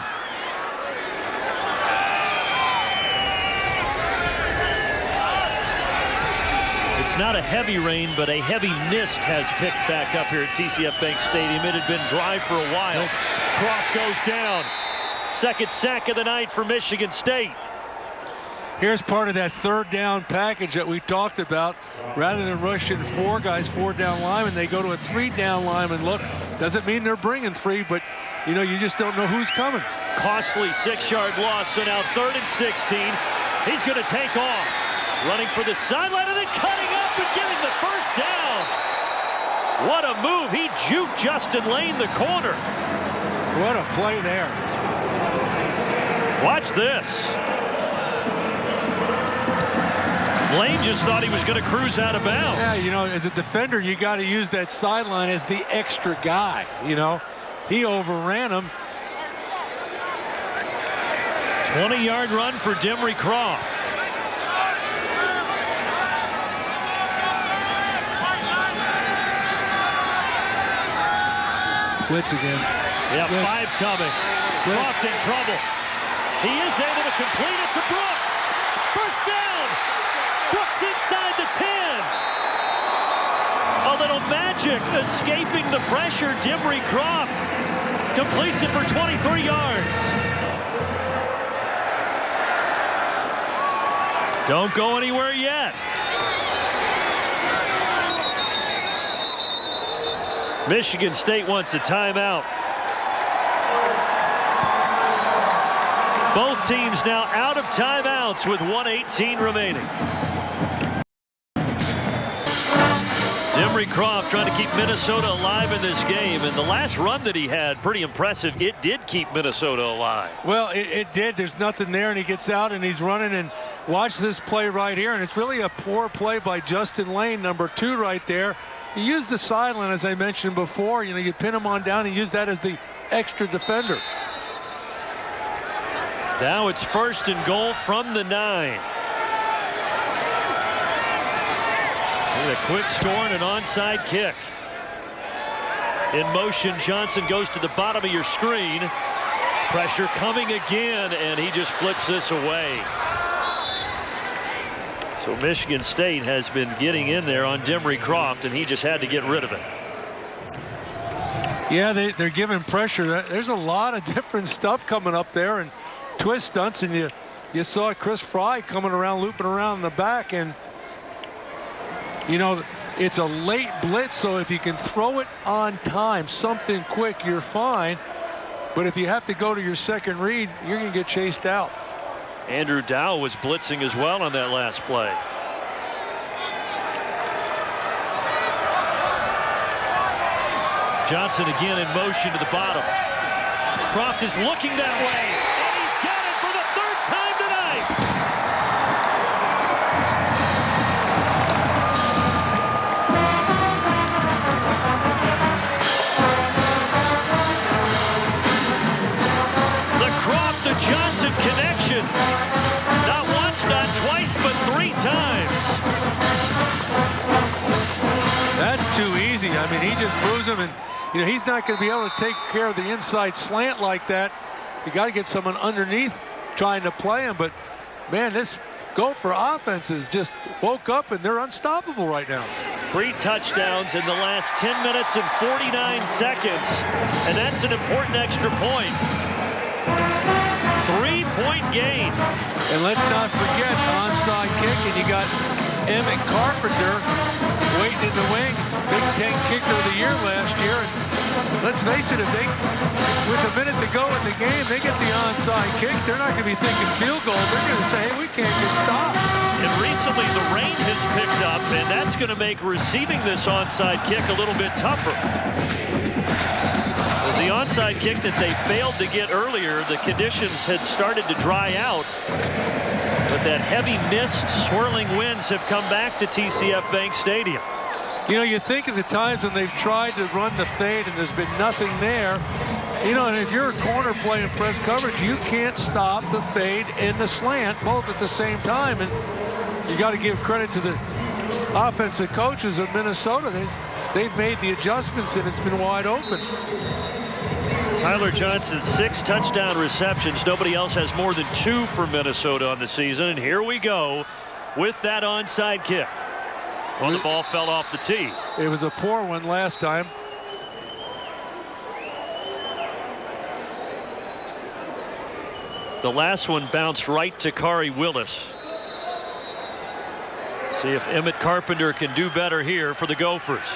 It's not a heavy rain, but a heavy mist has picked back up here at TCF Bank Stadium. It had been dry for a while. Croft goes down. Second sack of the night for Michigan State. Here's part of that 3rd down package that we talked about. Rather than rushing 4 guys, 4-down linemen, they go to a 3-down lineman look. Doesn't mean they're bringing 3, but you know, you just don't know who's coming. Costly 6-yard loss, so now 3rd and 16. He's going to take off. Running for the sideline and then cutting up and getting the first down. What a move. He juked Justin Lane the corner. What a play there. Watch this. Lane just thought he was going to cruise out of bounds. Yeah, you know, as a defender, you got to use that sideline as the extra guy, you know. He overran him. 20-yard run for Demry Croft. Blitz again. Yeah, Blitz. 5 coming. Blitz. Croft in trouble. He is able to complete it to Brooks. First down. Brooks inside the 10. A little magic escaping the pressure. Demry Croft completes it for 23 yards. Don't go anywhere yet. Michigan State wants a timeout. Both teams now out of timeouts with 1:18 remaining. Demry Croft trying to keep Minnesota alive in this game, and the last run that he had, pretty impressive. It did keep Minnesota alive. Well, it did. There's nothing there, and he gets out and he's running, and watch this play right here, and it's really a poor play by Justin Lane, number 2 right there. He used the sideline, as I mentioned before. You know, you pin him on down and use that as the extra defender. Now it's 1st and goal from the 9. And a quick score and an onside kick. In motion, Johnson goes to the bottom of your screen. Pressure coming again, and he just flips this away. So Michigan State has been getting in there on Demry Croft, and he just had to get rid of it. Yeah, they're giving pressure. There's a lot of different stuff coming up there, and twist stunts, and you saw Chris Fry coming around, looping around in the back, and you know, it's a late blitz, so if you can throw it on time, something quick, you're fine. But if you have to go to your second read, you're going to get chased out. Andrew Dow was blitzing as well on that last play. Johnson again in motion to the bottom. Croft is looking that way, and he's got it for the 3rd time tonight. just moves him, and he's not going to be able to take care of the inside slant like that. You got to get someone underneath trying to play him. But man, this Gopher offense has just woke up, and they're unstoppable right now. 3 touchdowns in the last 10 minutes and 49 seconds, and that's an important extra point. 3-point gain. And let's not forget onside kick, and you got Emmett Carpenter waiting in the wings, Big Ten Kicker of the Year last year. And let's face it, with a minute to go in the game, they get the onside kick. They're not going to be thinking field goal. They're going to say, hey, we can't get stopped. And recently the rain has picked up, and that's going to make receiving this onside kick a little bit tougher. As the onside kick that they failed to get earlier, the conditions had started to dry out. But that heavy mist, swirling winds have come back to TCF Bank Stadium. You think of the times when they've tried to run the fade and there's been nothing there. And if you're a corner playing press coverage, you can't stop the fade and the slant both at the same time. And you got to give credit to the offensive coaches of Minnesota. They've made the adjustments, and it's been wide open. Tyler Johnson, 6 touchdown receptions. Nobody else has more than 2 for Minnesota on the season. And here we go with that onside kick. Well, the ball fell off the tee. It was a poor one last time. The last one bounced right to Kari Willis. See if Emmett Carpenter can do better here for the Gophers.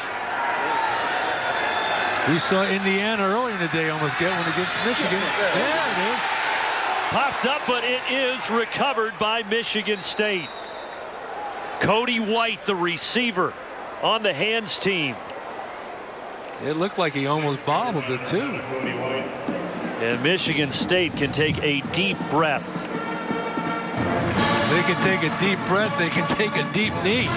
We saw Indiana earlier in the day almost get one against Michigan. There it is. Popped up, but it is recovered by Michigan State. Cody White, the receiver, on the hands team. It looked like he almost bobbled it, too. And Michigan State can take a deep breath. They can take a deep breath. They can take a deep knee.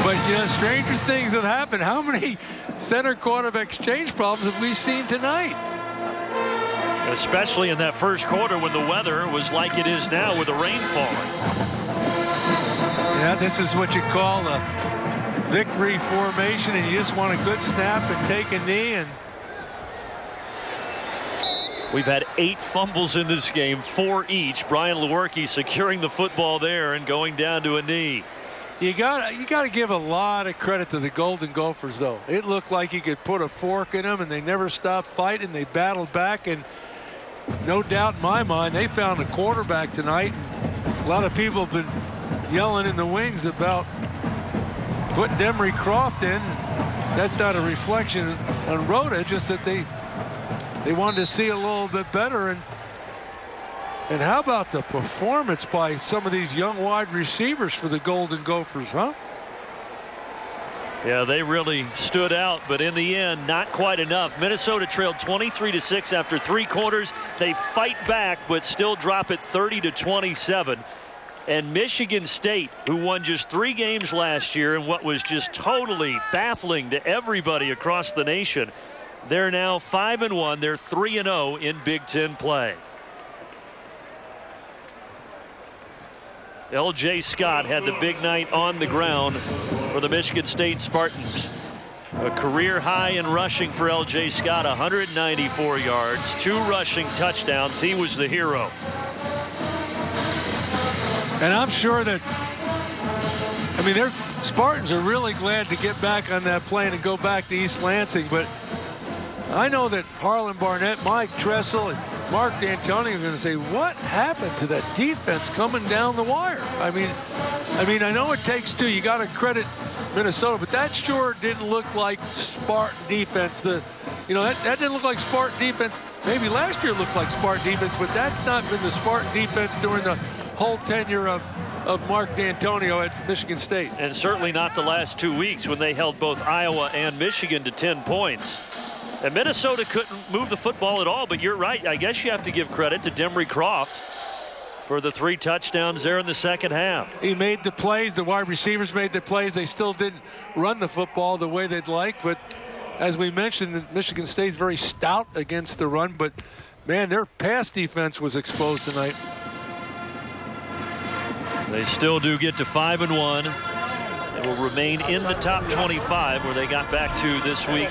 But, stranger things have happened. How many center quarterback exchange problems have we seen tonight? Especially in that first quarter when the weather was like it is now with the rain falling. Yeah, this is what you call a victory formation, and you just want a good snap and take a knee. And we've had 8 fumbles in this game, 4 each. Brian Lewerke securing the football there and going down to a knee. You got to give a lot of credit to the Golden Gophers, though. It looked like you could put a fork in them, and they never stopped fighting. They battled back, and no doubt in my mind, they found a quarterback tonight. And a lot of people have been yelling in the wings about putting Demery Croft in. That's not a reflection on Rhoda, just that they wanted to see a little bit better. And how about the performance by some of these young wide receivers for the Golden Gophers, huh? Yeah, they really stood out, but in the end, not quite enough. Minnesota trailed 23-6 after 3 quarters. They fight back, but still drop it 30-27. And Michigan State, who won just 3 games last year in what was just totally baffling to everybody across the nation, they're now 5-1. They're 3-0 in Big Ten play. L.J. Scott had the big night on the ground for the Michigan State Spartans. A career high in rushing for L.J. Scott, 194 yards, 2 rushing touchdowns. He was the hero. And I'm sure that, their Spartans are really glad to get back on that plane and go back to East Lansing. But I know that Harlan Barnett, Mike Tressel, and Mark D'Antonio are going to say, what happened to that defense coming down the wire? I know it takes 2. You got to credit Minnesota, but that sure didn't look like Spartan defense. That didn't look like Spartan defense. Maybe last year looked like Spartan defense, but that's not been the Spartan defense during the whole tenure of Mark D'Antonio at Michigan State. And certainly not the last 2 weeks when they held both Iowa and Michigan to 10 points. And Minnesota couldn't move the football at all, but you're right. I guess you have to give credit to Demery Croft for the 3 touchdowns there in the second half. He made the plays. The wide receivers made the plays. They still didn't run the football the way they'd like. But as we mentioned, Michigan State's very stout against the run. But, man, their pass defense was exposed tonight. They still do get to 5-1. will remain in the top 25 where they got back to this week.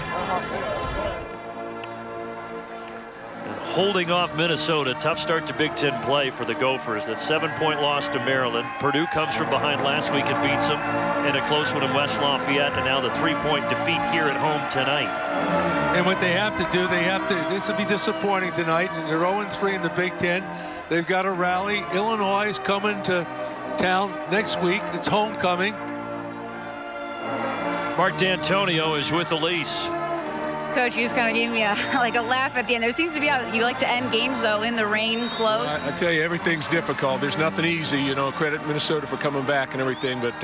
Holding off Minnesota. Tough start to Big Ten play for the Gophers. That 7-point loss to Maryland. Purdue comes from behind last week and beats them in a close one in West Lafayette, and now the 3-point defeat here at home tonight. And what they have to do, this will be disappointing tonight, and they're 0-3 in the Big Ten. They've got to rally. Illinois is coming to town next week. It's homecoming. Mark D'Antonio is with Elise. Coach, you just kind of gave me a laugh at the end. There seems to be you like to end games, though, in the rain, close. I tell you, everything's difficult. There's nothing easy, you know. Credit Minnesota for coming back and everything, but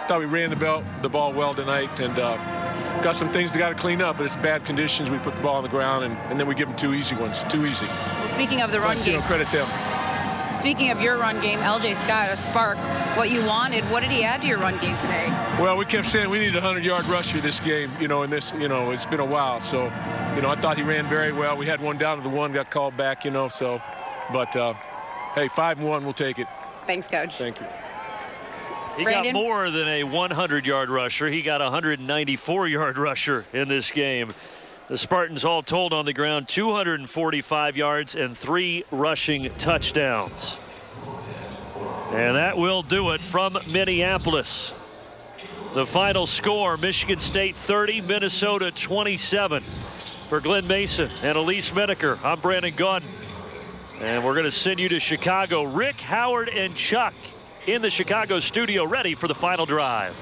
thought we ran the ball well tonight, and got some things they got to clean up, but it's bad conditions. We put the ball on the ground, and then we give them 2 easy ones. Too easy. Well, speaking of the run game. Credit them. Speaking of your run game, L.J. Scott, a spark. What you wanted, what did he add to your run game today? Well, we kept saying we need a 100-yard rusher this game, you know, it's been a while. So, I thought he ran very well. We had one down to the one, got called back, so. But, hey, 5-1, we'll take it. Thanks, Coach. Thank you. He got more than a 100-yard rusher. He got a 194-yard rusher in this game. The Spartans all told on the ground 245 yards and 3 rushing touchdowns. And that will do it from Minneapolis. The final score, Michigan State 30, Minnesota 27. For Glenn Mason and Elise Menaker, I'm Brandon Gunn. And we're going to send you to Chicago. Rick, Howard, and Chuck in the Chicago studio ready for the final drive.